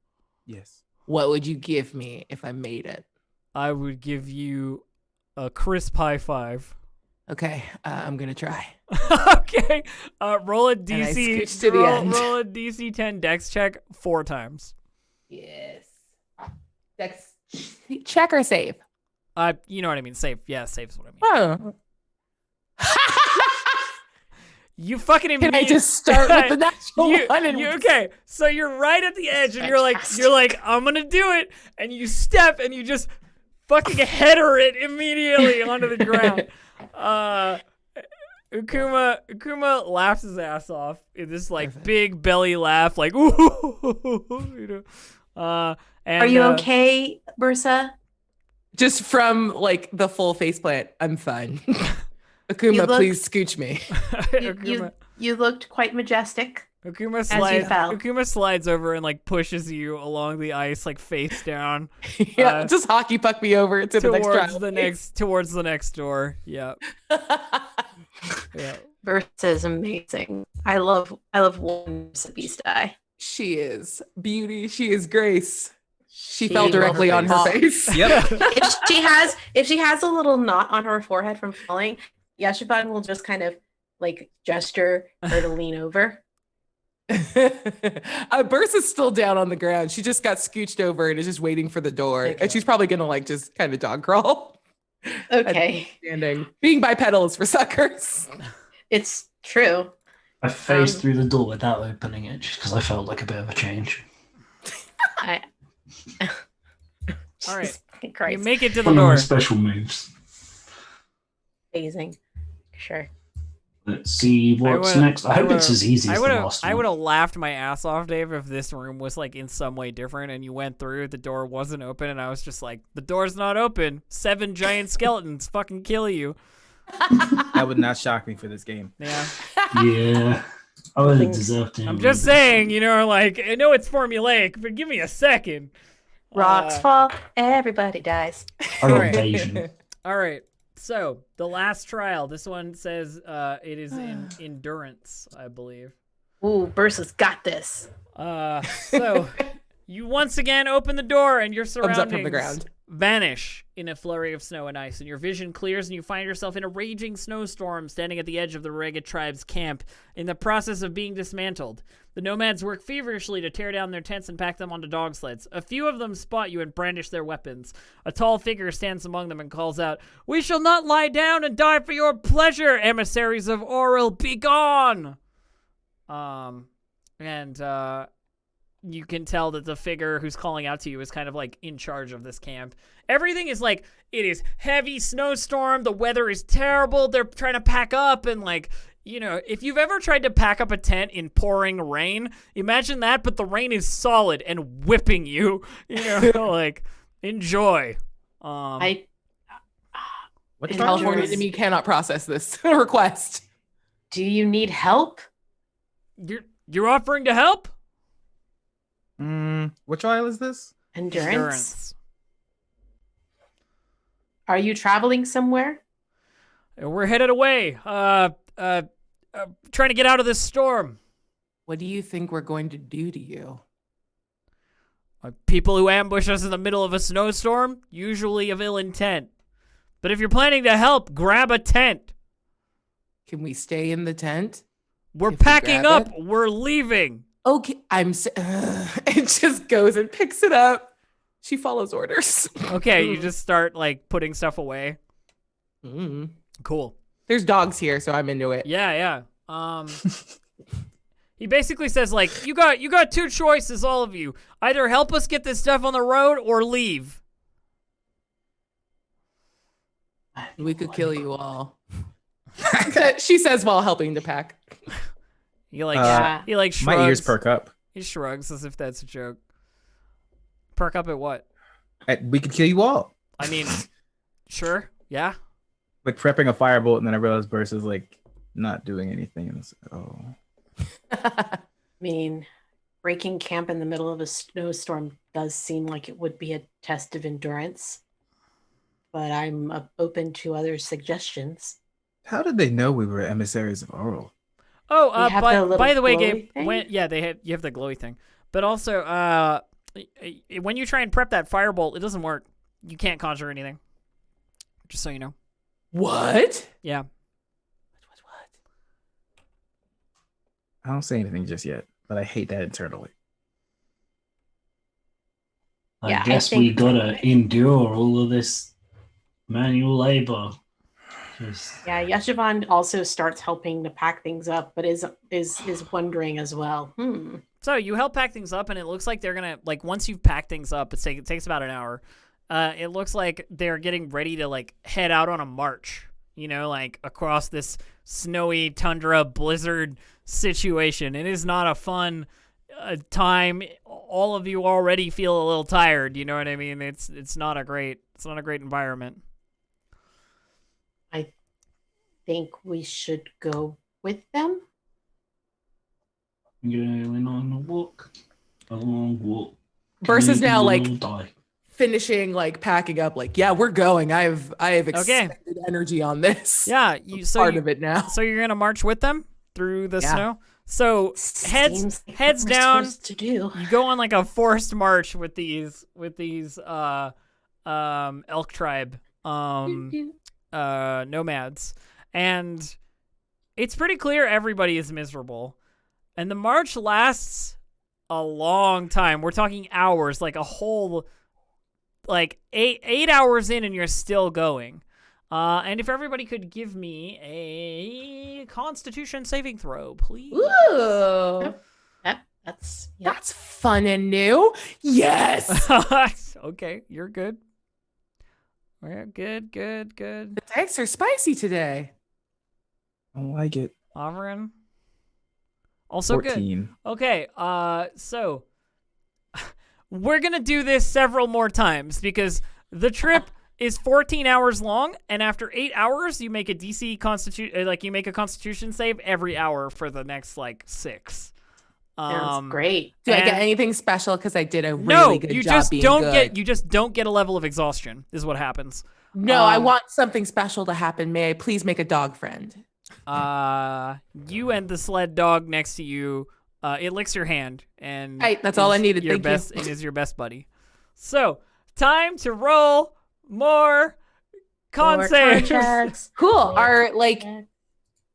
Yes. What would you give me if I made it? I would give you a crisp high five. Okay, I'm gonna try. Okay. Roll a I DC. scooch to the end. Roll a DC 10 Dex check 4 times. Yes. Dex check or save? You know what I mean. Save. Yeah, save is what I mean. Oh. You fucking Can I just start with the natural one? And okay, so you're right at the edge, and you're like, I'm gonna do it, and you step, and you just fucking header it immediately onto the ground. Ukuma laughs his ass off in this like Perfect. big belly laugh, like ooh, and, Are you okay, Bursa? Just from like the full faceplant, I'm fine. Akuma, please scooch me. You looked quite majestic. Ukuma As you fell. Ukuma slides over and like pushes you along the ice, like face down. Yeah, just hockey puck me over to the next trial. Towards the next door. Yeah. Yeah. Bursa is amazing. I love one beast eye. She is beauty. She is grace. She fell will directly on her fall. face. Yep. If she has a little knot on her forehead from falling, Yashiban will just kind of like gesture her to lean over. Bursa's still down on the ground. She just got scooched over and is just waiting for the door. Okay. And she's probably gonna like just kind of dog crawl. Okay, Standing. Being bipedal is for suckers. it's true. I phased through the door without opening it just because I felt like a bit of a change. I. All right. Jesus fucking Christ. You make it to the One of my door. special moves. Amazing. Sure. Let's see what's next. I hope it's as easy as the last one. I would have laughed my ass off, Dave, if this room was like in some way different and you went through, the door wasn't open, and I was just like, the door's not open. 7 giant skeletons fucking kill you. That would not shock me for this game. Yeah. Yeah. I would have deserved it. I'm just saying, like, I know it's formulaic, but give me a second. Rocks fall, everybody dies. I got Alright. evasion. All right. So, the last trial. This one says it is in endurance, I believe. Ooh, Bursa's got this. So you once again open the door and your Thumbs up surroundings from the ground. vanish in a flurry of snow and ice, and your vision clears and you find yourself in a raging snowstorm standing at the edge of the ragged tribe's camp in the process of being dismantled. The nomads work feverishly to tear down their tents and pack them onto dog sleds. A few of them spot you and brandish their weapons. A tall figure stands among them and calls out, "We shall not lie down and die for your pleasure, emissaries of Auril, be gone!" You can tell that the figure who's calling out to you is kind of like in charge of this camp. Everything is like, it is heavy snowstorm. The weather is terrible. They're trying to pack up and like, if you've ever tried to pack up a tent in pouring rain, imagine that, but the rain is solid and whipping you, like enjoy. What In California endurance. to me cannot process this request. Do you need help? You're offering to help? What trial is this? Endurance. Are you traveling somewhere? We're headed away. Trying to get out of this storm. What do you think we're going to do to you? People who ambush us in the middle of a snowstorm, usually of ill intent. But if you're planning to help, grab a tent. Can we stay in the tent? We're If we packing grab up. it? We're leaving. Okay, it just goes and picks it up. She follows orders. Okay, you just start like putting stuff away. Mm. Cool. There's dogs here, so I'm into it. Yeah. He basically says like, you got two choices, all of you. Either help us get this stuff on the road or leave. We could kill you all. She says while helping to pack. He like shrugs. My ears perk up. He shrugs as if that's a joke. Perk up at what? We could kill you all. I mean, sure, yeah. Like prepping a firebolt, and then I realized Burst is like not doing anything. And it's I mean, breaking camp in the middle of a snowstorm does seem like it would be a test of endurance, but I'm open to other suggestions. How did they know we were emissaries of Oral? Oh, by the way, glowy Gabe, thing? you have the glowy thing, but also, when you try and prep that firebolt, it doesn't work. You can't conjure anything. Just so you know. What? Yeah. What? I don't say anything just yet, but I hate that internally. I Yeah, I guess think we gotta probably. endure all of this manual labor. Just, Yeah, Yeshivon also starts helping to pack things up, but is wondering as well. So you help pack things up, and it looks like they're gonna like once you've packed things up, it takes about an hour. It looks like they're getting ready to like head out on a march. You know, like across this snowy tundra blizzard situation. It is not a fun time. All of you already feel a little tired. You know what I mean? It's not a great environment. I think we should go with them. going on a long walk. Burst is now like We'll die. finishing like packing up. Like, yeah, we're going. I have expended energy on this. Yeah, Part of it now. So you're gonna march with them through the Yeah. snow. So Seems like heads what we're down. supposed to do. You go on like a forced march with these elk tribe nomads, and it's pretty clear everybody is miserable, and the march lasts a long time. We're talking hours, like a whole like eight hours in, and you're still going. And if everybody could give me a Constitution saving throw, please. Ooh, That's that's fun and new. Yes. Okay, you're good. We're good. The dice are spicy today. I don't like it. Avrin. Also 14. good. Okay, so we're gonna do this several more times because the trip is 14 hours long, and after 8 hours, you make a DC you make a Constitution save every hour for the next like 6. sounds great. Do I get and- anything special because I did a really No, good you job just being don't good? you just don't get a level of exhaustion. Is what happens. No, I want something special to happen. May I please make a dog friend? You and the sled dog next to you, it licks your hand, and That's all I is needed. Your Thank best, you. It is your best buddy. So, time to roll more con More saves. contracts. Cool. More Are like, contracts.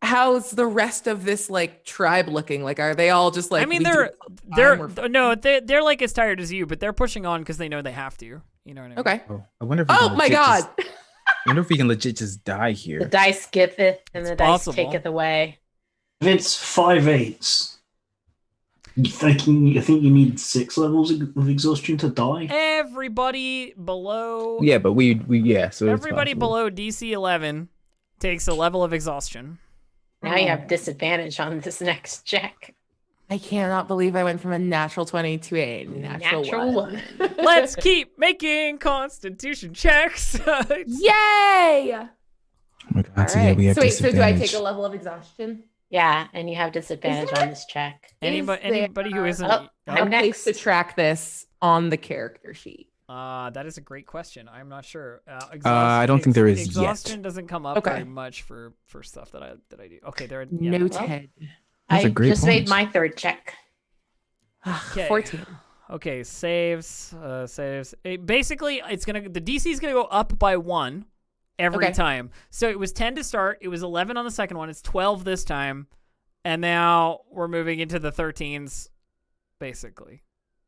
how's the rest of this like tribe looking? Like, are they all just like? I mean, we do they're time or- no, they're like as tired as you, but they're pushing on because they know they have to. You know what I mean? Okay. Oh, I wonder if we Oh can my legit god. I wonder if we can legit just die The here. dice giveth and It's the dice possible. taketh away. If it's 5/8, you think you need 6 levels of exhaustion to die? Everybody below. Yeah, but we yeah. So it's Everybody possible. below DC 11 takes a level of exhaustion. Now you have disadvantage on this next check. I cannot believe I went from a natural 20 to a natural one. Let's keep making Constitution checks. Yay! Oh my god! All So yeah, right. we have So wait, so do I take disadvantage. a level of exhaustion? Yeah, and you have disadvantage Isn't on it? this check. Anybody who isn't. Oh, I'm A next. place to track this on the character sheet. That is a great question. I'm not sure. I don't think there is yet. Exhaustion doesn't come up Okay. very much for stuff that I do. Okay, there. Noted. That's I a great just made point. my third check. Okay. 14. Okay, saves. Basically, the DC is gonna go up by 1 every Okay. time. So it was 10 to start. It was 11 on the second one. It's 12 this time, and now we're moving into the 13s. Basically,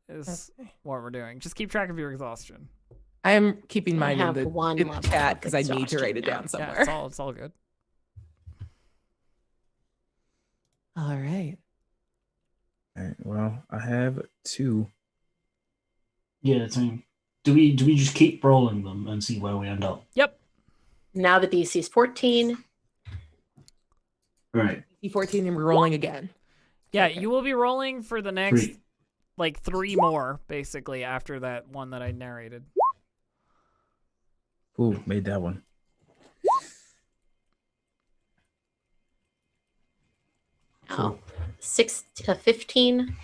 is what we're doing. Just keep track of your exhaustion. I'm keeping I mine in have the, one in the level chat of because I need to exhaustion write it now. down Yeah, somewhere. it's all good. All right. Alright, well, I have 2. Yeah, so do we just keep rolling them and see where we end up? Yep. Now the DC is 14. Right. D14 and we're rolling again. Yeah, Okay. you will be rolling for the next 3. like 3 more, basically, after that one that I narrated. Ooh, made that one. Now, 15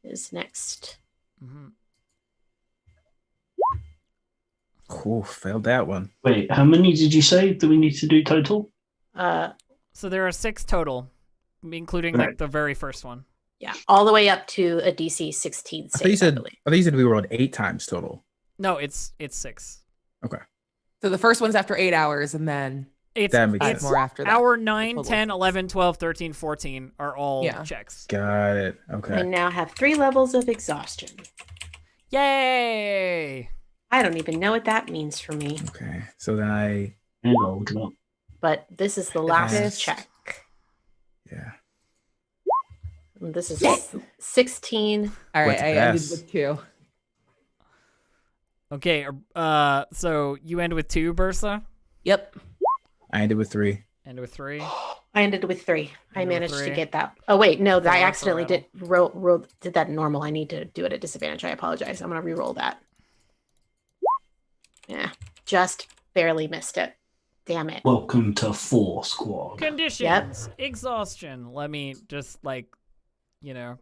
is next. Hmm. Ooh, failed that one. Wait, how many did you say that we need to do total? So there are 6 total, including Right. like the very first one. Yeah, all the way up to a DC 16 I thought you save, I said believe. we rolled 8 times total. No, it's 6. Okay. So the first one's after 8 hours, and then It's, That makes 5 sense. more after that. hour 9, Total 10, six. 11, 12, 13, 14 are all Yeah. checks. Got it. I Okay. now have 3 levels of exhaustion. Yay! I don't even know what that means for me, Okay. So then I Hang on, look it up. but this is the last Yes. check. yeah. And this is Yes. 16. all right, What's I ended pass? with 2. Okay, so you end with 2, Bursa? Yep. I ended with 3. End with 3? I ended with 3. I Ended with managed to 3. get that. Oh wait, no, Fell I off the accidentally did that normal. I need to do it at disadvantage. I apologize. I'm gonna re-roll that. Yeah, just barely missed it. Damn it. Welcome to 4 Squad. Conditions. Exhaustion. Let me just, like, Yo.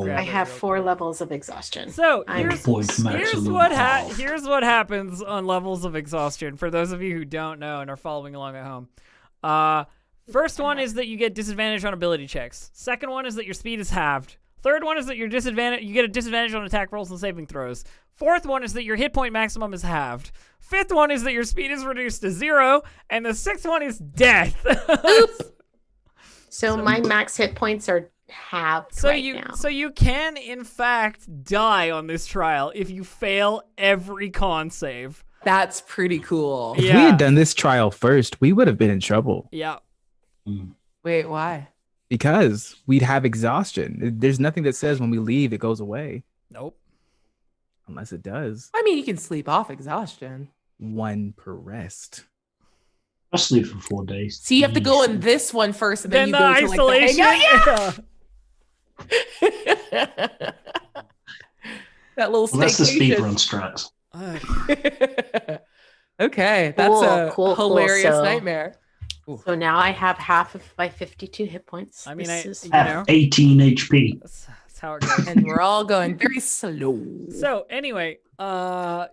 I it have real 4 quick. levels of exhaustion. So I'm- here's maximum what half. here's what happens on levels of exhaustion for those of you who don't know and are following along at home. First one is that you get disadvantage on ability checks. Second one is that your speed is halved. Third one is that you get a disadvantage on attack rolls and saving throws. Fourth one is that your hit point maximum is halved. Fifth one is that your speed is reduced to 0, and the sixth one is death. So my max hit points are halved So right you now. so you can in fact die on this trial if you fail every con save. That's pretty cool. If we Yeah. had done this trial first, we would have been in trouble Yeah. Mm. Wait, why? because we'd have exhaustion. There's nothing that says when we leave it goes away, Nope. unless it does. I mean, you can sleep off exhaustion. 1 per rest. I'll sleep for 4 days. So you have to go in Easy. this one first, and then, Then you the go to isolation. like the hangout. That little Well, that's the speed staycation. run strat. Okay, that's Cool, a cool. hilarious So- nightmare. So now I have half of my 52 hit points. I mean, This I- is- you know. At 18 HP. That's how it goes. And we're all going very slow. So anyway,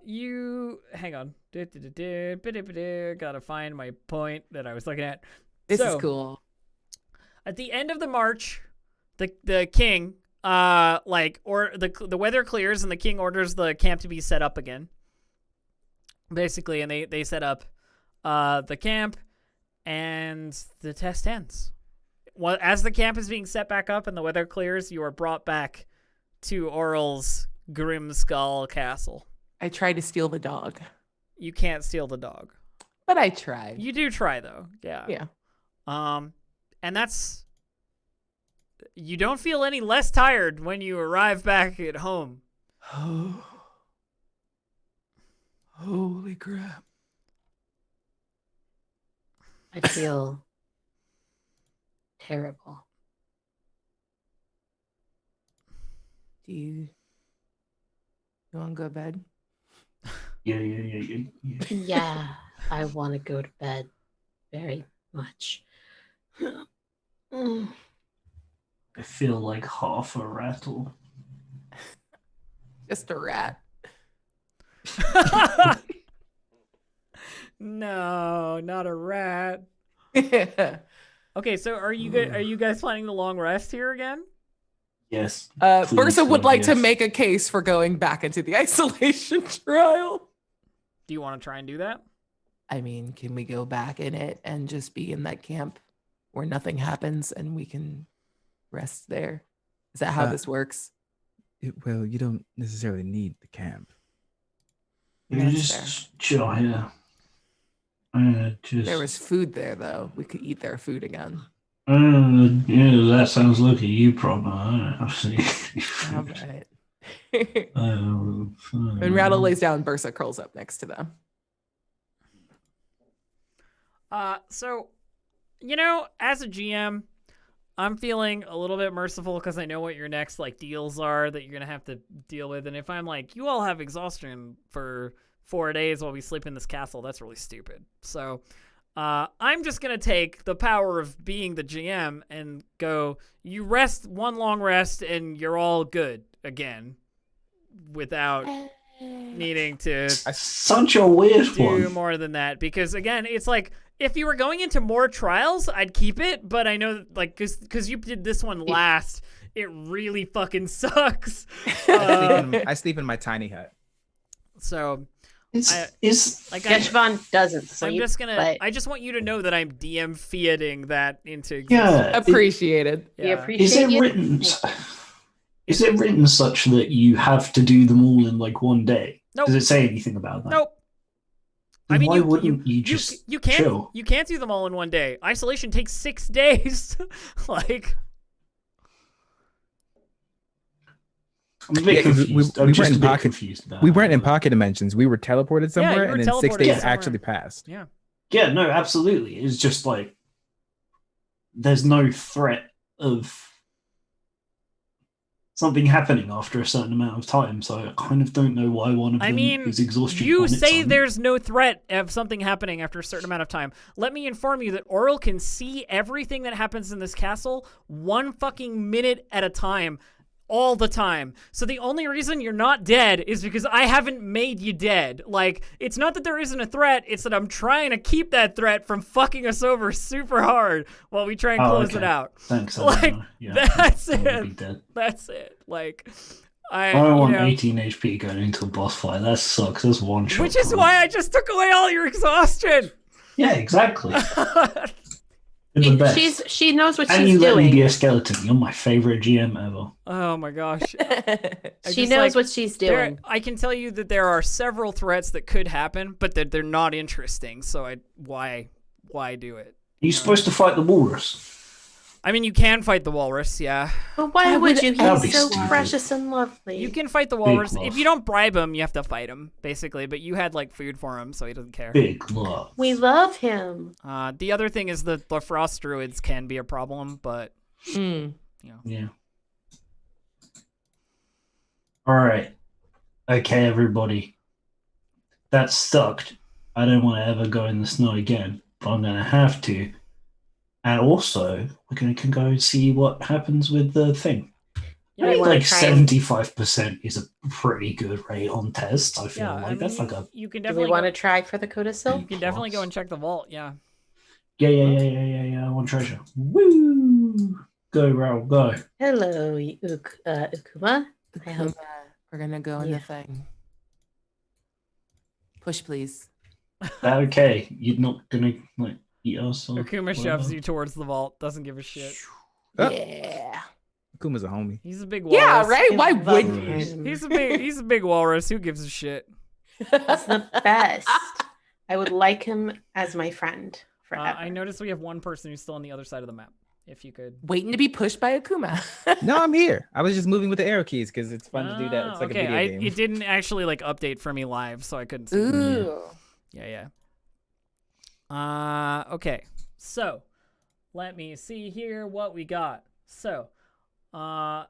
you hang on. Gotta find my point that I was looking at. This So, is cool. At the end of the march, the king, the weather clears and the king orders the camp to be set up again. Basically, and they set up the camp, and the test ends. Well, as the camp is being set back up and the weather clears, you are brought back to Oral's Grimskull Castle. I tried to steal the dog, You can't steal the dog. but I tried. You do try though. Yeah. Yeah. And that's, you don't feel any less tired when you arrive back at home. Holy crap. I feel terrible. Do you want to go to bed? Yeah. Yeah, I want to go to bed very much. Mm. I feel like half a rattle. Just a rat. No, not a rat. uh, Okay, so are you guys planning the long rest here again? Yes. Bursa would like to yes. make a case for going back into the isolation trial. Do you want to try and do that? I mean, can we go back in it and just be in that camp where nothing happens and we can rest there? Is that how this works? Well, you don't necessarily need the camp. You That's just chill here. Just There was food there, though. We could eat their food again. Yeah, that sounds like a you problem. I see. All right. When When Rattle lays down, Bursa curls up next to them. So, as a GM, I'm feeling a little bit merciful because I know what your next like deals are that you're gonna have to deal with. And if I'm like, you all have exhaustion for 4 days while we sleep in this castle, that's really stupid. So, I'm just gonna take the power of being the GM and go. You rest one long rest, and you're all good again, without needing to such a weird do one. more than that. Because again, it's like if you were going into more trials, I'd keep it. But I know, like, because you did this one last, it really fucking sucks. I sleep in my tiny hut. So. Yeshvan doesn't sleep. I'm just gonna. But I just want you to know that I'm DM fiating that into. Yeah, Appreciated. we Yeah. appreciate Is it you. written? Is it written such that you have to do them all in like one day? Nope. Does it say anything about that? Nope. Then I mean, why you wouldn't you just you can't chill? you can't do them all in one day. Isolation takes 6 days. Like. I'm a bit confused. I'm just a bit confused about We weren't in it. pocket dimensions. We were teleported somewhere, you were and then 6 teleported days somewhere. actually passed. Yeah. Yeah, no, absolutely. It's just like there's no threat of something happening after a certain amount of time, so I kind of don't know why one of them is exhaustion. You on its say own. there's no threat of something happening after a certain amount of time. Let me inform you that Oral can see everything that happens in this castle 1 fucking minute at a time. All the time. So the only reason you're not dead is because I haven't made you dead. Like, it's not that there isn't a threat, it's that I'm trying to keep that threat from fucking us over super hard while we try and close it out. Thanks. Like, Yeah, that's I would be it. dead. That's it. Like, I don't want you know, 18 HP going into a boss fight. That sucks. That's one shot. which is why I just took away all your exhaustion. Yeah, exactly. You're the best. She knows what And she's you let me doing. be a skeleton. You're my favorite GM ever. Oh my gosh. She knows what she's doing. I can tell you that there are several threats that could happen, but they're not interesting. So why do it? Are you supposed to fight the walrus? I mean, you can fight the walrus, yeah. But why would you? That'd be He's so stupid. precious and lovely. You can fight the walrus. loss. If you don't bribe him, you have to fight him, basically. But you had, like, food for him, so he doesn't care. Big love. We love him. The other thing is that the frost druids can be a problem, but, Mm. Yeah. All right. Okay, everybody. That sucked. I don't want to ever go in the snow again, but I'm going to have to. And also, we're going to go and see what happens with the thing. yeah, I I wanna like try and- 75% is a pretty good rate on tests. I feel yeah, like I that's mean, like a you can Do definitely we want to try for the codicil? you can definitely go and check the vault, yeah. yeah. I want treasure. Woo! Go, Raoul, go. Hello, Ukuma. I hope. We're gonna go in the Yeah. thing. Push, please. That okay? You're not gonna like eat us? Or Akuma shoves whatever? you towards the vault, doesn't give a shit. Oh. Yeah. Kuma's a homie. He's a big walrus. Yeah, right? I Why love wouldn't him. He's a big walrus. Who gives a shit? you? He's the best. I would like him as my friend forever. I noticed we have one person who's still on the other side of the map. If you could. Waiting to be pushed by Akuma. No, I'm here. I was just moving with the arrow keys because it's fun to do that. It's like okay. a video game. It didn't actually like update for me live, so I couldn't see. Ooh. Yeah. Okay. So, let me see here what we got. So, the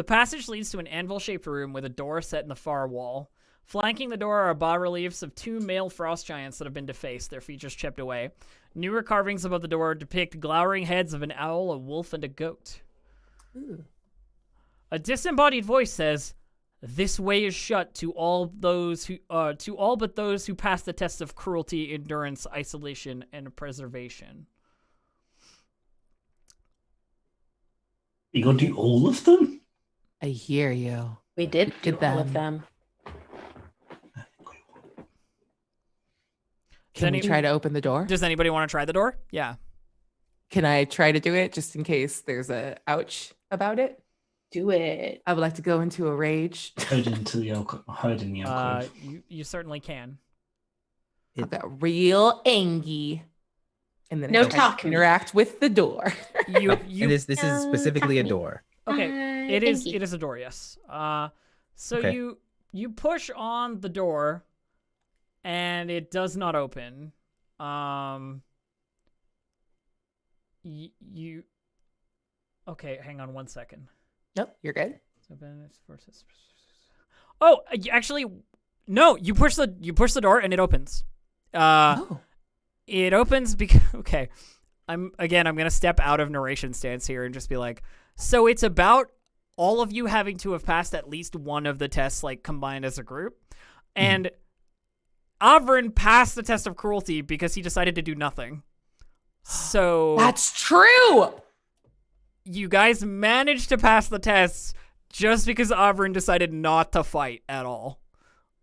passage leads to an anvil-shaped room with a door set in the far wall. Flanking the door are bas-reliefs of 2 male frost giants that have been defaced, their features chipped away. Newer carvings above the door depict glowering heads of an owl, a wolf, and a goat. Ooh. A disembodied voice says, "This way is shut to all but those who pass the test of cruelty, endurance, isolation, and preservation." You gotta do all of them? I hear you. we did do Look at all of them. them. Can we any- try to open the door? Does anybody want to try the door? Yeah. Can I try to do it just in case there's a ouch about it? Do it. I would like to go into a rage. Hide into the hide in the alcove. You certainly can. I got real angry. And then No I try to talking. interact with the door. You And this is specifically a door. okay? It is a door. Yes. So Okay. you push on the door, and it does not open. You. Okay, hang on 1 second. Nope, you're good. Oh, actually, no. You push the door and it opens. Oh. It opens because okay. I'm gonna step out of narration stance here and just be like, so it's about all of you having to have passed at least one of the tests, like combined as a group, and Avrin passed the test of cruelty because he decided to do nothing. So That's true. you guys managed to pass the tests just because Avrin decided not to fight at all.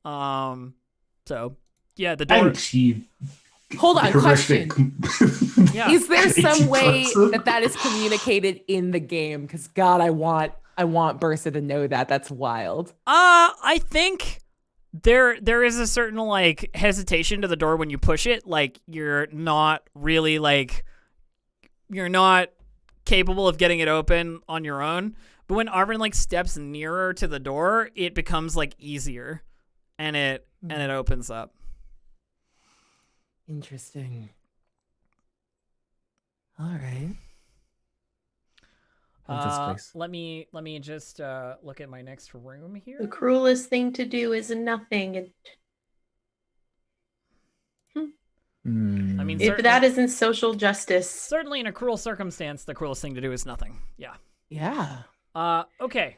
So yeah, the door. Thanks, you. Hold on, horrific- Yeah. Is there some crazy way person. that is communicated in the game? Because God, I want Bursa to know that. That's wild. I think there is a certain like hesitation to the door when you push it. Like you're not really you're not capable of getting it open on your own. But when Arvin like steps nearer to the door, it becomes like easier, and it opens up. Interesting. All right. This place. Let me just look at my next room The here. cruelest thing to do is nothing. And Hmm. I mean, if that isn't social justice, certainly in a cruel circumstance, the cruelest thing to do is nothing. Yeah. Yeah. Okay.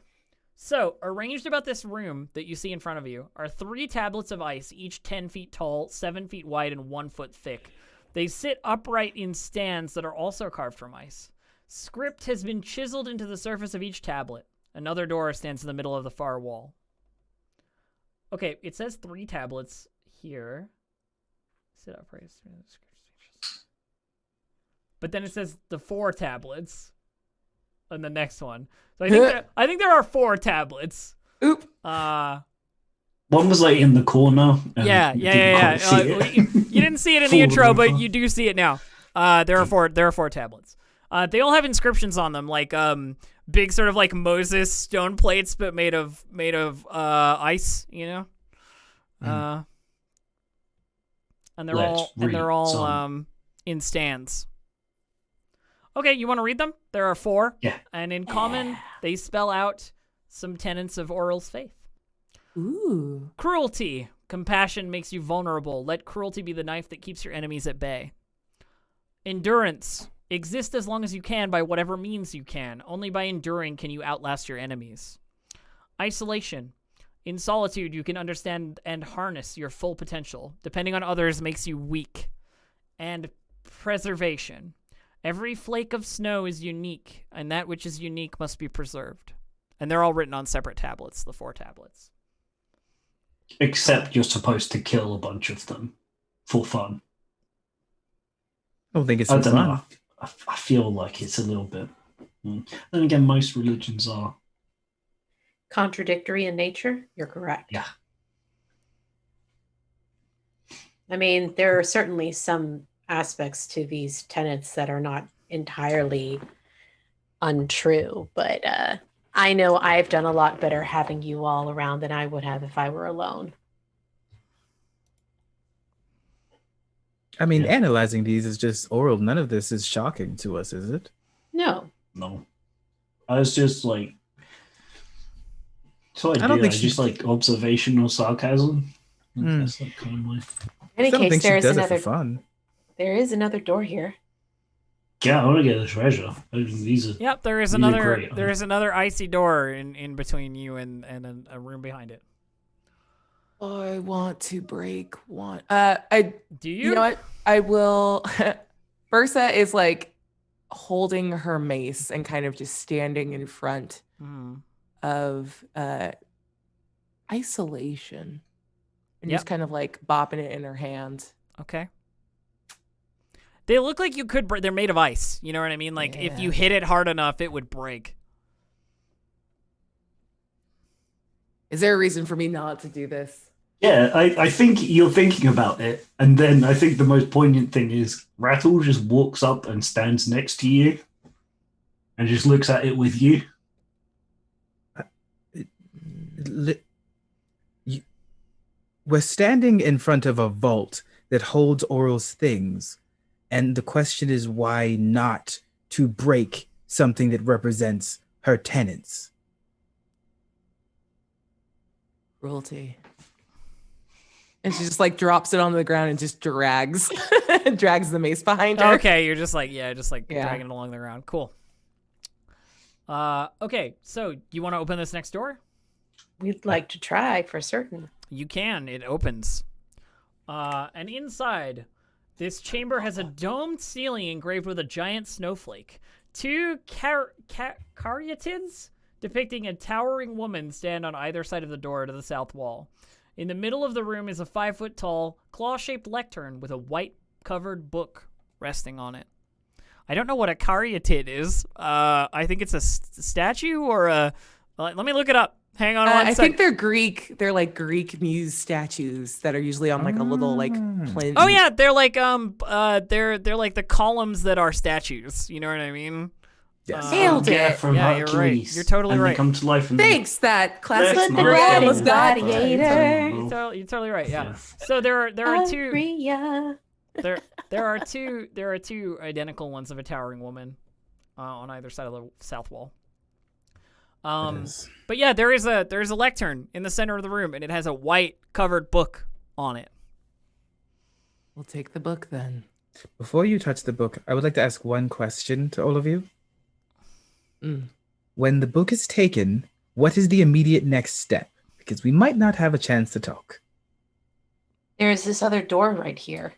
So, arranged about this room that you see in front of you are 3 tablets of ice, each 10 feet tall, 7 feet wide, and 1 foot thick. They sit upright in stands that are also carved from ice. Script has been chiseled into the surface of each tablet. Another door stands in the middle of the far wall. Okay, it says 3 tablets here. Sit upright. But then it says the 4 tablets on the next one. So I think there are 4 tablets. Oop. One was like in the corner. and Yeah. you didn't quite see it. You didn't see it in the Full intro, but over. you do see it now. There are 4 tablets. They all have inscriptions on them, like big sort of like Moses stone plates, but made of ice. You know. And they're Let's all read some. in stands. Okay, you want to read them? There are 4. Yeah. And in common, they spell out some tenets of Oral's faith. Ooh. Cruelty. Compassion makes you vulnerable. Let cruelty be the knife that keeps your enemies at bay. Endurance. Exist as long as you can by whatever means you can. Only by enduring can you outlast your enemies. Isolation. In solitude, you can understand and harness your full potential. Depending on others makes you weak. And preservation. Every flake of snow is unique, and that which is unique must be preserved. And they're all written on separate tablets, the 4 tablets. Except you're supposed to kill a bunch of them for fun. I don't think it's I for don't fun. know. I feel like it's a little bit. Then again, most religions are. contradictory in nature, you're correct. Yeah. I mean, there are certainly some aspects to these tenets that are not entirely untrue, but I know I've done a lot better having you all around than I would have if I were alone. I mean, Yeah. analyzing these is just oral. None of this is shocking to us, is it? No. No. I was just like. So I don't do. think I she- just like observational sarcasm. Hmm. That's like kind of my. In I any don't case, think she there is does it another. for fun. There is another door here. Yeah, I want to get the treasure. I mean, these are. Yep, there is Really another great, huh? there is another icy door in between you and a room behind it. I want to break one. I Do you know what? I will. Bursa is like holding her mace and kind of just standing in front Mhm. of isolation and Yep. just kind of like bopping it in her hand. Okay. They look like you could they're made of ice. You know what I mean? Like if you Yeah. hit it hard enough, it would break. Is there a reason for me not to do this? Yeah, I think you're thinking about it, and then I think the most poignant thing is Rattle just walks up and stands next to you, and just looks at it with you. Li- We're standing in front of a vault that holds Oral's things, and the question is why not to break something that represents her tenants? Cruelty. And she just like drops it on the ground and just drags the mace behind her. Okay, you're just like Yeah. dragging it along the ground. Cool. Okay, so you want to open this next door? We'd like to try for certain. You can. It opens. And inside, this chamber has a domed ceiling engraved with a giant snowflake. Two caryatids depicting a towering woman stand on either side of the door to the south wall. In the middle of the room is a 5-foot-tall, claw-shaped lectern with a white-covered book resting on it. I don't know what a caryatid is. I think it's a statue or a... let me look it up. Hang on one I sec. think they're Greek. They're like Greek muse statues that are usually on like a little like plinth. Oh yeah, they're like they're like the columns that are statues. You know what I mean? Yes. Nailed Yeah, it. from Yeah, you're Hercules. right. You're totally and right. They come to life. And Thanks, that classic Let's But the not red go is there. gladiator. You're totally right. Yeah. Yeah. So there are two Aria. there are two identical ones of a towering woman on either side of the south wall. Yes. But yeah, there's a lectern in the center of the room, and it has a white covered book on it. We'll take the book then. Before you touch the book, I would like to ask one question to all of you. When the book is taken, what is the immediate next step? Because we might not have a chance to talk. There's this other door right here.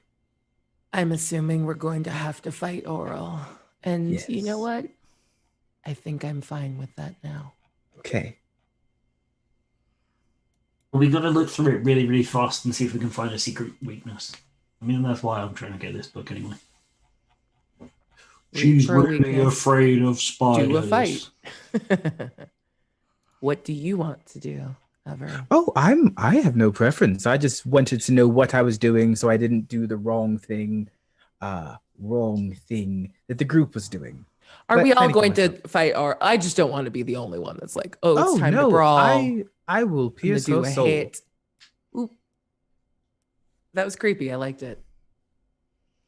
I'm assuming we're going to have to fight Oral. And you know Yes. what? I think I'm fine with that now. Okay. We got to look through it really, really fast and see if we can find a secret weakness. I mean, that's why I'm trying to get this book anyway. She's for a really weakness. afraid of spiders. Do a fight. What do you want to do, Ever? Oh, I have no preference. I just wanted to know what I was doing so I didn't do the wrong thing that the group was doing. Are But we all thank you, going to myself. fight? Or I just don't want to be the only one that's like, oh, it's Oh time no, to brawl. I will I'm gonna pierce do her a soul. hit. Oop. That was creepy. I liked it.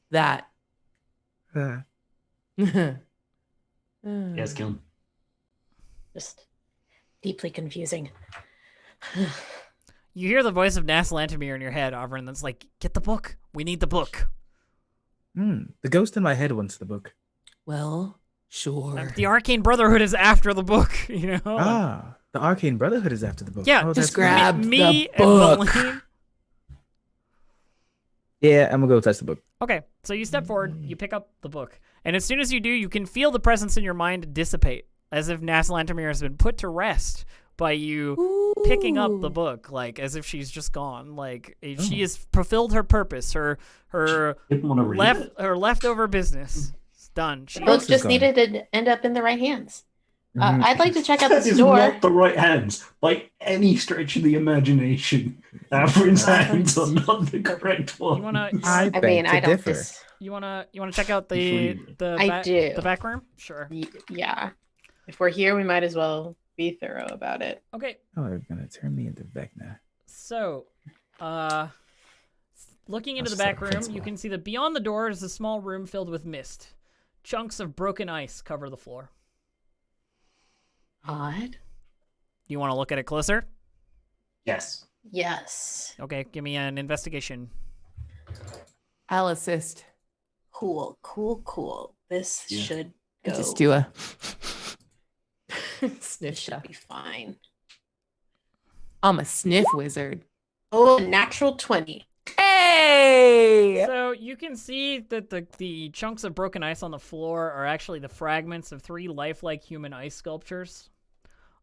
That. Yes, kill him. Just deeply confusing. You hear the voice of Nas Lantamir in your head, Auburn, that's like, get the book. We need the book. The ghost in my head wants the book. Well, sure. The Arcane Brotherhood is after the book, you know? The Arcane Brotherhood is after the book. Yeah, Oh, just that's great. grab me the book. and Valine. Yeah, I'm gonna go touch the book. Okay, so you step forward, you pick up the book, and as soon as you do, you can feel the presence in your mind dissipate, as if Nas Lantamir has been put to rest by you picking up the Ooh. book, like as if she's just gone. Like she has fulfilled her purpose, her Didn't want to read it. leftover business. It's done. She, The book is just gone. needed to end up in the right hands. Mhm. I'd like to check out That this is door. not the right hands by any stretch of the imagination. Averin's hands are not the correct ones. you wanna I I beg mean, to I don't. differ. you wanna check out the I do. the back room? Sure. Yeah. If we're here, we might as well be thorough about it. Okay. Oh, they're gonna turn me into Vecna. So, looking into That's the back so room, principal. you can see that beyond the door is a small room filled with mist. Chunks of broken ice cover the floor. Odd. You want to look at it closer? Yes. Yes. Okay, give me an investigation. I'll assist. Cool. Cool. Cool. This Yeah. should I go. just do a This sniff should shot. be fine. I'm a sniff wizard. Oh, natural 20. Hey! So you can see that the chunks of broken ice on the floor are actually the fragments of 3 lifelike human ice sculptures.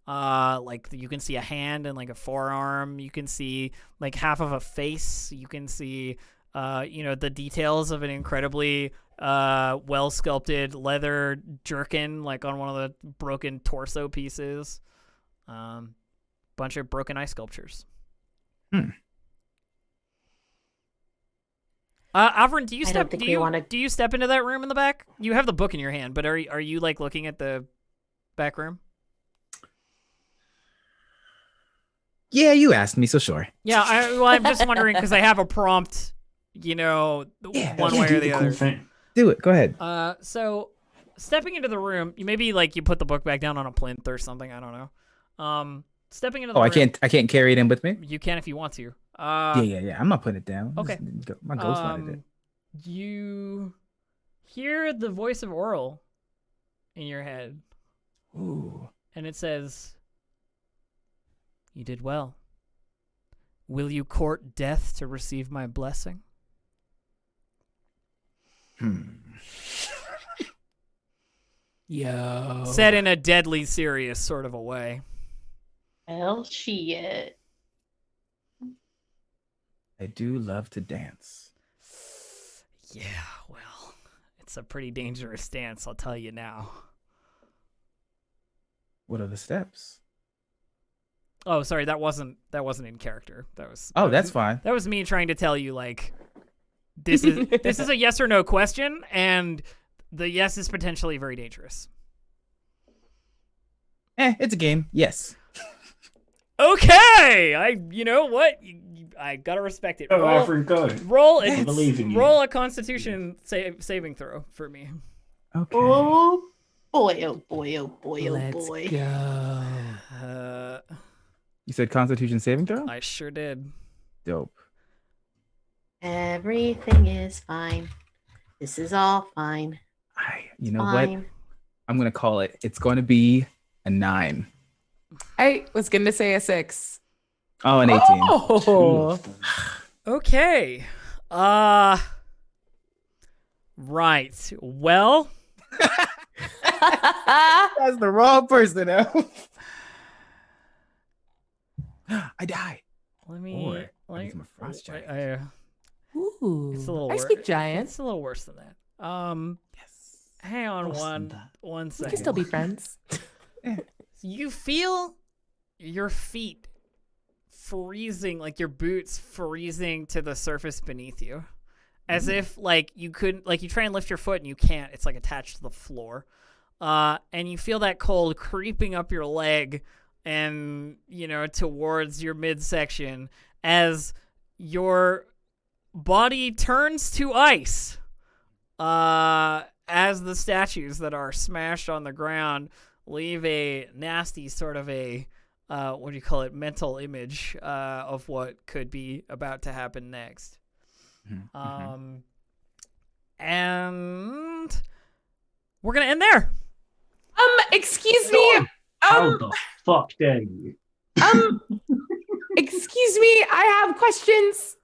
Like you can see a hand and like a forearm. You can see like half of a face. You can see, the details of an incredibly well sculpted leather jerkin, like on one of the broken torso pieces. Bunch of broken ice sculptures. Avrin, do you I step? don't think Do we you wanna- do you step into that room in the back? You have the book in your hand, but are you like looking at the back room? Yeah, you asked me, so sure. Yeah, I'm just wondering because I have a prompt, you know, Yeah. one Just way do or the cool other. thing. Do it. Go ahead. So stepping into the room, you maybe like you put the book back down on a plinth or something. I don't know. Stepping into the Oh, room. I can't carry it in with me. You can if you want to. Yeah. I'm not putting it down. Okay. My ghost wanted it. You hear the voice of Oral in your head, Ooh. and it says, "You did well. Will you court death to receive my blessing?" Yo. Said in a deadly serious sort of a way. Well, shit. I do love to dance. Yeah, well, it's a pretty dangerous dance, I'll tell you now. What are the steps? Oh, sorry, that wasn't in character. Oh, that's fine. That was me trying to tell you like this is a yes or no question, and the yes is potentially very dangerous. It's a game. Yes. Okay, you know what? I gotta respect it. Go, Avrin, go. Roll I believe in you. roll a Constitution saving throw for me. Okay. Oh boy, oh boy, oh boy, oh Let's boy. go. You said Constitution saving throw? I sure did. Dope. Everything is fine. This is all fine. You know Fine. what? I'm gonna call it. It's going to be a 9. I was gonna say a 6. Oh, an 18. Oh. Okay. Right. Well, That's the wrong person. I die. let me. Or I become a frost giant. Ooh. It's a little I worse. speak giant. It's a little worse than that. Yes. Hang on Worse than that. one We second. can still be friends. You feel your feet freezing, like your boots freezing to the surface beneath you, as if like you couldn't, like you try and lift your foot and you can't. It's like attached to the floor, and you feel that cold creeping up your leg and towards your midsection as your body turns to ice. As the statues that are smashed on the ground leave a nasty sort of a what do you call it, mental image of what could be about to happen next. And we're gonna end there. Excuse me. How the fuck dare you? Excuse me. I have questions.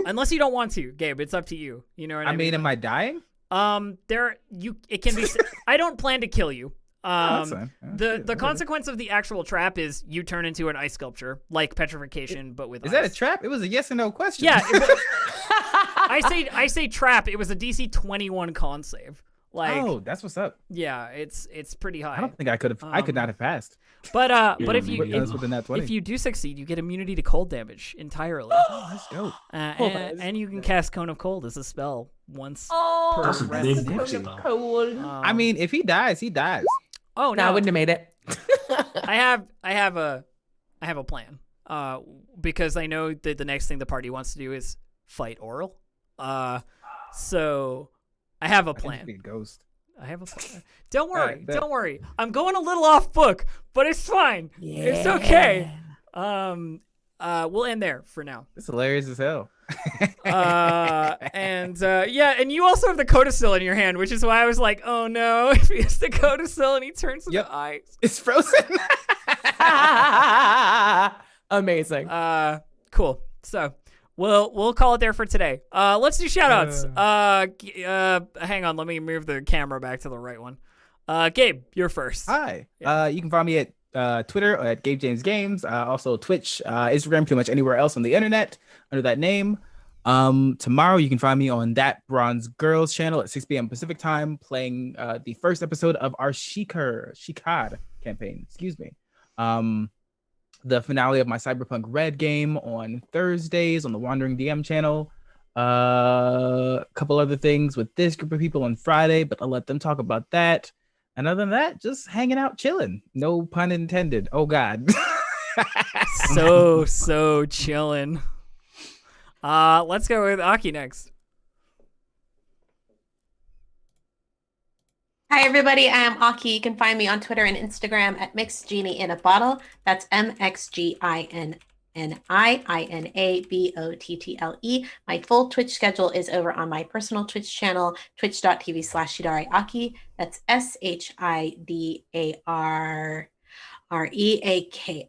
Unless you don't want to, Gabe, it's up to you. You know what I mean? Am I dying? It can be. I don't plan to kill you. That's fine. The consequence of the actual trap is you turn into an ice sculpture, like petrification, but with Is ice. that a trap? It was a yes or no question. Yeah. I say trap. It was a DC 21 con save. Like, oh, that's what's up. yeah, it's pretty high. I don't think I could have. I could not have passed. But if Yeah, you yeah. That's within that 20. if you do succeed, you get immunity to cold damage entirely. Oh, that's dope. And you can cast Cone of Cold as a spell once. Oh, That's a rest big session. difference. cold. I mean, if he dies, he dies. Oh No, I no, wouldn't have made it. I have a plan. Because I know that the next thing the party wants to do is fight Oral. So I have a I can just plan. be a ghost. I have a plan. Don't worry. Alright, bet. Don't worry. I'm going a little off book, but it's fine. It's okay. We'll end there for now. It's hilarious as hell. And you also have the codicil in your hand, which is why I was like, oh no, if he has the codicil and he turns into Yep. ice. It's frozen. Amazing. Cool. So we'll call it there for today. Let's do shoutouts. Hang on, let me move the camera back to the right one. Gabe, you're first. Hi. You can find me at Twitter at Gabe James Games. Also Twitch, Instagram, pretty much anywhere else on the internet under that name. Tomorrow you can find me on That Bronze Girls channel at 6 p.m. Pacific time, playing the first episode of our Shikard campaign. Excuse me. The finale of my Cyberpunk Red game on Thursdays on the Wandering DM channel. A couple other things with this group of people on Friday, but I'll let them talk about that. And other than that, just hanging out, chilling. No pun intended. Oh God. So chilling. Let's go with Aki next. Hi, everybody. I am Aki. You can find me on Twitter and Instagram at MixGenie That's MXGINNINABOTTLE. My full Twitch schedule is over on my personal Twitch channel, twitch.tv/ShidareAki. That's SHIDARREAKI.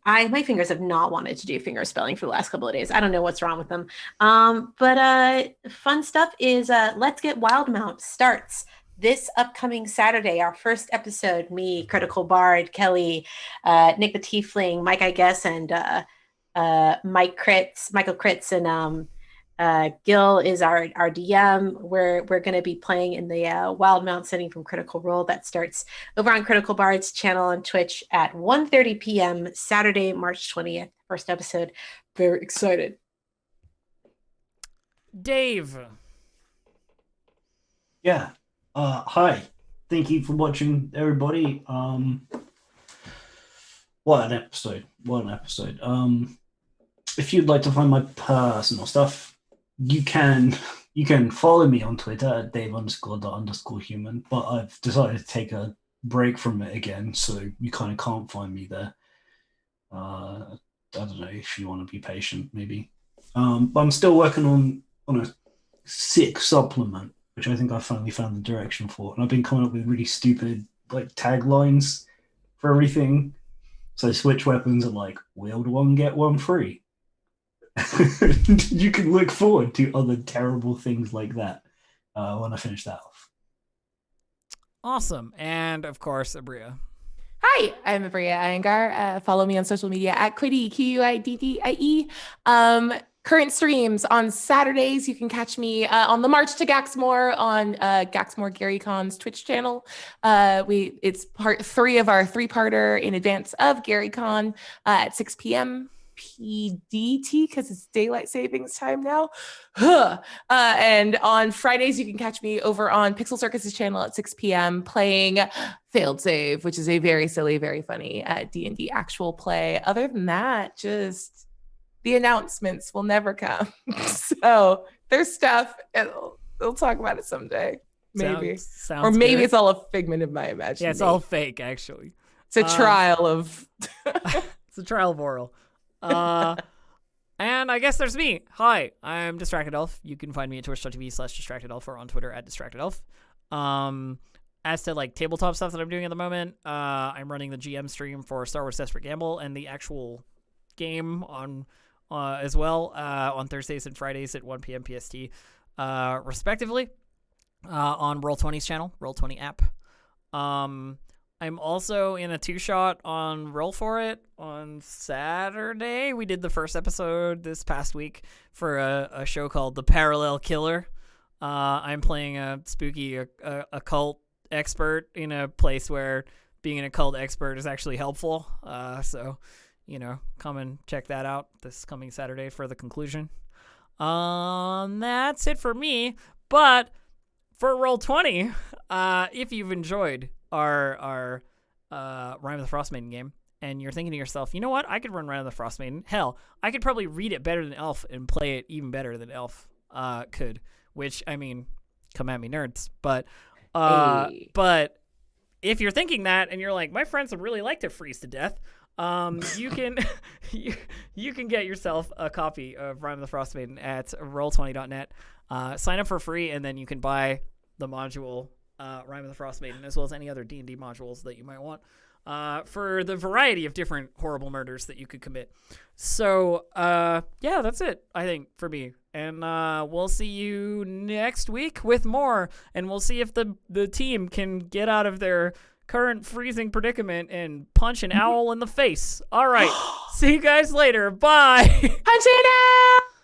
My fingers have not wanted to do finger spelling for the last couple of days. I don't know what's wrong with them. But fun stuff is Let's Get Wildmount starts this upcoming Saturday. Our first episode, me, Critical Bard, Kelly, Nick the Tiefling, Mike, I guess, and Michael Kritz, and Gil is our DM. We're going to be playing in the Wildmount setting from Critical Role. That starts over on Critical Bard's channel on Twitch at 1:30 p.m. Saturday, March 20th. First episode. Very excited. Dave. Yeah. Hi. Thank you for watching, everybody. What an episode. If you'd like to find my personal stuff, you can follow me on Twitter at Dave_the_human, but I've decided to take a break from it again, so you kind of can't find me there. I don't know if you want to be patient, maybe. But I'm still working on a sick supplement, which I think I finally found the direction for. And I've been coming up with really stupid taglines for everything. So Switch weapons are like, wield one, get one free. You can look forward to other terrible things like that when I finish that off. Awesome. And of course, Abria. Hi, I'm Abria Iyengar. Follow me on social media at Quiddy, QUIDDIE. Current streams on Saturdays. You can catch me on the March to Gaxmore on Gaxmore Gary Con's Twitch channel. It's part 3 of our 3-parter in advance of Gary Con at 6 p.m. PDT because it's daylight savings time now. And on Fridays, you can catch me over on Pixel Circus's channel at 6 p.m. playing Failed Save, which is a very silly, very funny D&D actual play. Other than that, just the announcements will never come. So there's stuff, and we'll talk about it someday. Maybe. Sounds or maybe good. It's all a figment of my imagination. Yeah, it's all fake, actually. It's a trial of... It's a trial of oral. And I guess there's me. Hi, I'm Distracted Elf. You can find me at twitch.tv/DistractedElf or on Twitter at DistractedElf. As to tabletop stuff that I'm doing at the moment, I'm running the GM stream for Star Wars Desperate Gamble and the actual game on as well on Thursdays and Fridays at 1 p.m. PST, respectively, on Roll20's channel, Roll20 app. I'm also in a 2-shot on Roll For It on Saturday. We did the first episode this past week for a show called The Parallel Killer. I'm playing a spooky occult expert in a place where being an occult expert is actually helpful. So come and check that out this coming Saturday for the conclusion. That's it for me. But for Roll20, if you've enjoyed our Rime of the Frostmaiden game, and you're thinking to yourself, you know what? I could run Rime of the Frostmaiden. Hell, I could probably read it better than Elf and play it even better than Elf could. Which, I mean, come at me, nerds. But but if you're thinking that and you're like, my friends would really like to freeze to death, you can you can get yourself a copy of Rime of the Frostmaiden at roll20.net. Sign up for free, and then you can buy the module Rime of the Frostmaiden, as well as any other D&D modules that you might want for the variety of different horrible murders that you could commit. So, yeah, that's it, I think, for me. And we'll see you next week with more, and we'll see if the team can get out of their current freezing predicament and punch an owl in the face. All right. See you guys later. Bye. Punch it out!